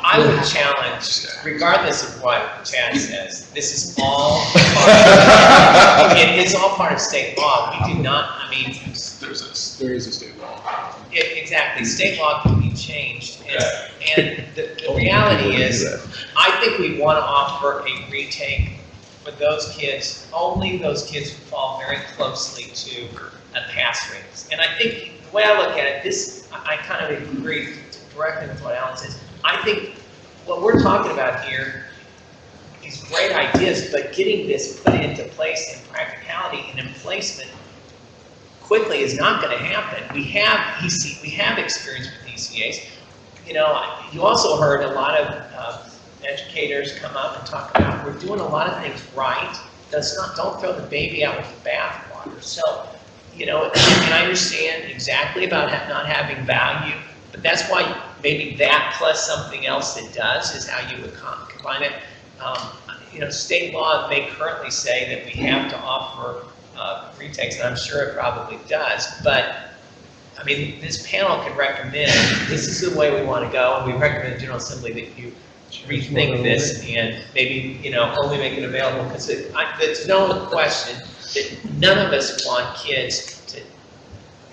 I would challenge, regardless of what Chad says, this is all it's all part of state law. We do not, I mean. There is a state law. Exactly, state law can be changed, and the reality is, I think we want to offer a retake for those kids, only those kids who fall very closely to a pass rate. And I think, the way I look at it, I kind of agree directly with what Alan says. I think what we're talking about here, these great ideas, but getting this put into place in practicality and in placement quickly is not going to happen. We have experience with ECAs. You know, you also heard a lot of educators come up and talk about we're doing a lot of things right. Don't throw the baby out with the bathwater. So, you know, and I understand exactly about not having value, but that's why maybe that plus something else that does is how you would combine it. You know, state law may currently say that we have to offer retakes, and I'm sure it probably does, but I mean, this panel could recommend, this is the way we want to go, and we recommend the General Assembly that you rethink this and maybe, you know, only make it available, because there's no question that none of us want kids to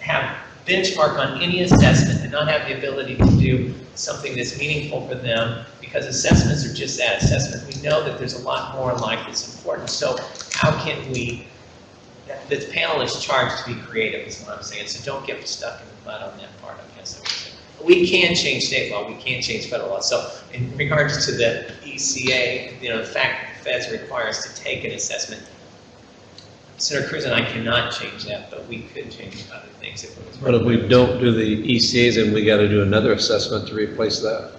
have benchmark on any assessment and not have the ability to do something that's meaningful for them, because assessments are just that, assessment. We know that there's a lot more in life that's important, so how can we, the panel is charged to be creative is what I'm saying, so don't get stuck in the mud on that part, I guess I would say. We can change state law, we can't change federal law, so in regards to the ECA, you know, the fact that the feds require us to take an assessment, Senator Cruz and I cannot change that, but we could change other things if it was. But if we don't do the ECAs, then we got to do another assessment to replace that.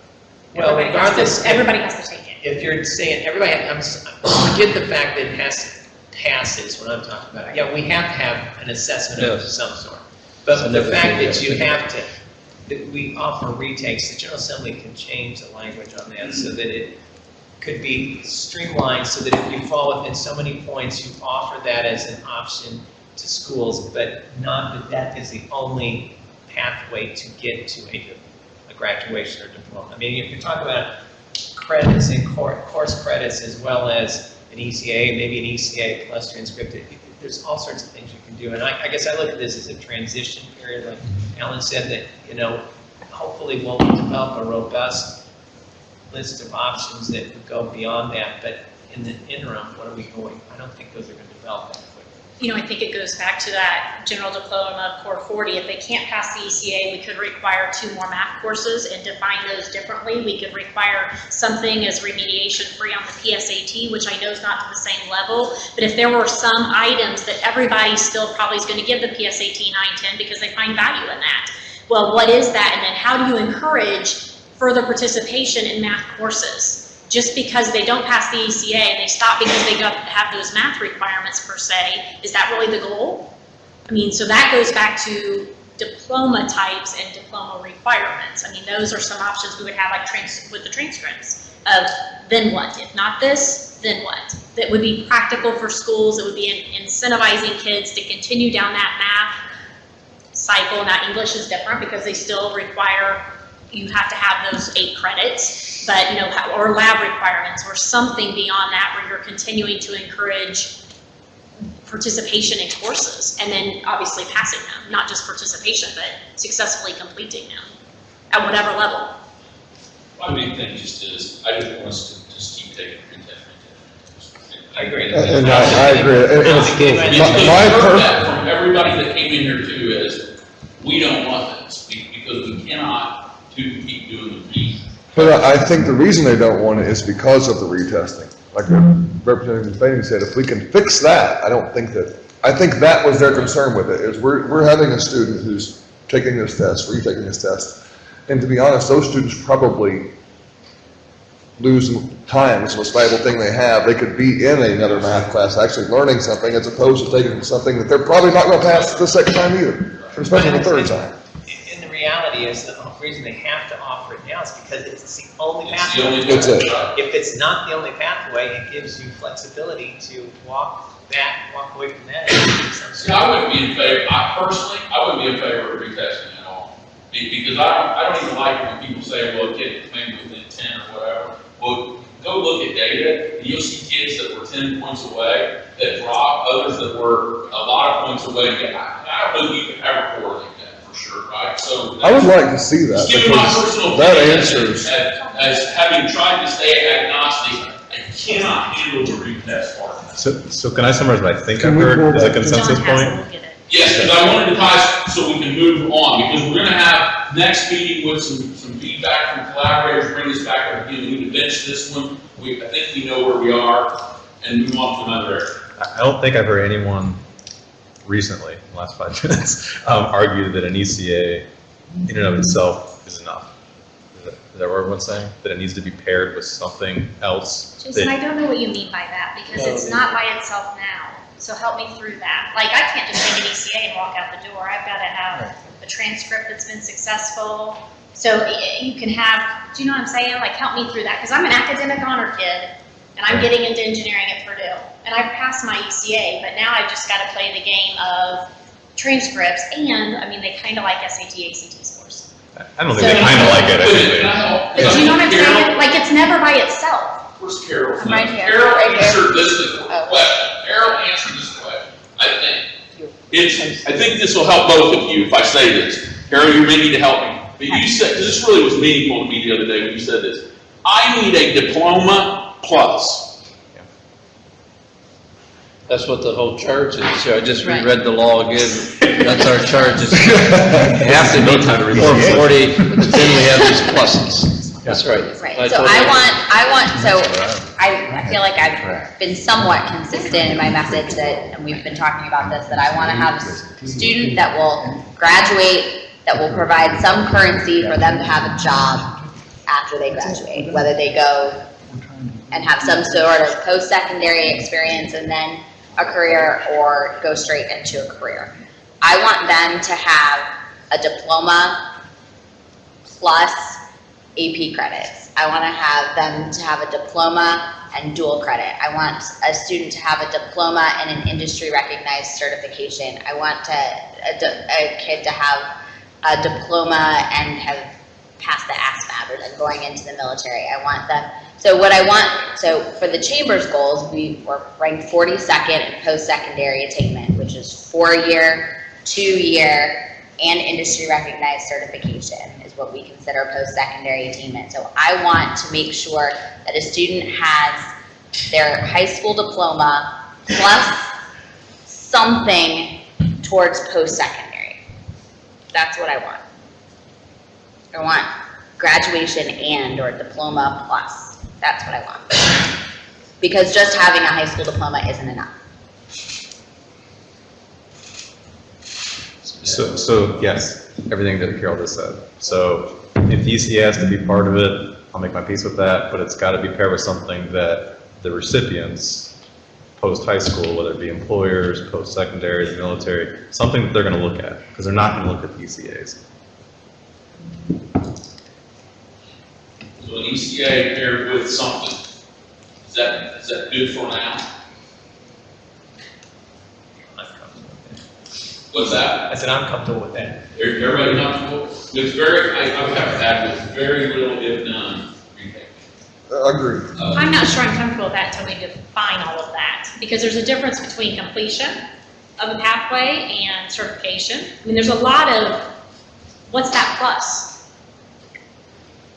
Well, regardless. Everybody has to take it. If you're saying, forget the fact that it passes, what I'm talking about. Yeah, we have to have an assessment of some sort. But the fact that you have to, that we offer retakes, the General Assembly can change the language on that so that it could be streamlined, so that if you fall within so many points, you offer that as an option to schools, but not that that is the only pathway to get to a graduation or diploma. I mean, if you're talking about credits and course credits as well as an ECA, maybe an ECA plus transcripted, there's all sorts of things you can do. And I guess I look at this as a transition period, like Alan said, that, you know, hopefully we'll develop a robust list of options that would go beyond that. But in the interim, what are we doing? I don't think those are going to develop that quickly. You know, I think it goes back to that general diploma core 40. If they can't pass the ECA, we could require 2 more math courses and define those differently. We could require something as remediation free on the PSAT, which I know is not to the same level, but if there were some items that everybody still probably is going to give the PSAT 9-10 because they find value in that. Well, what is that? And then how do you encourage further participation in math courses? Just because they don't pass the ECA and they stop because they don't have those math requirements per se, is that really the goal? I mean, so that goes back to diploma types and diploma requirements. I mean, those are some options we would have, like with the transcripts of then what? If not this, then what? That would be practical for schools. It would be incentivizing kids to continue down that math cycle. Now, English is different because they still require, you have to have those 8 credits, but, you know, or lab requirements or something beyond that where you're continuing to encourage participation in courses and then obviously passing them, not just participation, but successfully completing them at whatever level. My main thing just is, I just want us to just keep taking retest. I agree. And I agree. From everybody that came in here too is, we don't want this because we cannot keep doing the read. But I think the reason they don't want it is because of the retesting. Like Representative Fanning said, if we can fix that, I think that was their concern with it, is we're having a student who's taking this test, retaking this test, and to be honest, those students probably lose time. It's the most valuable thing they have. They could be in another math class actually learning something as opposed to taking something that they're probably not going to pass the second time either, especially the third time. And the reality is, the reason they have to offer it now is because it's the only pathway. If it's not the only pathway, it gives you flexibility to walk away from that. See, I wouldn't be in favor, I wouldn't be in favor of retesting at all. Because I don't even like when people say, well, a kid maybe within 10 or whatever. Well, go look at data, and you'll see kids that were 10 points away that dropped, others that were a lot of points away. I don't know if you can ever correlate that for sure, right? So I would like to see that, just give me my because personal that opinion answers. as having tried to stay agnostic, I cannot handle the retest part. So can I summarize what I think Can I've we heard pull as a back? consensus point? Yes, because I wanted to tie so we can move on, because we're gonna have next meeting with some feedback from collaborators, bring this back up again, we need to bench this one. I think we know where we are, and move on to another area. I don't think I've heard anyone recently, in the last 5 minutes, argue that an ECA in and of itself is enough. Is that what everyone's saying? That it needs to be paired with something else? Jason, I don't know what you mean by that, because it's not by itself now. So help me through that. Like, I can't just take an ECA and walk out the door. I've got to have a transcript that's been successful. So you can have, do you know what I'm saying? Like, help me through that. Because I'm an academic honor kid, and I'm getting into engineering at Purdue. And I've passed my ECA, but now I've just got to play the game of transcripts. And, I mean, they kind of like SAT, ACT scores. I don't think they kind of like it. But do you know what I'm saying? Like, it's never by itself. Where's Carol? I'm right here. Carol Right here. answered this question. Carol answered this question. I think this will help both of you if I say this. Carol, you may need to help me. But you said, because this really was meaningful to me the other day when you said this. I need a diploma plus. That's what the whole charge is. So I just reread the law again. That's our charges. You have to meet Form 40, but then we have these pluses. That's right. Right, so I feel like I've been somewhat consistent in my message that, and we've been talking about this, that I want to have a student that will graduate, that will provide some currency for them to have a job after they graduate, whether they go and have some sort of post-secondary experience and then a career or go straight into a career. I want them to have a diploma plus AP credits. I want to have them to have a diploma and dual credit. I want a student to have a diploma and an industry recognized certification. I want a kid to have a diploma and have passed the ASVAB or then going into the military. I want them, so for the Chamber's goals, we were ranked 42nd in post-secondary attainment, which is 4-year, 2-year, and industry recognized certification is what we consider post-secondary attainment. So I want to make sure that a student has their high school diploma plus something towards post-secondary. That's what I want. I want graduation and or diploma plus. That's what I want. Because just having a high school diploma isn't enough. So yes, everything that Carol just said. So if ECA has to be part of it, I'll make my peace with that, but it's got to be paired with something that the recipients, post-high school, whether it be employers, post-secondary, the military, something that they're going to look at, because they're not going to look at the ECAs. So an ECA paired with something, is that good for now? What's that? I said I'm comfortable with that. Everybody comfortable? It's very, I would have to add, with very little if none. Agreed. I'm not sure I'm comfortable with that until we define all of that, because there's a difference between completion of a pathway and certification. I mean, there's a lot of, what's that plus?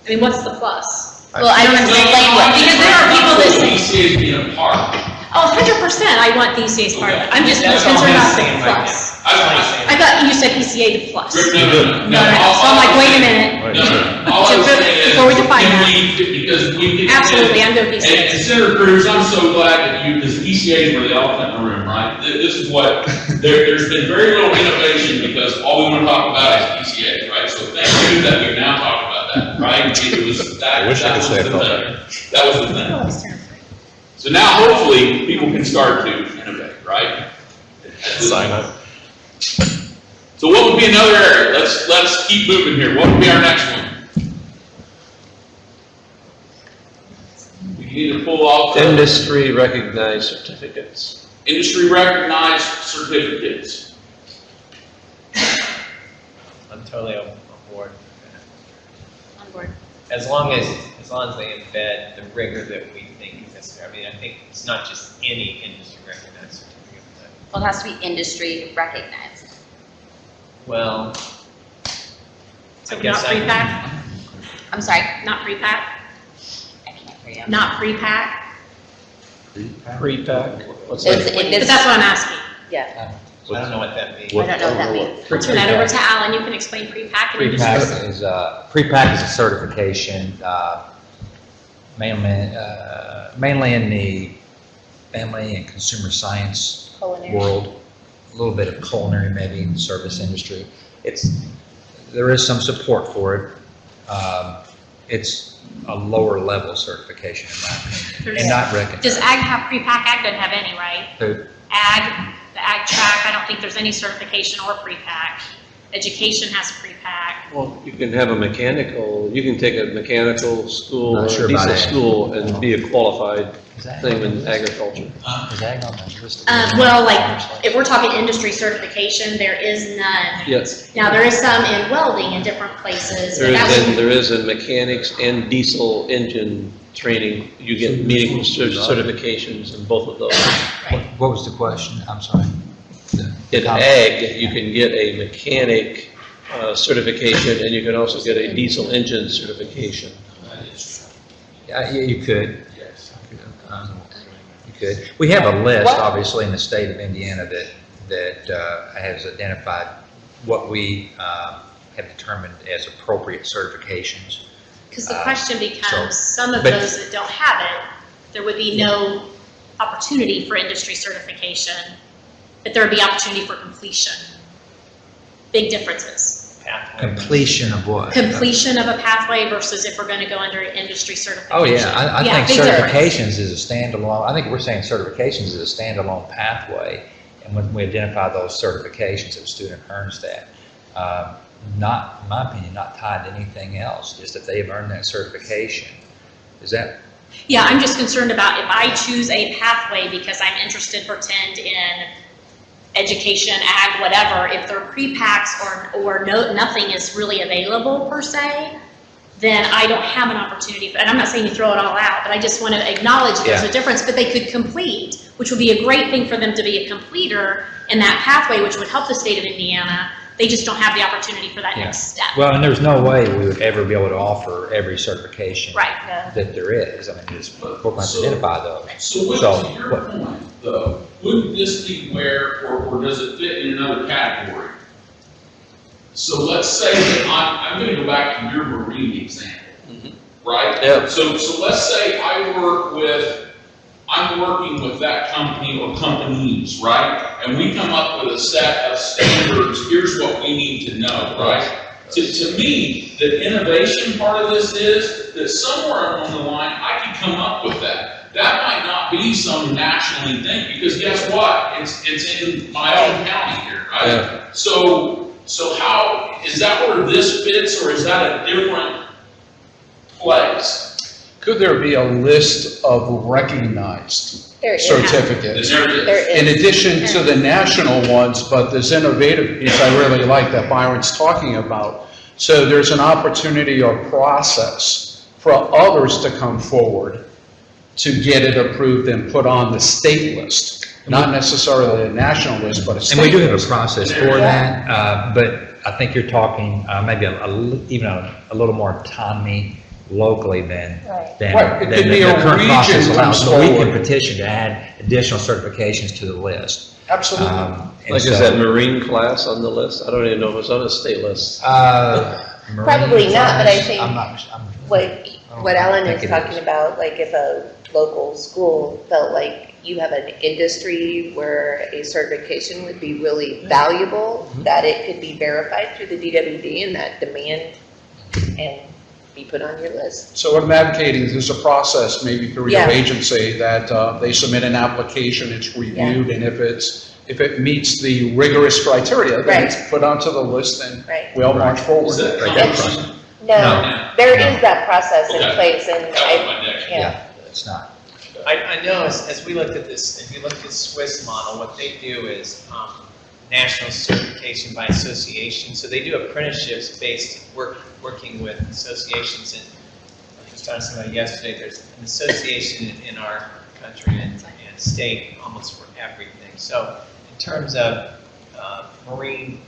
I mean, what's the plus? Well, I don't explain what. Because there are people that say, ECA's being a part. oh, 100%, I want the ECA's part of it. I'm just That's concerned all about I'm the saying right plus. now. I thought you said ECA the plus. No. So I'm like, wait a minute. All I'm saying is, Before we define that. because we can. Absolutely, I'm good with ECA. And Senator Cruz, I'm so glad that because ECAs were the elephant in the room, right? This is what, there's been very little innovation because all we want to talk about is ECAs, right? So thank you that we've now talked about that, right? It was that. I wish I could say I felt That was the thing. So now hopefully people can start to innovate, right? Sign up. So what would be another area? Let's keep moving here. What would be our next one? We can either pull off Industry recognized certificates. industry recognized certificates. I'm totally on board. On board. As long as they embed the rigor that we think is necessary. I mean, I think it's not just any industry recognized certificate. Well, it has to be industry recognized. Well, So I not guess pre-pack? I'm sorry, Not pre-pack? I can't hear you. Not pre-pack? Pre-pack. What's It's that? But that's what I'm asking. Yeah. I don't know what that means. I don't know what that means. I'll turn that over to Alan. You can explain pre-pack and industry. Pre-pack is a certification, mainly in the family and consumer science Culinary. world. A little bit of culinary, maybe in the service industry. There is some support for it. It's a lower level certification in my opinion, and not recognized. Does ag have pre-pack? Ag doesn't have any, right? Who? Ag, the ag track, I don't think there's any certification or pre-pack. Education has pre-pack. Well, you can have a mechanical, you can take a mechanical school, or Not sure a about diesel ag. school, and be a qualified Is that thing on in the list? agriculture. Is ag on the list? Well, like, if we're talking industry certification, there is none. Yes. Now, there is some in welding in different places. There but that is, would- there is in mechanics and diesel engine training, you get meaningful certifications in both of those. What was the question? I'm sorry. In ag, you can get a mechanic certification, and you can also get a diesel engine certification. Yeah, you could. You could. We have a list, obviously, in the state of Indiana that has identified what we have determined as appropriate certifications. Because the question becomes, so- some of but- those that don't have it, there would be no opportunity for industry certification, but there would be opportunity for completion. Big differences. Completion of what? Completion of a pathway versus if we're going to go under industry certification. Oh, yeah, I think big difference. certifications is a standalone, I think we're saying certifications is a standalone pathway, and when we identify those certifications, if a student earns that, not, in my opinion, not tied to anything else, just if they have earned that certification. Is that? Yeah, I'm just concerned about if I choose a pathway because I'm interested, pretend, in education, ag, whatever, if they're pre-packs or nothing is really available per se, then I don't have an opportunity. And I'm not saying you throw it all out, but I just want to acknowledge there's a difference. But they could complete, which would be a great thing for them to be a completer in that pathway, which would help the state of Indiana. They just don't have the opportunity for that Yeah. next step. Well, and there's no way we would ever be able to offer every certification Right. that there is. I mean, just we're going to identify those. So what, to your point, though, wouldn't this be where, or does it fit in another category? So let's say that I'm gonna go back to your marine example, right? Yeah. So let's say I'm working with that company or companies, right? And we come up with a set of standards, here's what we need to know, right? To me, the innovation part of this is that somewhere along the line, I can come up with that. That might not be some nationally thing, because guess what? It's in my own county here, right? Yeah. So how, is that where this fits, or is that a different place? Could there be a list of recognized There is. certificates? There it is. There is. In addition to the national ones, but this innovative piece I really like that Byron's talking about. So there's an opportunity or process for others to come forward to get it approved and put on the state list. Not necessarily a national list, but a state And we do have a list. process for that, but I think you're talking maybe even a little more autonomy locally than Right. Right, it than could be the a current process region allows. comes So we can forward. petition to add additional certifications to the list. Absolutely. And Like, is so- that marine class on the list? I don't even know if it's on a state list. Marine Probably not, but I class, think I'm not, what Alan think is it talking is. about, like if a local school felt like you have an industry where a certification would be really valuable, that it could be verified through the DWD and that demand and be put on your list. So what I'm advocating is there's a process, maybe through your Yeah. agency, that they submit an application, it's reviewed, and if it meets the rigorous criteria, then it's put onto the list, and Right. we all march forward. Is that Right, county? that's No, there is No. that process in Okay. place and That was I, my next. yeah. It's not. I know as we looked at this, if you look at the Swiss model, what they do is national certification by association. So they do apprenticeships based working with associations. And I was talking to somebody yesterday, there's an association in our country and state almost for everything. So in terms of marine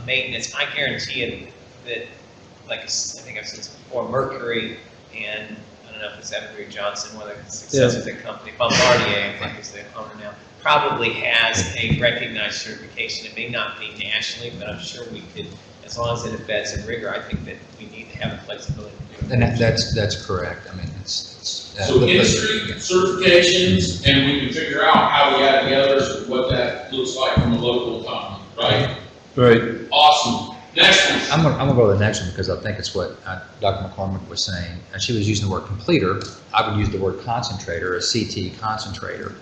maintenance, I guarantee you that, like I think I've said this before, Mercury and I don't know if it's Evergreen Johnson, one of the successors of the company, Bombardier, I think is the owner now, probably has a recognized certification. It may not be nationally, but I'm sure we could, as long as it embeds in rigor, I think that we need to have the flexibility to do it. And that's correct. I mean, it's. So industry certifications, and we can figure out how we add together what that looks like from a local economy, right? Right. Awesome. Next one. I'm gonna go to the next one because I think it's what Dr. McCormick was saying. And she was using the word completer. I would use the word concentrator, a CT concentrator.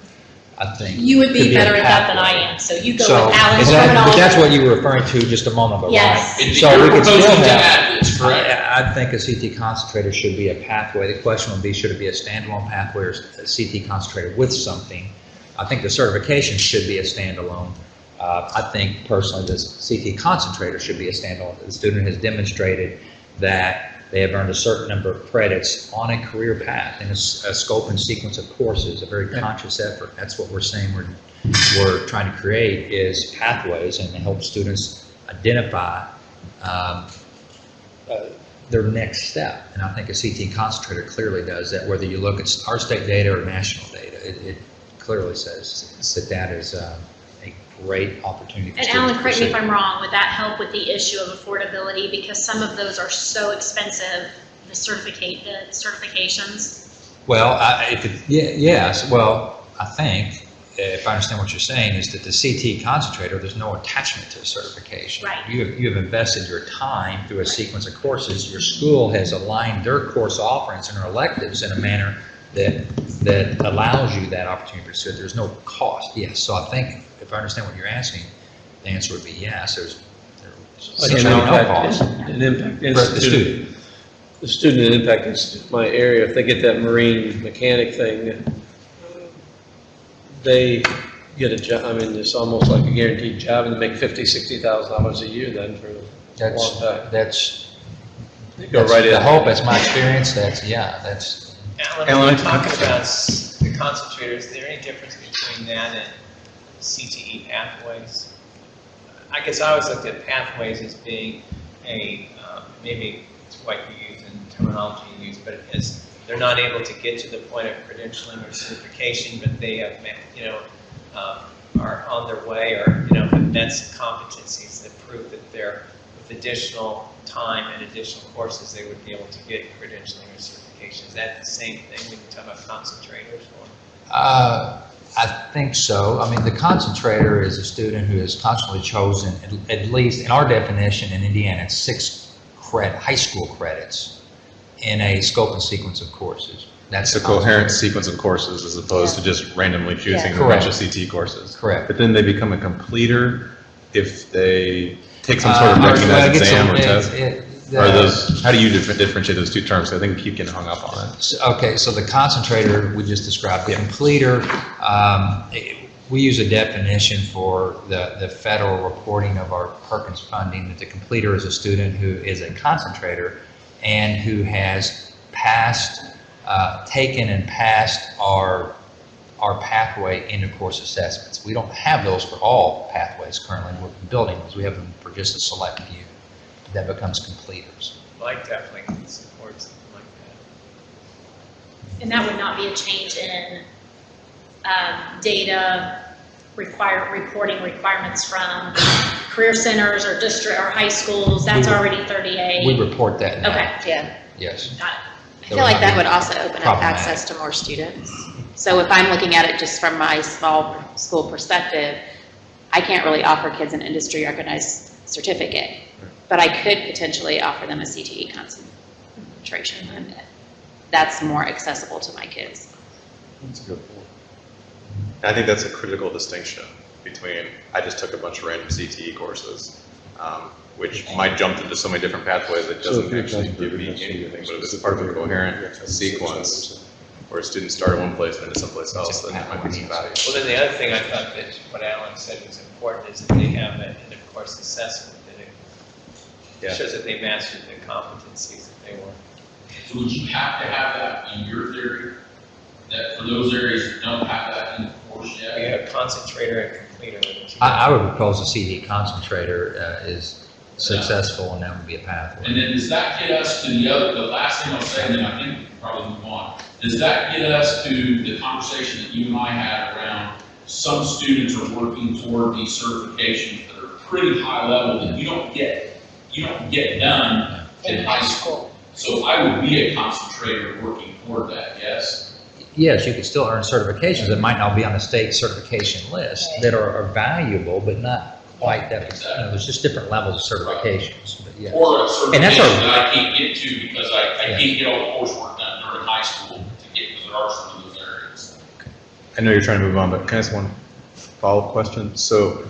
I think. You would could be a better at that than I pathway. am, so you go So, with Alan's but terminology. that's what you were referring to just a moment ago, Yes. right? And So you're we could still proposing to have. add this, correct? I think a CT concentrator should be a pathway. The question would be, should it be a standalone pathway or a CT concentrator with something? I think the certification should be a standalone. I think personally the CT concentrator should be a standalone. The student has demonstrated that they have earned a certain number of credits on a career path in a scope and sequence of courses, a very conscious effort. That's what we're saying we're trying to create is pathways and to help students identify their next step. And I think a CT concentrator clearly does that, whether you look at our state data or national data. It clearly says that is a great opportunity for And students Alan, to correct me if pursue. I'm wrong, would that help with the issue of affordability? Because some of those are so expensive, the certifications. Well, yes, well, I think, if I understand what you're saying, is that the CT concentrator, there's no attachment to certification. Right. You have invested your time through a sequence of courses. Your school has aligned their course offerings and their electives in a manner that allows you that opportunity to pursue it. There's no cost, yes. So I think, if I understand what you're asking, the answer would be yes. There's Like an essentially no impact, cost an impact for the institute. student. The student and impact institute, my area, if they get that marine mechanic thing, they get a job. I mean, it's almost like a guaranteed job, and they make $50,000-$60,000 a year then for a long time. They go right in. The hope, that's my experience, that's. Alan, when you're talking about the concentrators, is there any difference between that and CTE pathways? I guess I always looked at pathways as being maybe it's what you use and terminology you use, but as they're not able to get to the point of credentialing or certification, but they have, are on their way, or, that's competencies that prove that they're, with additional time and additional courses, they would be able to get credentialing or certification. Is that the same thing when you talk about concentrators? I think so. I mean, the concentrator is a student who has constantly chosen, at least in our definition in Indiana, it's 6 high school credits in a scope and sequence of courses. That's a coherent sequence of courses as opposed to just randomly choosing a bunch of CT courses. Correct. But then they become a completer if they take some sort of recognized exam or test. How do you differentiate those two terms? I think we keep getting hung up on it. Okay, so the concentrator we just described, the completer, we use a definition for the federal reporting of our Perkins funding that the completer is a student who is a concentrator and who has taken and passed our pathway into course assessments. We don't have those for all pathways currently. We're building those. We have them for just a select few. That becomes completers. Mike definitely can support something like that. And that would not be a change in data reporting requirements from career centers or district or high schools. That's already 30A. We report that now. Okay, yeah. Yes. Got it. I feel like that would also open up access to more students. So if I'm looking at it just from my small school perspective, I can't really offer kids an industry recognized certificate, but I could potentially offer them a CTE concentration, and that's more accessible to my kids. That's a good point. I think that's a critical distinction between, I just took a bunch of random CTE courses, which might jump into so many different pathways that doesn't actually give me anything, but if it's part of a coherent sequence where students start at one place and into someplace else, then that might be some value. Well, then the other thing I thought that what Alan said was important is that they have an in-course assessment that it shows that they mastered the competencies that they were. So would you have to have that in your theory? That for those areas that don't have that in the course yet? We have concentrator and completer. I would propose a CD concentrator is successful, and that would be a pathway. And then does that get us to the last thing I'll say, and then I think we can probably move on. Does that get us to the conversation that you and I had around some students are working toward these certifications that are pretty high level that you don't get done in high school? So I would be a concentrator working toward that, yes? Yes, you could still earn certifications that might not be on the state certification list that are valuable, but not quite that. There's just different levels of certifications. But yeah. Or a certification that I can't get to because I can't get all the coursework done during high school to get, because there are some of those areas. I know you're trying to move on, but can I ask one follow-up question? So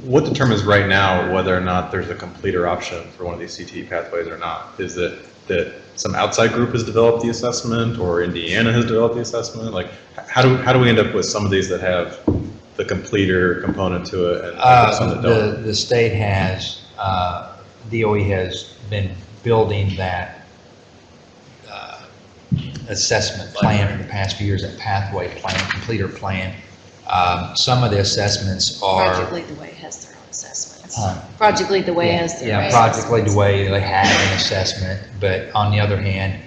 what determines right now whether or not there's a completer option for one of these CTE pathways or not? Is it that some outside group has developed the assessment, or Indiana has developed the assessment? Like, how do we end up with some of these that have the completer component to it and some that don't? The state has, DOE has been building that assessment plan for the past few years, that pathway plan, completer plan. Some of the assessments are... Project Lead the Way has their own assessments. Project Lead the Way has their own Project Lead the Way, they have an assessment, but on the other hand,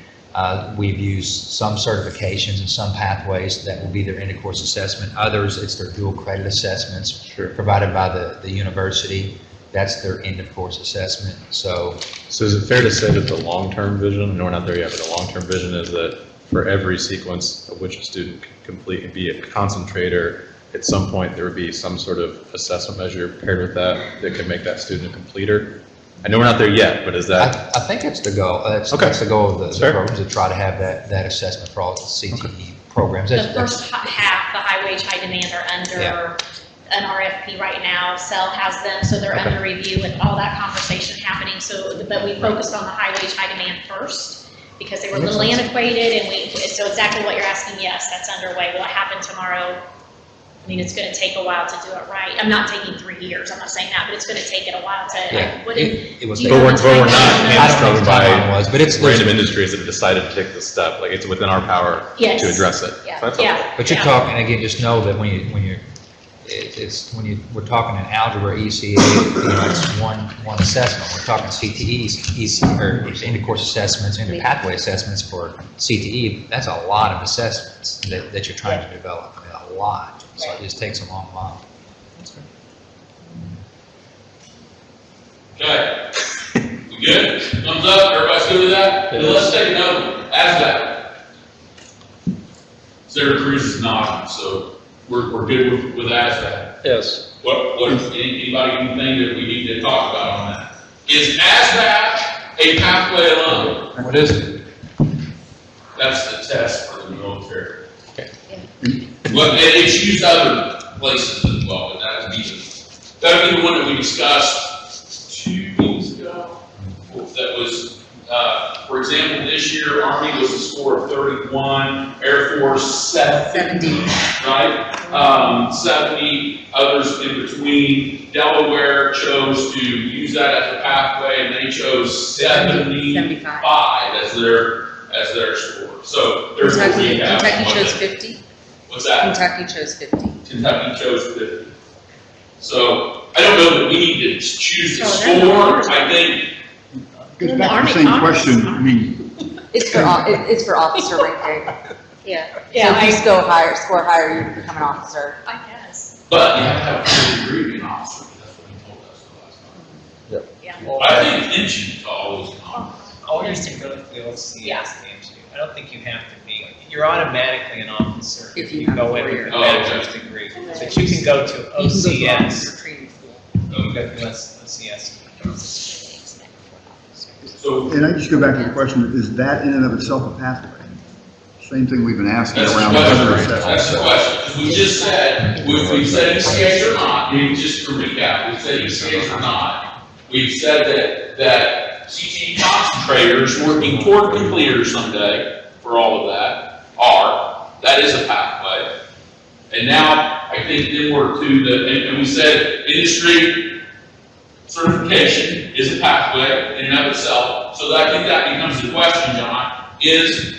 we've used some certifications and some pathways that will be their end-of-course assessment. Others, it's their dual credit assessments provided by the university. That's their end-of-course assessment. So is it fair to say that the long-term vision, and we're not there yet, but the long-term vision is that for every sequence of which a student can complete and be a concentrator, at some point there would be some sort of assessment measure paired with that can make that student a completer? I know we're not there yet, but is that... I think it's the goal. That's the goal of the programs, to try to have that assessment for all the CTE programs. The first half, the high wage, high demand, are under an RFP right now. Cell has them, so they're under review with all that conversation happening. So, but we focused on the high wage, high demand first because they were a little antiquated, and so exactly what you're asking, yes, that's underway. Will it happen tomorrow? I mean, it's going to take a while to do it right. I'm not taking 3 years. I'm not saying that, but it's going to take it a while to. It was, but we're not hamstrung by random industries that have decided to take this step. Like, it's within our power to address it. But you're talking again. Just know that when it's, when we're talking in algebra, ECA, it's one assessment. We're talking CTE, or end of course assessments, end of pathway assessments for CTE. That's a lot of assessments that you're trying to develop. I mean, a lot. So it just takes a long while. Okay. We good? Thumbs up, everybody's good with that? Then let's take another one. ASVAB. Sarah Cruz is nodding, so we're good with ASVAB. Yes. Anybody anything that we need to talk about on that? Is ASVAB a pathway alone? What is it? That's the test for the military. Okay. Well, it's used other places as well, but that'd be the one that we discussed 2 weeks ago. That was, for example, this year, Army was a score of 31, Air Force 70, right? 70, others in between. Delaware chose to use that as a pathway, and they chose 75 as their score. So there's what we have. Kentucky chose 50. What's that? Kentucky chose 50. Kentucky chose 50. So I don't know that we need to choose the score. I think. Goes back to the same question, I mean. It's for officer right there. Yeah. So if you score higher, you become an officer. I guess. But you have to have a full degree being an officer. That's what he told us the last time. Yeah. I think pension is always an officer. Always to go to the OCS things. I don't think you have to be, you're automatically an officer if you go in with a bachelor's degree. But you can go to OCS. So, And I just go back to the question, is that in and of itself a pathway? Same thing we've been asking that's around the other question. assessments. That's the question. Because we just said, we've said ECAs or not, just to recap, we've said ECAs or not. We've said that CTE concentrators working toward completers someday, for all of that is a pathway. And now, I think then we're to and we said industry certification is a pathway in and of itself. So I think that becomes the question, John, I guess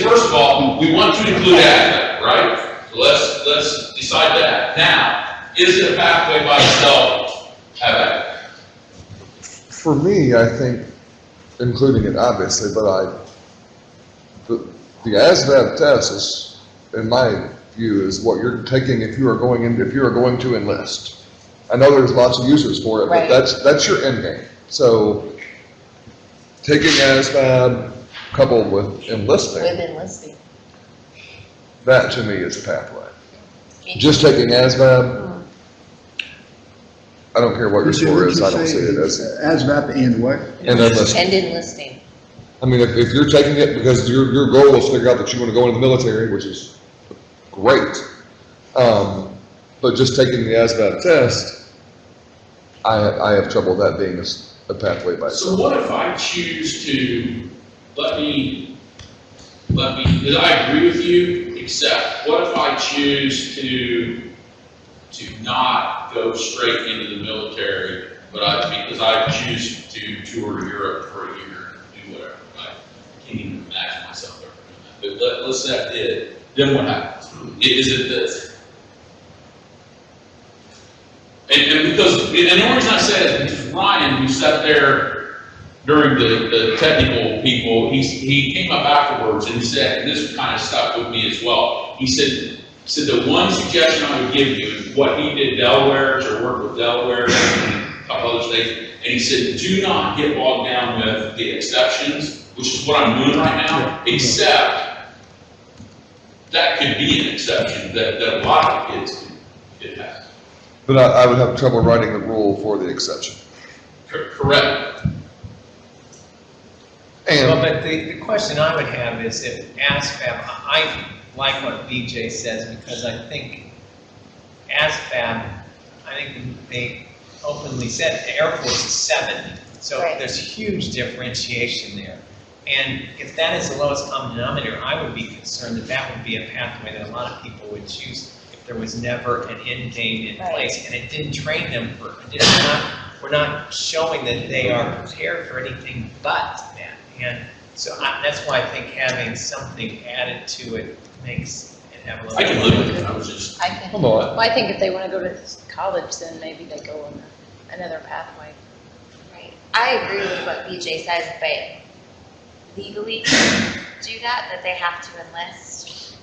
first of all, we want to include ASVAB, right? So let's decide that. Now, is it a pathway by itself? For me, I think including it, obviously, but the ASVAB test is, in my view, is what you're taking if you are going to enlist. I know there's lots of uses for it, but that's your end game. So taking ASVAB coupled with enlisting. That to me is a pathway. Just taking ASVAB, I don't care what your score is, I don't see it as. ASVAB and what? And enlisting. And enlisting. I mean, if you're taking it because your goal is to figure out that you want to go into the military, which is great, but just taking the ASVAB test, I have trouble with that being a pathway by itself. So what if I choose to, because I agree with you, except what if I choose to not go straight into the military, because I choose to tour Europe for a year and do whatever. I can't even imagine myself ever doing that. But let's say I did. Then what happens? Is it this? And because, and the only reason I say it is because Ryan, who sat there during the technical people, he came up afterwards and he said, and this kind of stuck with me as well. He said the one suggestion I would give you is what he did Delaware, or worked with Delaware and a couple other states, and he said, do not get bogged down with the exceptions, which is what I'm doing right now, except that could be an exception that a lot of kids could have. But I would have trouble writing the rule for the exception. Correct. Well, but the question I would have is if ASVAB, I like what BJ says because I think ASVAB, I think they openly said the Air Force is 70. So there's huge differentiation there. And if that is the lowest common denominator, I would be concerned that that would be a pathway that a lot of people would choose if there was never an end game in place and it didn't train them for, we're not showing that they are prepared for anything but that. And so that's why I think having something added to it makes, have a little. I can live with it, I was just. I think, Come on. well, I think if they want to go to college, then maybe they go on another pathway. Right. I agree with what BJ says, but legally do that they have to enlist.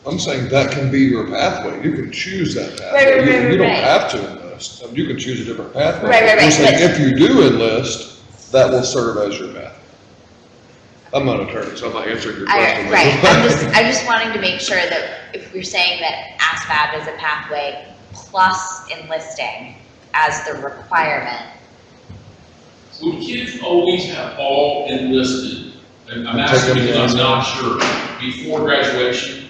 I'm saying that can be your pathway. You can choose that pathway. Right, right, You don't right. have to enlist. I mean, you can choose a different pathway. Right, right, I'm right, saying but- if you do enlist, that will serve as your pathway. I'm not an attorney, so I'm not answering your question. Right. I'm just wanting to make sure that if we're saying that ASVAB is a pathway plus enlisting as the requirement. Would kids always have all enlisted? And I'm asking because I'm not sure, before graduation?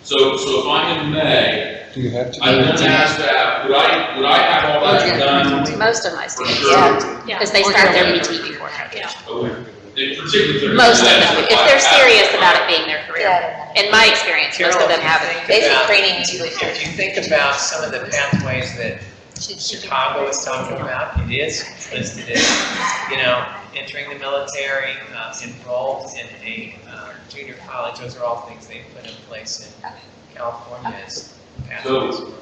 So if I'm in May, Do you have to? I'm gonna ask that, would I have all that done? Most of my students, sure. yeah, because they start their PT before graduation. Particularly. Most of them, if they're serious about it being their career. In my experience, most of them have it. Basic training If you think about some of the pathways that Chicago is talking about, it is listed as, entering the military, enrolled in a junior college. Those are all things they put in place in California as pathways. So,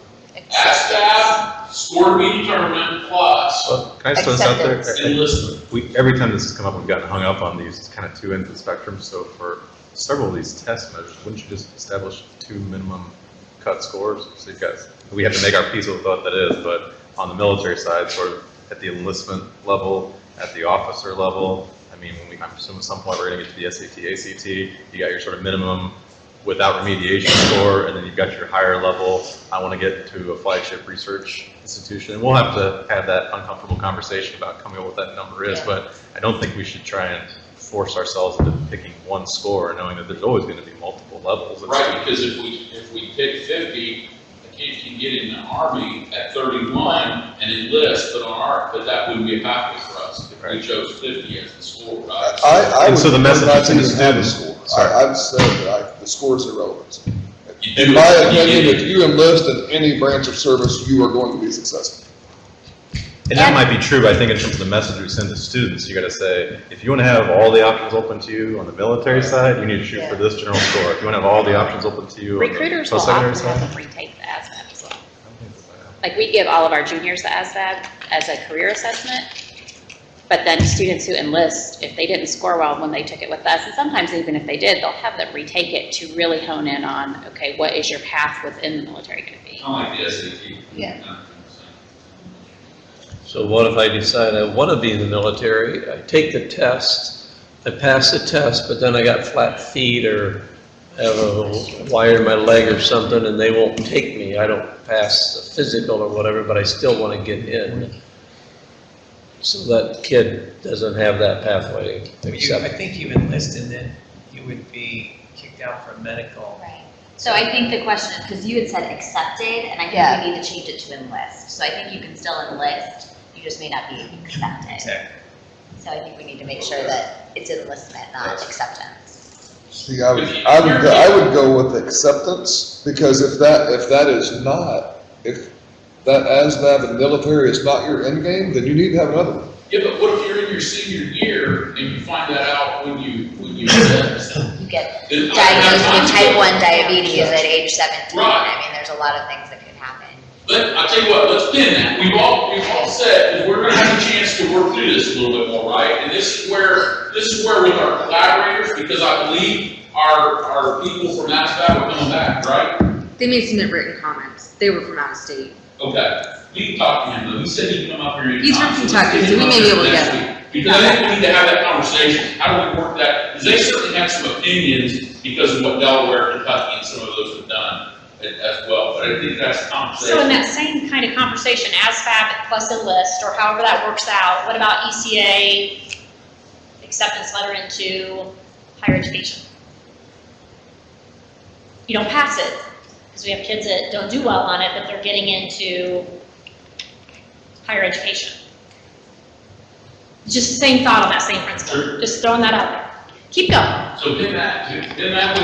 ASVAB, score to be determined, plus Well, can I just throw this out there? enlistment. Every time this has come up, we've gotten hung up on these kind of two ends of the spectrum. So for several of these test measures, wouldn't you just establish 2 minimum cut scores? So you've got, we have to make our peace with what that is, but on the military side, sort of at the enlistment level, at the officer level, I mean, I'm assuming at some point we're gonna get to the SAT, ACT, you got your sort of minimum without remediation score, and then you've got your higher level, I want to get to a flagship research institution. And we'll have to have that uncomfortable conversation about coming up with what that number is, but I don't think we should try and force ourselves into picking one score, knowing that there's always going to be multiple levels. Right, because if we pick 50, a kid can get in the Army at 31 and enlist, but that wouldn't be a pathway for us if we chose 50 as the score, right? I would so the message not to the even have a students- score. I've said that the score is irrelevant. You do In my it, opinion, you if you enlist in any branch of service, you are going to be successful. And that might be true, but I think in terms of the message we send to students, you got to say, if you want to have all the options open to you on the military side, you need to shoot for this general score. If you want to have all the options open to you on the Recruiters will post-secondary often have side. them retake the ASVAB as well. Like, we give all of our juniors the ASVAB as a career assessment, but then students who enlist, if they didn't score well when they took it with us, and sometimes even if they did, they'll have them retake it to really hone in on, okay, what is your path within the military going to be? Kind of like the SAT. Yeah. So what if I decide I want to be in the military, I take the test, I pass the test, but then I got flat feet or have a wire in my leg or something and they won't take me, I don't pass the physical or whatever, but I still want to get in. So that kid doesn't have that pathway I accepted. think you enlisted, then you would be kicked out for medical. Right. So I think the question is, because you had said accepted, and I think Yeah. we need to change it to enlist. So I think you can still enlist, you just may not be accepted. Exactly. So I think we need to make sure that it's enlistment, not acceptance. See, I would go with acceptance, because if that is not, if that ASVAB and military is not your end game, then you need to have another one. Yeah, but what if you're in your senior year and you find that out when you enlist? You get Then I diagnosed have with time to type go. 1 diabetes at age 17. Right. I mean, there's a lot of things that could happen. I'll tell you what, let's pin that. We've all said that we're gonna have a chance to work through this a little bit more, right? And this is where with our collaborators, because I believe our people from ASVAB are coming back, right? They made some written comments. They were from out of state. Okay, we can talk to him though. He said he'd come up here anytime. He's from Kentucky, let's so we may be able to next get week. Because I think we need to have that conversation. How do we work that? Because they certainly have some opinions because of what Delaware, Kentucky, and some of those have done as well. But I think that's a conversation. So in that same kind of conversation, ASVAB plus enlist, or however that works out, what about ECA acceptance letter into higher education? You don't pass it, because we have kids that don't do well on it, but they're getting into higher education. Just the same thought on that same principle, Sure. just throwing that out there. Keep going. So pin that with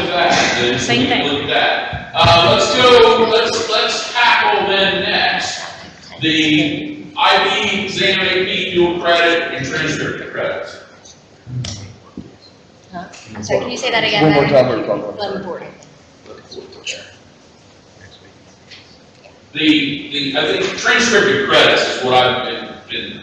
that, then Same we can thing. look at that. Let's tackle then next, the IB, exam, AP, dual credit, and transcript credits. I'm sorry, can you say that again? One more Megan? time, we're talking about. 1140. I think transcripted credits is what I've been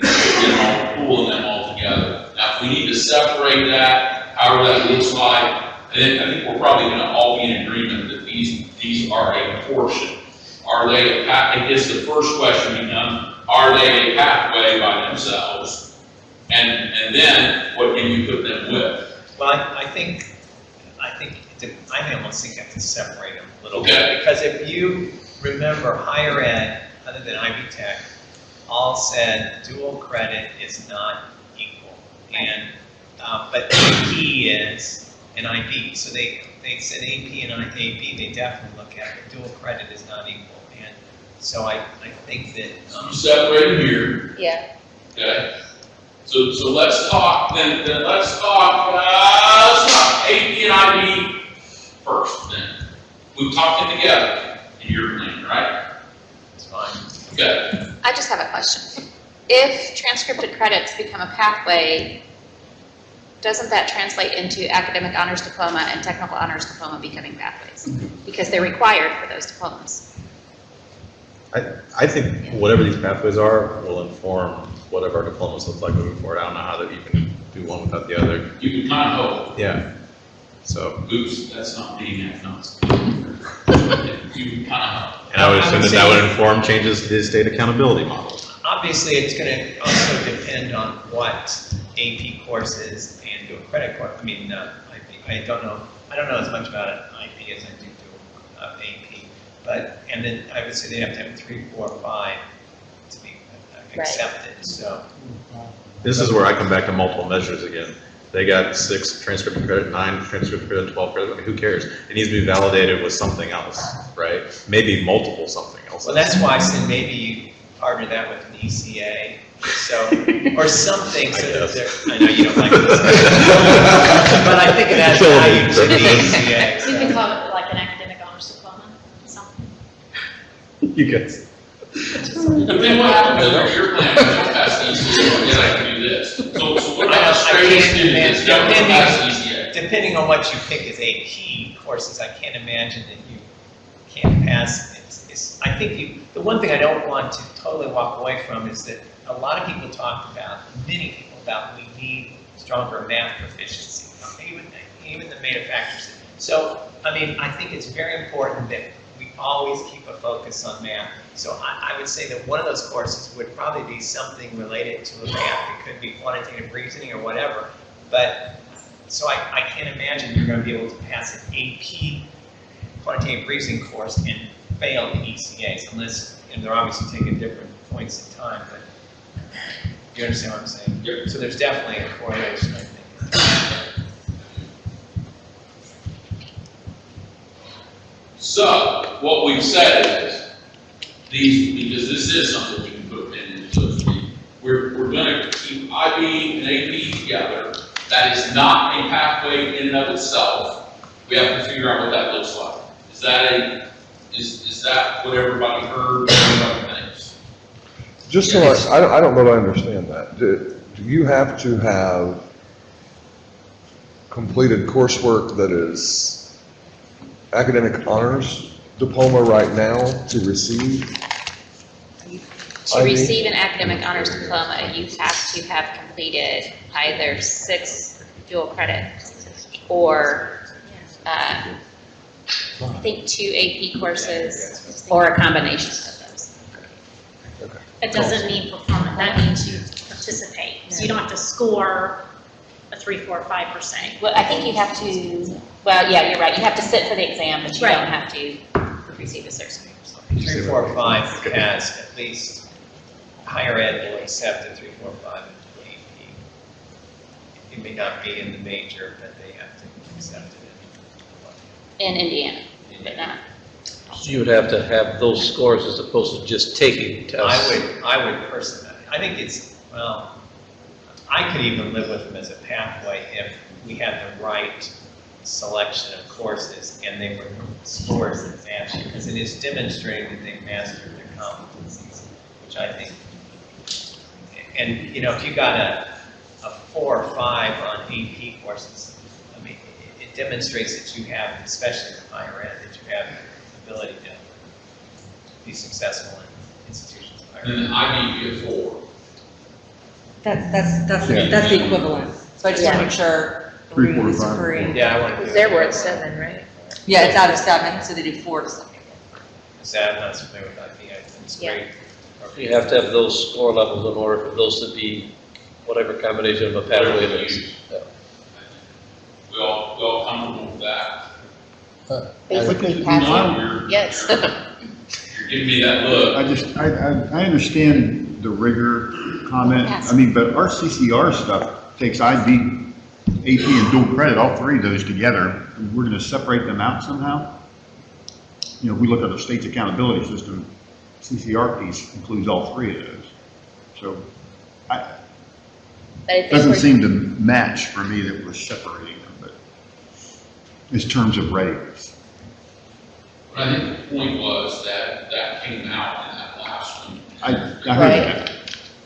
pooling them all together. Now, if we need to separate that, however that looks like, I think we're probably going to all be in agreement that these are a portion. Are they a path? I guess the first question becomes, are they a pathway by themselves? And then what can you put them with? Well, I almost think I have to separate them a little bit, because if you remember, higher ed, other than Ivy Tech, all said dual credit is not equal, and but AP is an IB. So they said AP and AP, they definitely look at, but dual credit is not equal, and so I think that you separate them here. Yeah. Okay. So let's talk then. Let's talk AP and IB first. Then we talked it together in your plan, right? It's fine. Okay. I just have a question. If transcripted credits become a pathway, doesn't that translate into academic honors diploma and technical honors diploma becoming pathways? Because they're required for those diplomas. I think whatever these pathways are will inform whatever our diplomas look like moving forward. I don't know how that you can do one without the other. You can kind of hope. Yeah. So. Oops, that's not being that nonsense. You can kind of hope. And I would assume that would inform changes to the state accountability model. Obviously, it's going to also depend on what AP courses and dual credit course. I mean, I don't know as much about an IP as I do AP. But, and then I would say they have to have 3, 4, 5 to be accepted. Right. So this is where I come back to multiple measures again. They got 6 transcript credit, 9 transcript credit, 12 credit. I mean, who cares? It needs to be validated with something else, right? Maybe multiple something else. Well, that's why I said maybe you partner that with an ECA, so or something. So that they're, I know you don't like this, but I think it has value to the ECA. You can call it like an academic honors diploma, something. You guys. Depending what happens to your plan, if you don't pass the ECA, then I can do this. So what about straight students that don't pass the ECA? Depending on what you pick as AP courses, I can't imagine that you can't pass. I think the one thing I don't want to totally walk away from is that a lot of people talk about, many people about, we need stronger math proficiency, even the manufacturers. So, I mean, I think it's very important that we always keep a focus on math. So I would say that one of those courses would probably be something related to a math. It could be quantitative reasoning or whatever. But, so I can't imagine you're going to be able to pass an AP quantitative reasoning course and fail the ECAs, unless, and they're obviously taking different points in time, but you understand what I'm saying? Yep. So there's definitely a correlation, I think. So, what we've said is, because this is something we can put into those we're going to keep IB and AP together. That is not a pathway in and of itself. We have to figure out what that looks like. Is that what everybody heard, everybody thinks? Just so I don't know that I understand that. Do you have to have completed coursework that is academic honors diploma right now to receive? To receive an academic honors diploma, you have to have completed either 6 dual credits or I think 2 AP courses or a combination of those. Okay. It doesn't mean performance, that means you participate. So you don't have to score a 3, 4, 5%. Well, I think you have to, well, yeah, you're right. You have to sit for the exam, but you don't have to receive a certificate. 3, 4, 5 has at least higher ed will accept a 3, 4, 5 AP. It may not be in the major, but they have to accept it. In Indiana, but not. So you would have to have those scores as opposed to just taking tests. I would personally, I think it's, well, I could even live with them as a pathway if we had the right selection of courses and they were scores that match, because it is demonstrating that they've mastered their competencies, which I think, and you know, if you got a 4 or 5 on AP courses, I mean, it demonstrates that you have, especially in higher ed, that you have ability to be successful in institutions of higher And then IB be a 4. That's the equivalent. So I just want to make sure Three, everybody is 4, 5. agreeing. Yeah, I want to do. There were at 7, right? Yeah, it's out of 7, so they do 4 to 7. I'm not familiar with IB, I think it's great. You have to have those score levels in order for those to be whatever combination of a pathway it is. Yeah. We all comfortable with that? Basically passing. Yes. You're giving me that look. I understand the rigor comment. I mean, but our CCR stuff takes IB, AP, and dual credit, all three of those together. We're going to separate them out somehow? You know, if we look at the state's accountability system, CCR piece includes all three of those. So it doesn't seem to match for me that we're separating them, but in terms of readiness. But I think the point was that that came out in that last one. I heard that.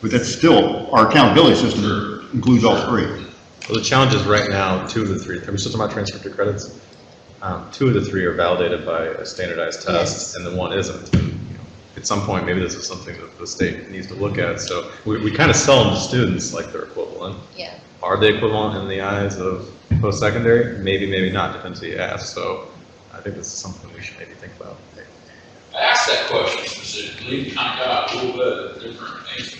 But that's still, our accountability system includes all three. Well, the challenge is right now, 2 of the 3, are we still talking about transcripted credits? 2 of the 3 are validated by a standardized test, and the one isn't. And, you know, at some point, maybe this is something that the state needs to look at. So we kind of sell them to students like they're equivalent. Yeah. Are they equivalent in the eyes of post-secondary? Maybe, maybe not, depends who you ask. So I think this is something we should maybe think about. I asked that question specifically, kind of got a little bit of a different answer.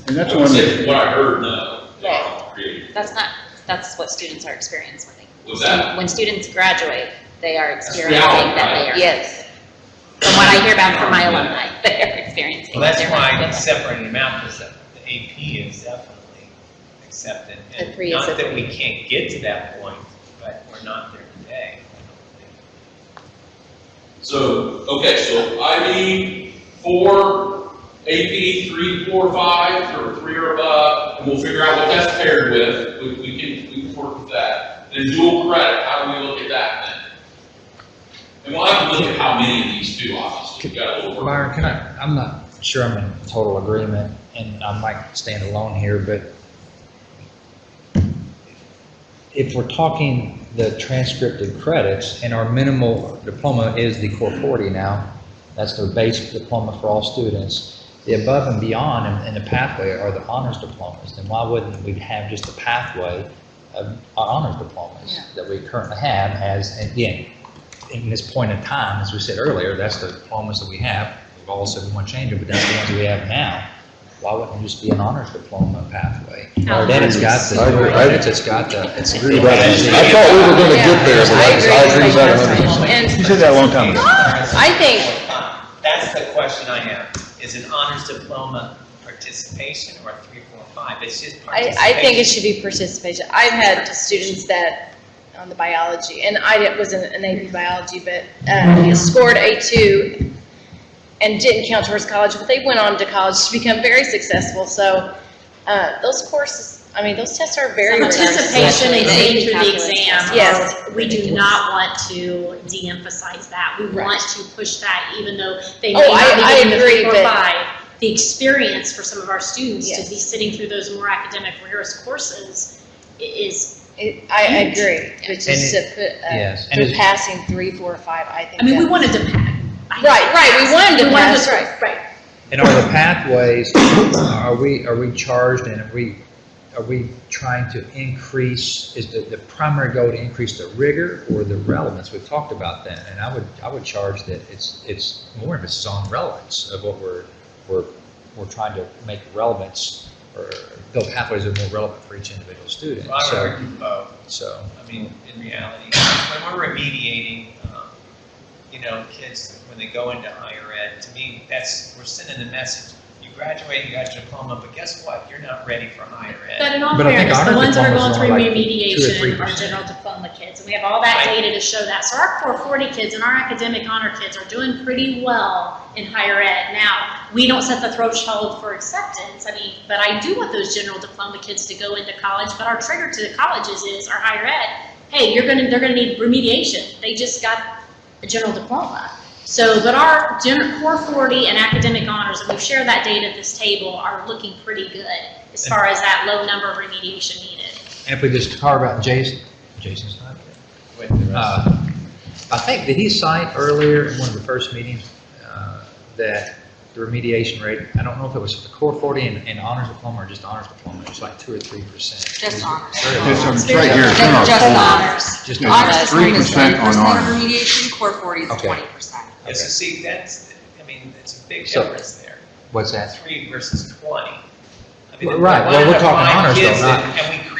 And that's I would say what I heard, no. That's what students are experiencing. Was that? When students graduate, they are experiencing reality, that they right? are. Yes. From what I hear back from my alumni, they are experiencing. Well, that's they're why not I different. separated them out, because the AP is definitely accepted. The And 3 is not a that 3. we can't get to that point, but we're not there today. So, okay, so IB 4, AP 3, 4, 5, or 3 or above, and we'll figure out what that's paired with. We can work with that. Then dual credit, how do we look at that then? And we'll have to look at how many of these do, obviously. We got a little work. Byron, I'm not sure I'm in total agreement, and I might stand alone here, but if we're talking the transcripted credits, and our minimal diploma is the Core 40 now, that's the base diploma for all students, the above and beyond in the pathway are the honors diplomas, then why wouldn't we have just a pathway of our honors diplomas that we currently have as, again, in this point in time, as we said earlier, that's the diplomas that we have. We've all said we want to change them, but that's the ones that we have now. Why wouldn't it just be an honors diploma pathway? Or then it's got the credits, it's got the. I thought we were going to get there, but I agree with that 100%. You said that a long time ago. I think, That's the question I have. Is an honors diploma participation or 3, 4, 5? It's just participation. I think it should be participation. I've had students that, on the biology, and I wasn't an AP biology, but scored A2 and didn't count towards college, but they went on to college to become very successful. So those courses, I mean, those tests are very Participation and getting through the exam. Yes. We do not want to de-emphasize that. We want to push that, even though they may Oh, not be I getting the agree, 3, 4, but- 5. The experience for some of our students Yes. to be sitting through those more academic rigorous courses is. I agree, but just to put, yes, and for it's- passing 3, 4, 5, I think. I mean, we that's- wanted to pass. Right, we wanted to pass, right. Right. And are the pathways, are we charged, and are we trying to increase, is the primary goal to increase the rigor or the relevance? We've talked about that, and I would charge that it's more emphasis on relevance of what we're trying to make relevance, or build pathways that are more relevant for each individual student. Well, I would So, argue both. so, I mean, in reality, when we're remediating, kids, when they go into higher ed, to me, we're sending a message. You graduate, you got your diploma, but guess what? You're not ready for higher ed. But in all But I think fairness, the honors ones that are diplomas going are through like 2 or remediation are 3%. general diploma kids, and we have all that data to show that. So our Core 40 kids and our academic honor kids are doing pretty well in higher ed. Now, we don't set the threshold for acceptance, but I do want those general diploma kids to go into college, but our trigger to the colleges is our higher ed. Hey, they're gonna need remediation. They just got a general diploma. So, but our Core 40 and academic honors, and we've shared that data at this table, are looking pretty good as far as that low number of remediation needed. and if we just carve out Jason's not With the rest. I think, did he cite earlier in one of the first meetings that the remediation rate, I don't know if it was the core 40 and honors diploma or just honors diploma, it was like 2 or 3%. Just honors. It's right here, it's in our Just folder. honors. Just Yeah, Honors is 3% on 30% of honors. remediation, core 40 is Okay. 20%. Yeah, so see, that's, I mean, it's a big So- difference there. What's that? 3 versus 20. I mean, Well, right. one Well, out we're of talking 5 honors, though, kids not- that- And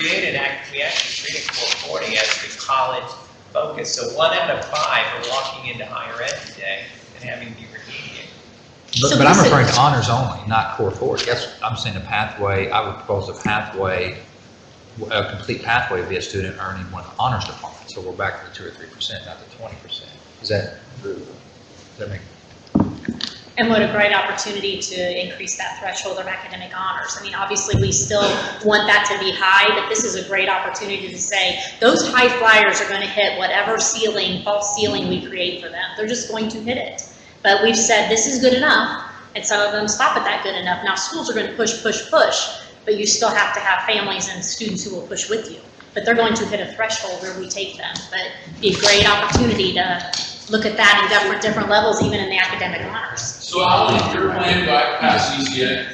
we actually treated core 40 as the college focus. So 1 out of 5 are walking into higher ed today and having to be remediated. But I'm referring to honors only, not core 40. That's, I'm saying a pathway, I would propose a pathway, a complete pathway would be a student earning one honors diploma. So we're back to the 2 or 3%, not the 20%. Does that make? And what a great opportunity to increase that threshold of academic honors. I mean, obviously, we still want that to be high, but this is a great opportunity to say, those high flyers are gonna hit whatever ceiling, false ceiling we create for them. They're just going to hit it. But we've said this is good enough, and some of them stop at that good enough. Now, schools are gonna push, but you still have to have families and students who will push with you. But they're going to hit a threshold where we take them. But it'd be a great opportunity to look at that in different levels, even in the academic honors. So Alan, if you're planning to pass CCA,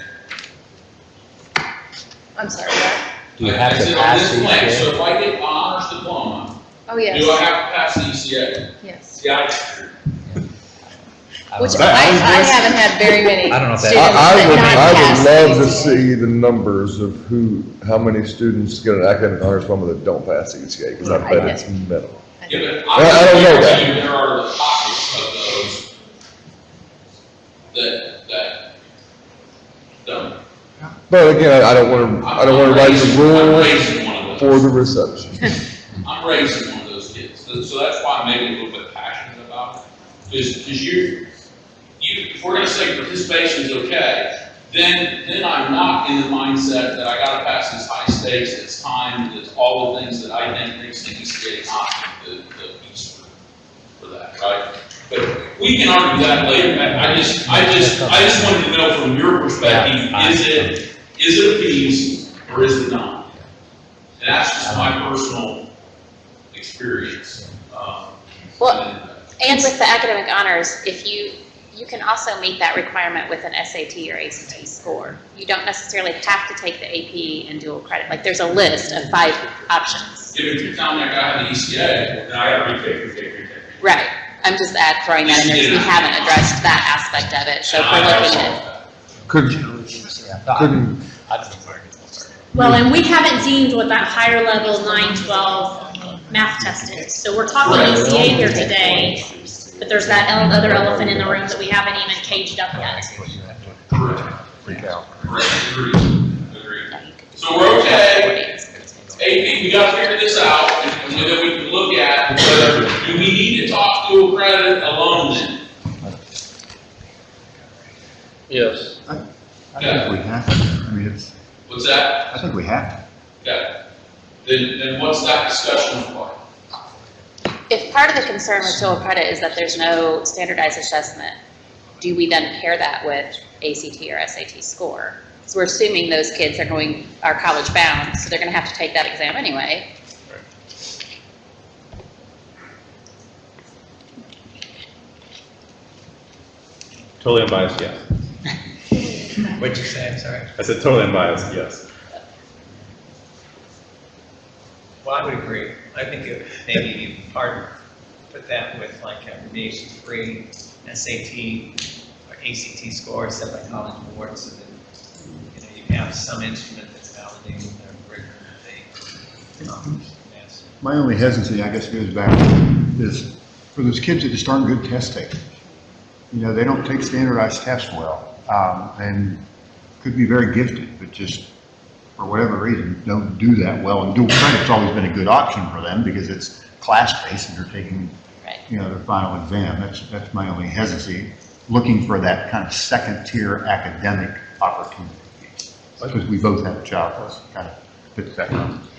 I'm sorry, what? Do you have I to said on pass this plan, these? so if I get honors diploma, Oh, yes. do I have to pass CCA? Yes. Yeah, Which know. I haven't had very many I don't know if that- students that not pass I would love to CCA. see the numbers of how many students get an academic honors diploma that don't pass CCA, because I bet it's minimal. Yeah, but I don't know that. guarantee you there are the pockets of those that don't. But again, I don't want to write I'm raising one the of rule those. for the reception. I'm raising one of those kids, so that's why I'm maybe a little bit passionate about it. Because if we're gonna say participation is okay, then I'm not in the mindset that I gotta pass these high stakes, it's time, it's all the things that I think makes the ECA not the piece for that, right? But we can argue that later. I just wanted to know from your perspective, is it a piece or is it not? And that's just my personal experience. Well, and with the academic honors, if you can also meet that requirement with an SAT or ACT score. You don't necessarily have to take the AP and dual credit. Like, there's a list of 5 options. If you're telling me I gotta have the ECA, then I gotta retake. Right. I'm just throwing that in there because we haven't addressed that aspect of it. So if we're looking at. Well, and we haven't deemed what that higher level 9-12 math test is. So we're talking ECA here today, but there's that other elephant in the room that we haven't even caged up yet. Agreed. So we're okay. AP, we gotta figure this out, and then we can look at whether, do we need to talk dual credit alone then? Yes. I think we have to. I mean, What's that? I think we have to. Okay. Then what's that discussion for? If part of the concern with dual credit is that there's no standardized assessment, do we then pair that with ACT or SAT score? So we're assuming those kids are college bound, so they're gonna have to take that exam anyway. Totally unbiased, yes. What'd you say, I'm sorry? I said totally unbiased, yes. Well, I would agree. I think it maybe be hard to put that with like a remediation free SAT or ACT score set by college board, so that you have some instrument that's validating their rigor that they master. My only hesitancy, I guess, goes back is for those kids that just aren't good test takers. They don't take standardized tests well, and could be very gifted, but just for whatever reason don't do that well. And dual credit's always been a good option for them because it's class-based and they're taking, their final exam. That's my only hesitancy, looking for that kind of second-tier academic opportunity. Because we both have a child that kind of fits that.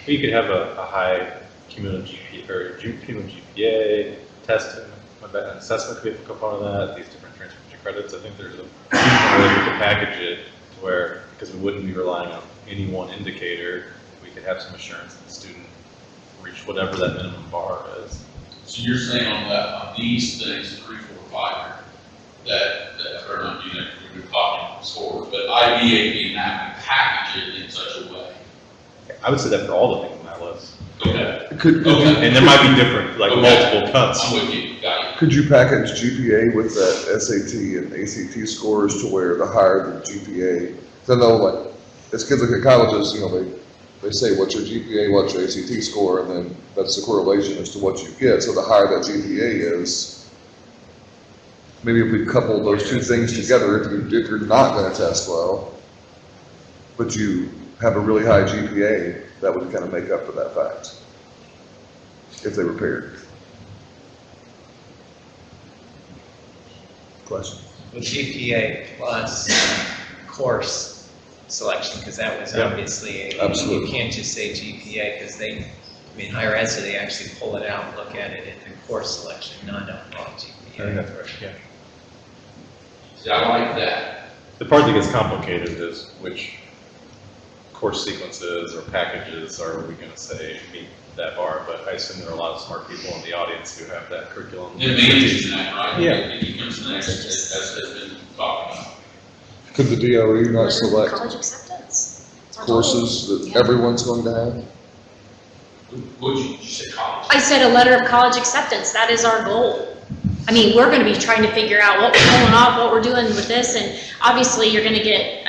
You could have a high cumulative GPA or cumulative GPA testing. An assessment could be a component of that. These different transfer credits. I think there's a way we could package it to where, because we wouldn't be relying on any one indicator, we could have some assurance that the student reach whatever that minimum bar is. So you're saying on these things, 3, 4, 5 here, that are not, we're talking scores, but IB, AP, and math, we package it in such a way. I would say that for all the things on that list. Okay. And there might be different, like multiple cuts. I'm with you, got it. Could you package GPA with that SAT and ACT scores to where the higher the GPA? 'Cause I know, like, as kids look at colleges, you know, they say, what's your GPA, what's your ACT score, and then that's the correlation as to what you get. So the higher that GPA is, maybe if we couple those two things together, if you're not gonna test well, but you have a really high GPA, that would kind of make up for that fact, if they were paired. Question? With GPA plus course selection, because that was Yeah, obviously, absolutely. you can't just say GPA, because higher ed, so they actually pull it out and look at it in course selection, not on GPA. I think that's right, yeah. See, I like that. The part that gets complicated is which course sequences or packages are we going to say meet that bar, but I assume there are a lot of smart people in the audience who have that curriculum. It manages that, right? Yeah. It becomes the next, as has been talked about. Could the DOE not College select acceptance. It's our courses goal. that everyone's going to have? Would you say college? I said a letter of college acceptance, that is our goal. I mean, we're gonna be trying to figure out what we're pulling off, what we're doing with this, and obviously you're gonna get,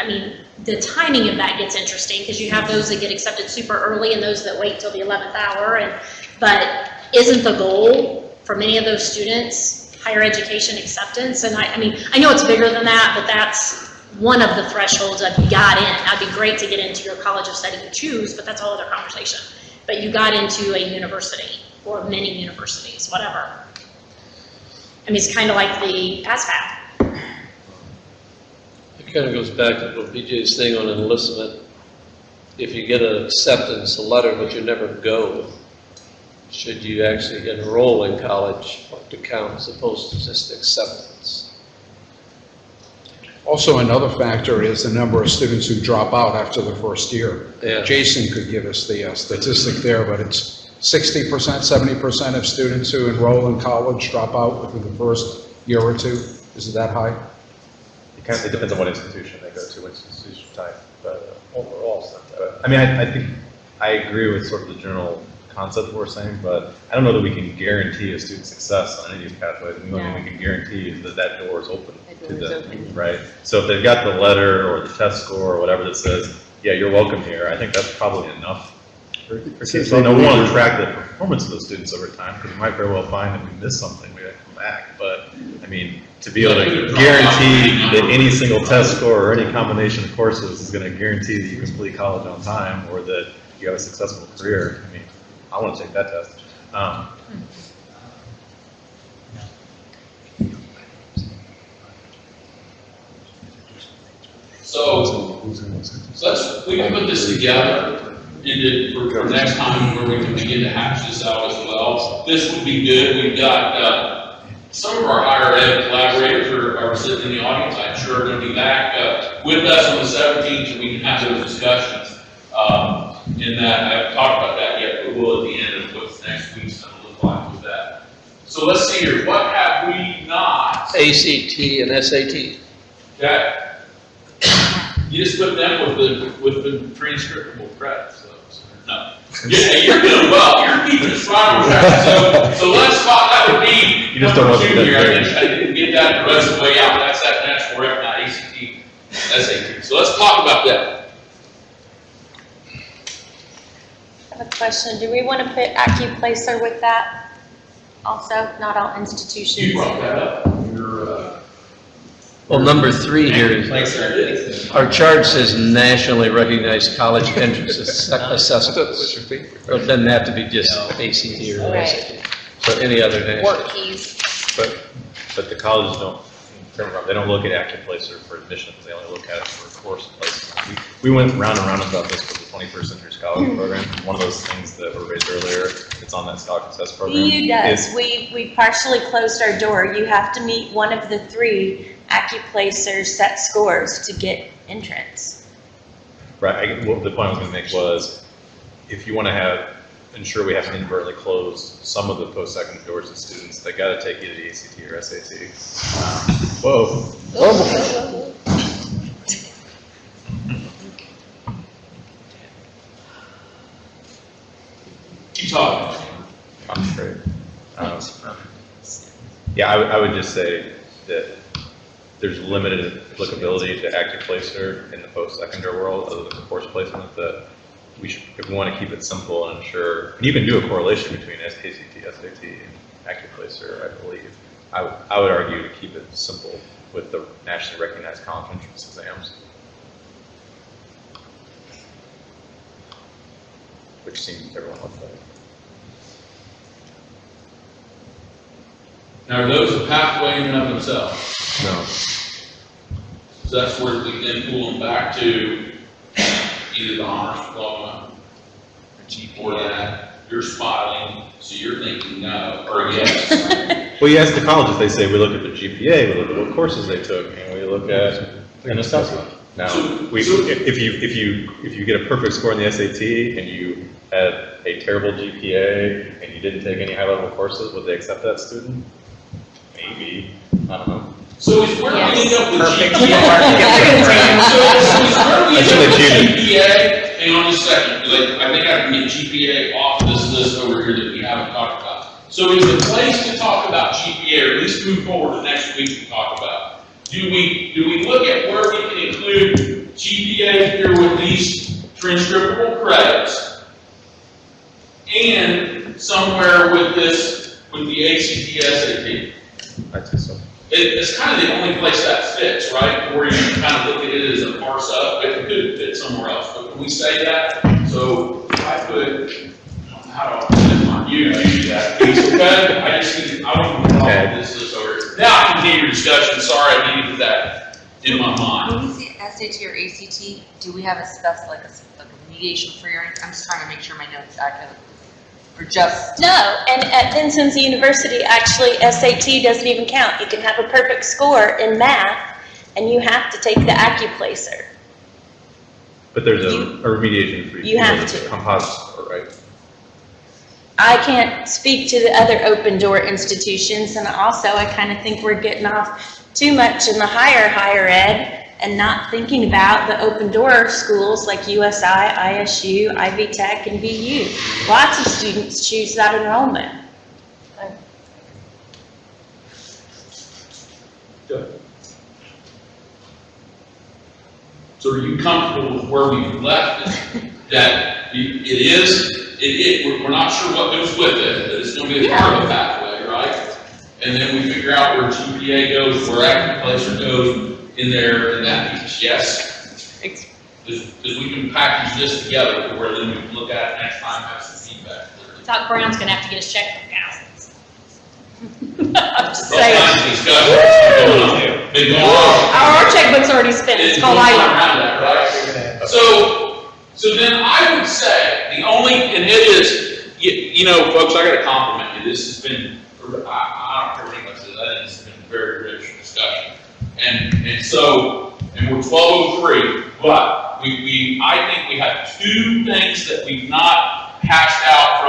the timing of that gets interesting, because you have those that get accepted super early and those that wait till the 11th hour, but isn't the goal for many of those students higher education acceptance? And I know it's bigger than that, but that's one of the thresholds of you got in. That'd be great to get into your college of study you choose, but that's a whole other conversation. But you got into a university, or many universities, whatever. It's kind of like the ASVAB. It kind of goes back to what BJ's saying on enlistment. If you get an acceptance, a letter, but you never go, should you actually enroll in college to count as opposed to just acceptance? Also, another factor is the number of students who drop out after the first year. Yeah. Jason could give us the statistic there, but it's 60%, 70% of students who enroll in college drop out within the first year or two. Is it that high? It depends on what institution they go to, what institution type, but overall it's not that. I think I agree with sort of the general concept we're saying, but I don't know that we can guarantee a student's success on any of these pathways. The only thing we can guarantee is that door is open to them, right? So if they've got the letter or the test score or whatever that says, yeah, you're welcome here, I think that's probably enough. For kids. So we want to track the performance of those students over time, because we might very well find that we missed something, we have to come back. But, to be able to guarantee that any single test score or any combination of courses is going to guarantee that you complete college on time or that you have a successful career, I want to take that test. So we can put this together for next time where we can begin to hash this out as well. This would be good. We've got some of our higher ed collaborators are sitting in the audience. I'm sure are going to be back with us on the 17th, and we can have those discussions. In that, I haven't talked about that yet, but we'll at the end of what's next week's going to look like with that. So let's see here. What have we not? ACT and SAT. Okay. You just put them with the transcriptable credits. No. Yeah, you're doing well. You're keeping us right on track. So let's talk. That would be You just don't want to number 2 do here. that. I didn't get that the rest of the way out. That's that national rep, not ACT, SAT. So let's talk about that. I have a question. Do we want to put AccuPlacer with that also? Not all institutions. You brought that up. Well, number 3 here, our chart says nationally recognized college entrance assessments. So it doesn't have to be just ACT or Right. SAT. So any other national. Work keys. But the colleges they don't look at AccuPlacer for admissions, they only look at it for course placement. We went round and round about this with the 21st Century Scholarship Program. One of those things that were raised earlier, it's on that scholarship success program. EU does. We partially closed our door. You have to meet one of the 3 AccuPlacer set scores to get entrance. Right, the point I was going to make was, if you want to have ensure we haven't inadvertently closed some of the post-secondary doors to students that got to take either the ACT or SAT. Whoa. Keep talking. I'm straight. Yeah, I would just say that there's limited applicability to active placer in the post-secondary world other than the course placement, that we should, if we want to keep it simple and ensure, and you can do a correlation between ACT, SAT, and active placer, I believe. I would argue to keep it simple with the nationally recognized college entrance exams, which seems everyone loves that. Now, are those a pathway in and of themselves? No. So that's where we then pull them back to either the honors diploma or that. You're smiling, so you're thinking no, or yes. Well, you ask the colleges, they say we look at the GPA, we look at what courses they took, and we look at an assessment. Now, if you get a perfect score in the SAT and you had a terrible GPA and you didn't take any high-level courses, would they accept that student? Maybe. I don't know. So is where we end up with Perfect. GPA. So is where we end up with GPA. Hang on just a second, like, I think I can get GPA off this list over here that we haven't talked about. So is the place to talk about GPA, or at least move forward to next week to talk about? Do we look at where we can include GPA here with these transcriptable credits, and somewhere with this, with the ACT, SAT? I'd say so. It's kind of the only place that fits, right? Where you can kind of look at it as a parse up, but it could fit somewhere else. But can we say that? So if I put, how do I put it on you? I do that. It's okay. I want to follow this over. Now I continue your discussion. Sorry, I needed that in my mind. When we say SAT or ACT, do we have a like a remediation for your? I'm just trying to make sure my notes are accurate. Or just No, and at Vincennes University, actually, SAT doesn't even count. You can have a perfect score in math, and you have to take the AccuPlacer. But there's a remediation for you have to. Composite score, right? I can't speak to the other open door institutions, and also I kind of think we're getting off too much in the higher ed and not thinking about the open door schools like USI, ISU, Ivy Tech, and VU. Lots of students choose that enrollment. Good. So are you comfortable with where we've left it? That we're not sure what goes with it, that it's going to be a part of a pathway, right? And then we figure out where GPA goes, where AccuPlacer goes in there, in that piece, yes? Because we can package this together to where then we can look at it next time, have some feedback. Doc Brown's gonna have to get his checkbook out. I'm just All saying. kinds of discussions going on here. Been going on. Our checkbook's already spent. It's called going ILO. around that, right? So then I would say, the only, and it is, you know, folks, I gotta compliment you. This has been, I don't care what anybody says, I think this has been a very rich discussion. And we're 12:03, but I think we have two things that we've not hashed out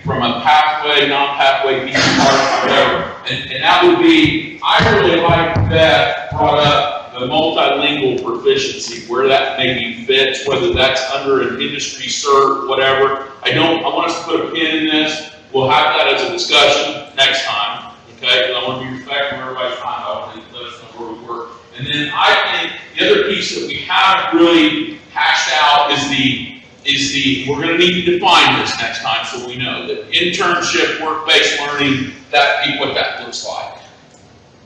from a pathway, non-pathway, piece of part, whatever. And that would be, I really like that brought up the multilingual proficiency, where that maybe fits, whether that's under an industry cert, whatever. I want us to put a pin in this. We'll have that as a discussion next time, okay? Because I want to be respectful of everybody's time. I want to let us know where we were. And then I think the other piece that we haven't really hashed out is we're going to need to define this next time so we know that internship, work-based learning, what that looks like.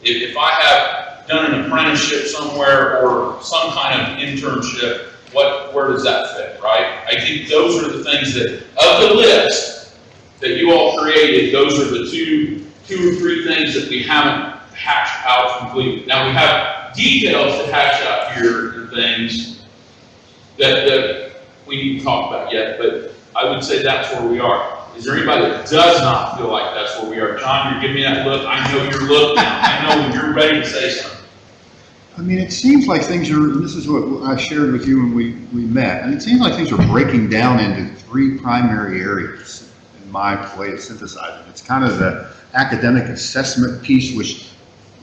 If I have done an apprenticeship somewhere or some kind of internship, where does that fit, right? I think those are the things that, of the list that you all created, those are the two or three things that we haven't hashed out completely. Now we have details to hash out here and things that we need to talk about yet, but I would say that's where we are. Is there anybody that does not feel like that's where we are? John, you're giving me that look. I know your look now. I know when you're ready to say something. I mean, it seems like things are, and this is what I shared with you when we met, and it seems like things are breaking down into three primary areas in my way to synthesize it. It's kind of the academic assessment piece, which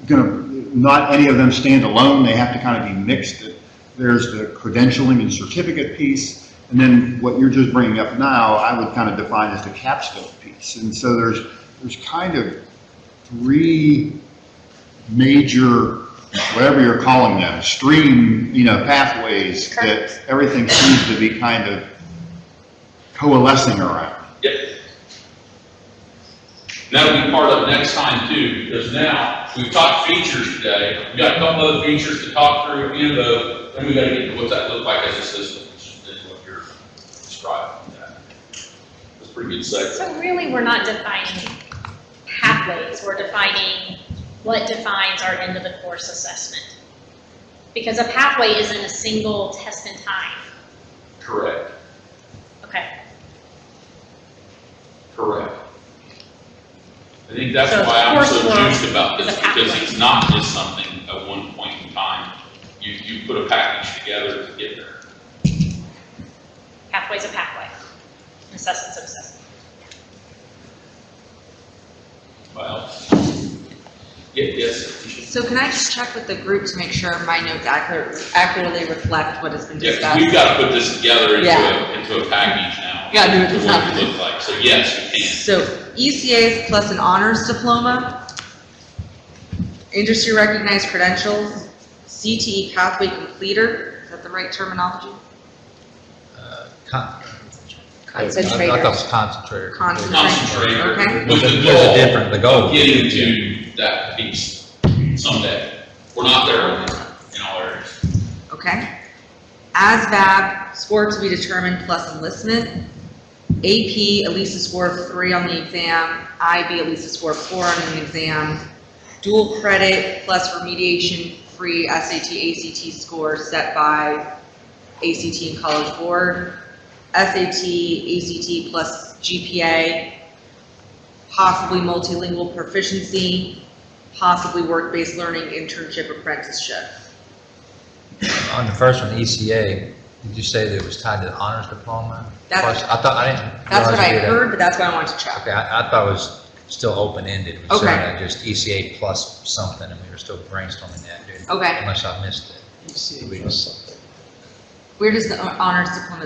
not any of them stand alone. They have to kind of be mixed. There's the credentialing and certificate piece, and then what you're just bringing up now, I would kind of define as the capstone piece. And so there's kind of three major, whatever you're calling them, stream, pathways that everything seems to be kind of coalescing around. Yep. And that'll be part of next time too, because now we've talked features today. We've got a couple other features to talk through, then we gotta get to what that looks like as a system, which is what you're describing. That's pretty good segue. So really, we're not defining pathways, we're defining what defines our end of the course assessment. Because a pathway isn't a single test and time. Correct. Okay. Correct. I think that's So why I'm so coursework juiced about this, is a because pathway. it's not just something at one point in time. You put a package together to get there. Pathway's a pathway. An assessment's an assessment. Well, yes. So can I just check with the group to make sure my notes accurately reflect what has been Yeah, discussed? we've got to put this together Yeah. into a package now. Yeah, do it to this what it afternoon. look like. So yes, you can. So ECAs plus an honors diploma, industry recognized credentials, CTE pathway completer, is that the right terminology? I thought it was concentrator. Concentrator. Okay. With the There's a different, the goal. of getting to that piece someday. We're not there in all areas. Okay. ASVAB, score to be determined plus enlistment. AP, at least a score of 3 on the exam. IB, at least a score of 4 on the exam. Dual credit plus remediation-free SAT, ACT score set by ACT and College Board. SAT, ACT plus GPA. Possibly multilingual proficiency. Possibly work-based learning, internship, apprenticeship. On the first one, ECA, did you say that it was tied to the honors diploma? That's- I thought, I didn't. That's what realize I we had- heard, but that's what I wanted to check. Okay, I thought it was still open-ended. It was Okay. just ECA plus something, and we were still brainstorming that, dude. Okay. Unless I missed it. We just- Where does the honors diploma,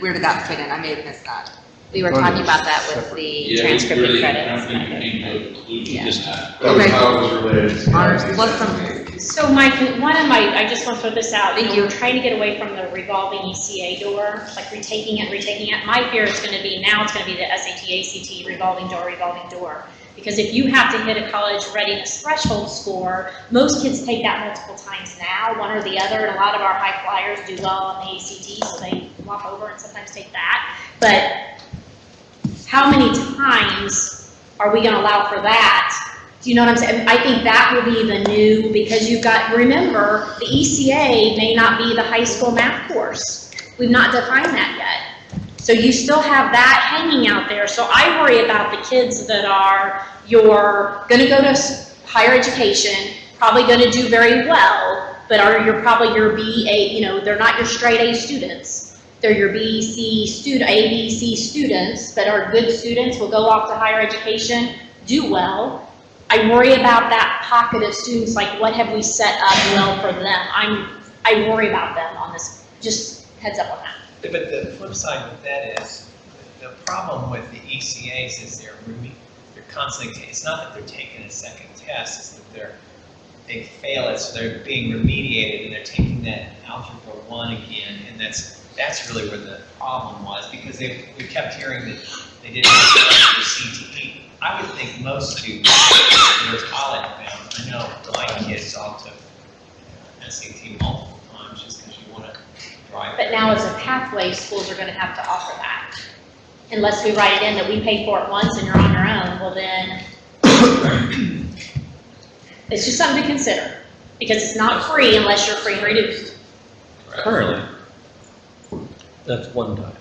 where did that fit in? I may have missed that. We were talking about that with the Yeah, transcripted really, I credits. don't think we came to a conclusion Yeah. in that. That was Okay. how it was related to. Honors plus something. So Mike, I just want to throw this out, we're trying to get away from the revolving ECA door, like retaking it. My fear is going to be, now it's going to be the SAT, ACT, revolving door. Because if you have to hit a college readiness threshold score, most kids take that multiple times now, one or the other, and a lot of our high flyers do well on the ACT, so they walk over and sometimes take that. But how many times are we going to allow for that? Do you know what I'm saying? I think that will be the new, because you've got, remember, the ECA may not be the high school math course. We've not defined that yet. So you still have that hanging out there. So I worry about the kids that are, you're going to go to higher education, probably going to do very well, but you're probably your BA, they're not your straight A students. They're your B, C student, A, B, C students that are good students, will go off to higher education, do well. I worry about that pocket of students, like what have we set up well for them? I worry about them on this, just heads up on that. But the flip side with that is, the problem with the ECAs is they're constantly, it's not that they're taking a second test, it's that they fail it, so they're being remediated, and they're taking that Algebra 1 again, and that's really where the problem was, because we kept hearing that they didn't have the CTE. I would think most students that are college bound, I know my kids all took SAT multiple times just because you want to drive. But now as a pathway, schools are going to have to offer that. Unless we write it in that we pay for it once and you're on your own, well then, it's just something to consider. Because it's not free unless you're free and reduced. Currently, that's one time.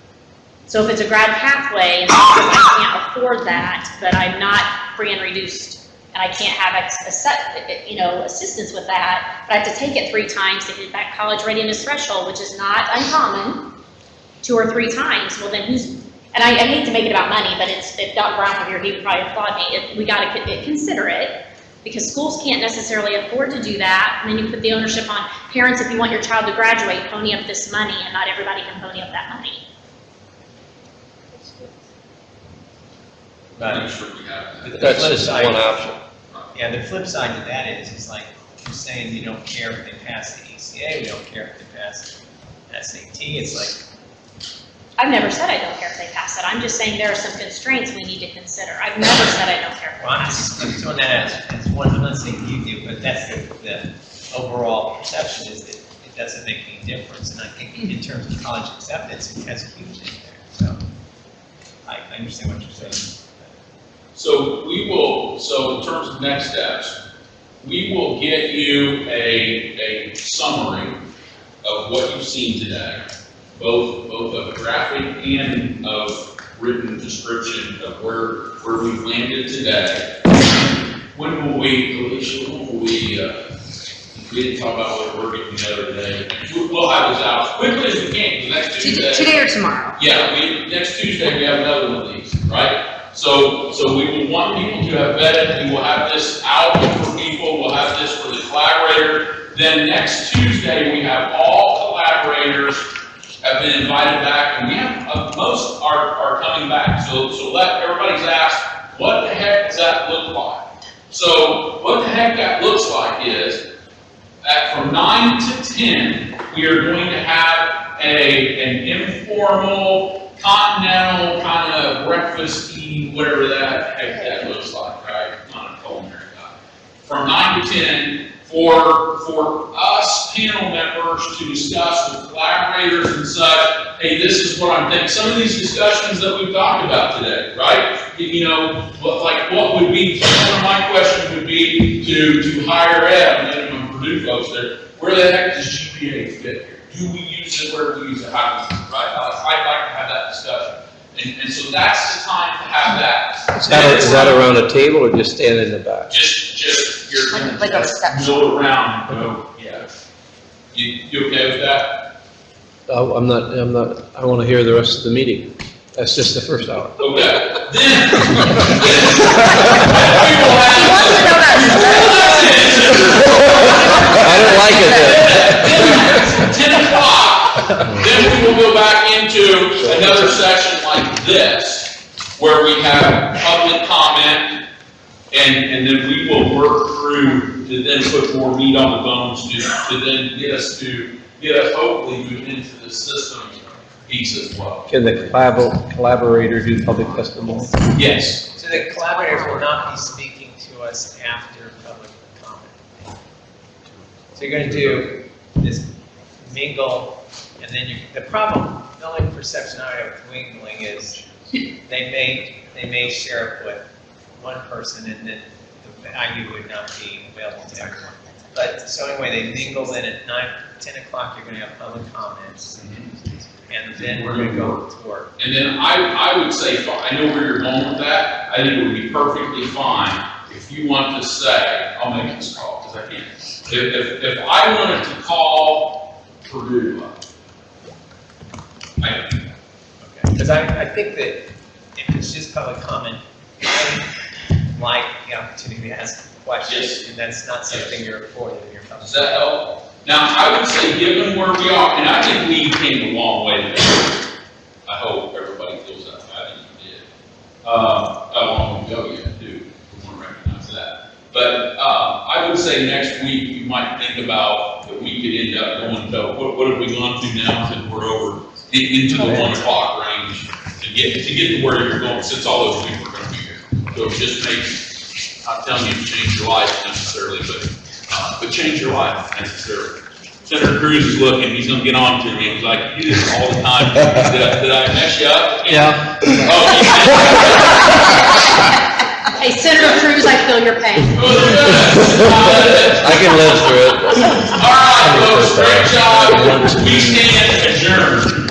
So if it's a grad pathway, and I can't afford that, but I'm not free and reduced and I can't have assistance with that, but I have to take it 3 times to hit that college readiness threshold, which is not uncommon, 2 or 3 times, well then and I hate to make it about money, but if Dr. Brown were here, he would probably applaud me. We gotta consider it, because schools can't necessarily afford to do that, and then you put the ownership on parents. If you want your child to graduate, pony up this money, and not everybody can pony up that money. That's just one option. Yeah, the flip side to that is like, you're saying you don't care if they pass the ECA, we don't care if they pass SAT, it's like. I've never said I don't care if they pass it. I'm just saying there are some constraints we need to consider. I've never said I don't care if they Well, I'm pass it. just doing that as one, I'm not saying you do, but that's the overall perception is that it doesn't make any difference. And I think in terms of college acceptance, it has a huge thing there. So I understand what you're saying. So in terms of next steps, we will get you a summary of what you've seen today, both of graphic and of written description of where we've landed today. When will we, Alicia, we didn't talk about what we're getting together today. We'll have this out as quickly as we can, because next Tuesday. Today or tomorrow? Yeah, next Tuesday we have another one of these, right? So we will want people to have vetted, we will have this out for people, we'll have this for the collaborator. Then next Tuesday, we have all collaborators have been invited back, and we have, most are coming back. So let everybody's asked, what the heck does that look like? So what the heck that looks like is that from 9 to 10, we are going to have an informal, continental kind of breakfasty, whatever that heck that looks like, right? I'm not a culinary guy. From 9 to 10, for us panel members to discuss with collaborators and such, hey, this is what I'm thinking. Some of these discussions that we've talked about today, right? What would be, one of my questions would be to higher ed, minimum Purdue folks there, where the heck does GPA fit here? Do we use it? Where do we use it? How do we use it, right? I'd like to have that discussion. And so that's the time to have that. Is that around a table or just standing in the back? Just your. Like a reception. Go around, yeah. You okay with that? I'm not, I want to hear the rest of the meeting. That's just the first hour. Okay. Then we will I don't like it then. 10 o'clock, then we will go back into another section like this, where we have public comment, and then we will work through to then put more meat on the bones to then get us hopefully move into the system piece as well. Can the collaborator do public testimony? Yes. So the collaborators will not be speaking to us after public comment. So you're going to do this mingle, and then the only perception I have with mingling is they may share it with one person, and then the value would not be available to everyone. But so anyway, they mingle, then at 10 o'clock, you're going to have public comments. And then we're going to go to work. And then I would say, I know where you're going with that. I think it would be perfectly fine if you want to say, I'll make this call, because I can. If I wanted to call Purdue up, Okay. Because I think that if it's just public comment, I like the opportunity to ask questions, yes. And that's not something you're afforded in your public. Does that help? Now, I would say, given where we are, and I think we came a long way today. I hope everybody feels that way. I think we did. How long we go yet, too. We want to recognize that. But I would say next week, we might think about that we could end up going to, what have we gone to now since we're over into the 1 o'clock range to get to where you're going, since all those people are going to be here. So it just makes, I'm telling you to change your life necessarily, but change your life necessarily. Senator Cruz is looking, he's going to get on to me. He's like, you do this all the time. Did I mess you up? Yeah. Oh, Hey, Senator Cruz, I feel your pain. I can live through it. All right, folks, great job. We stand adjourned.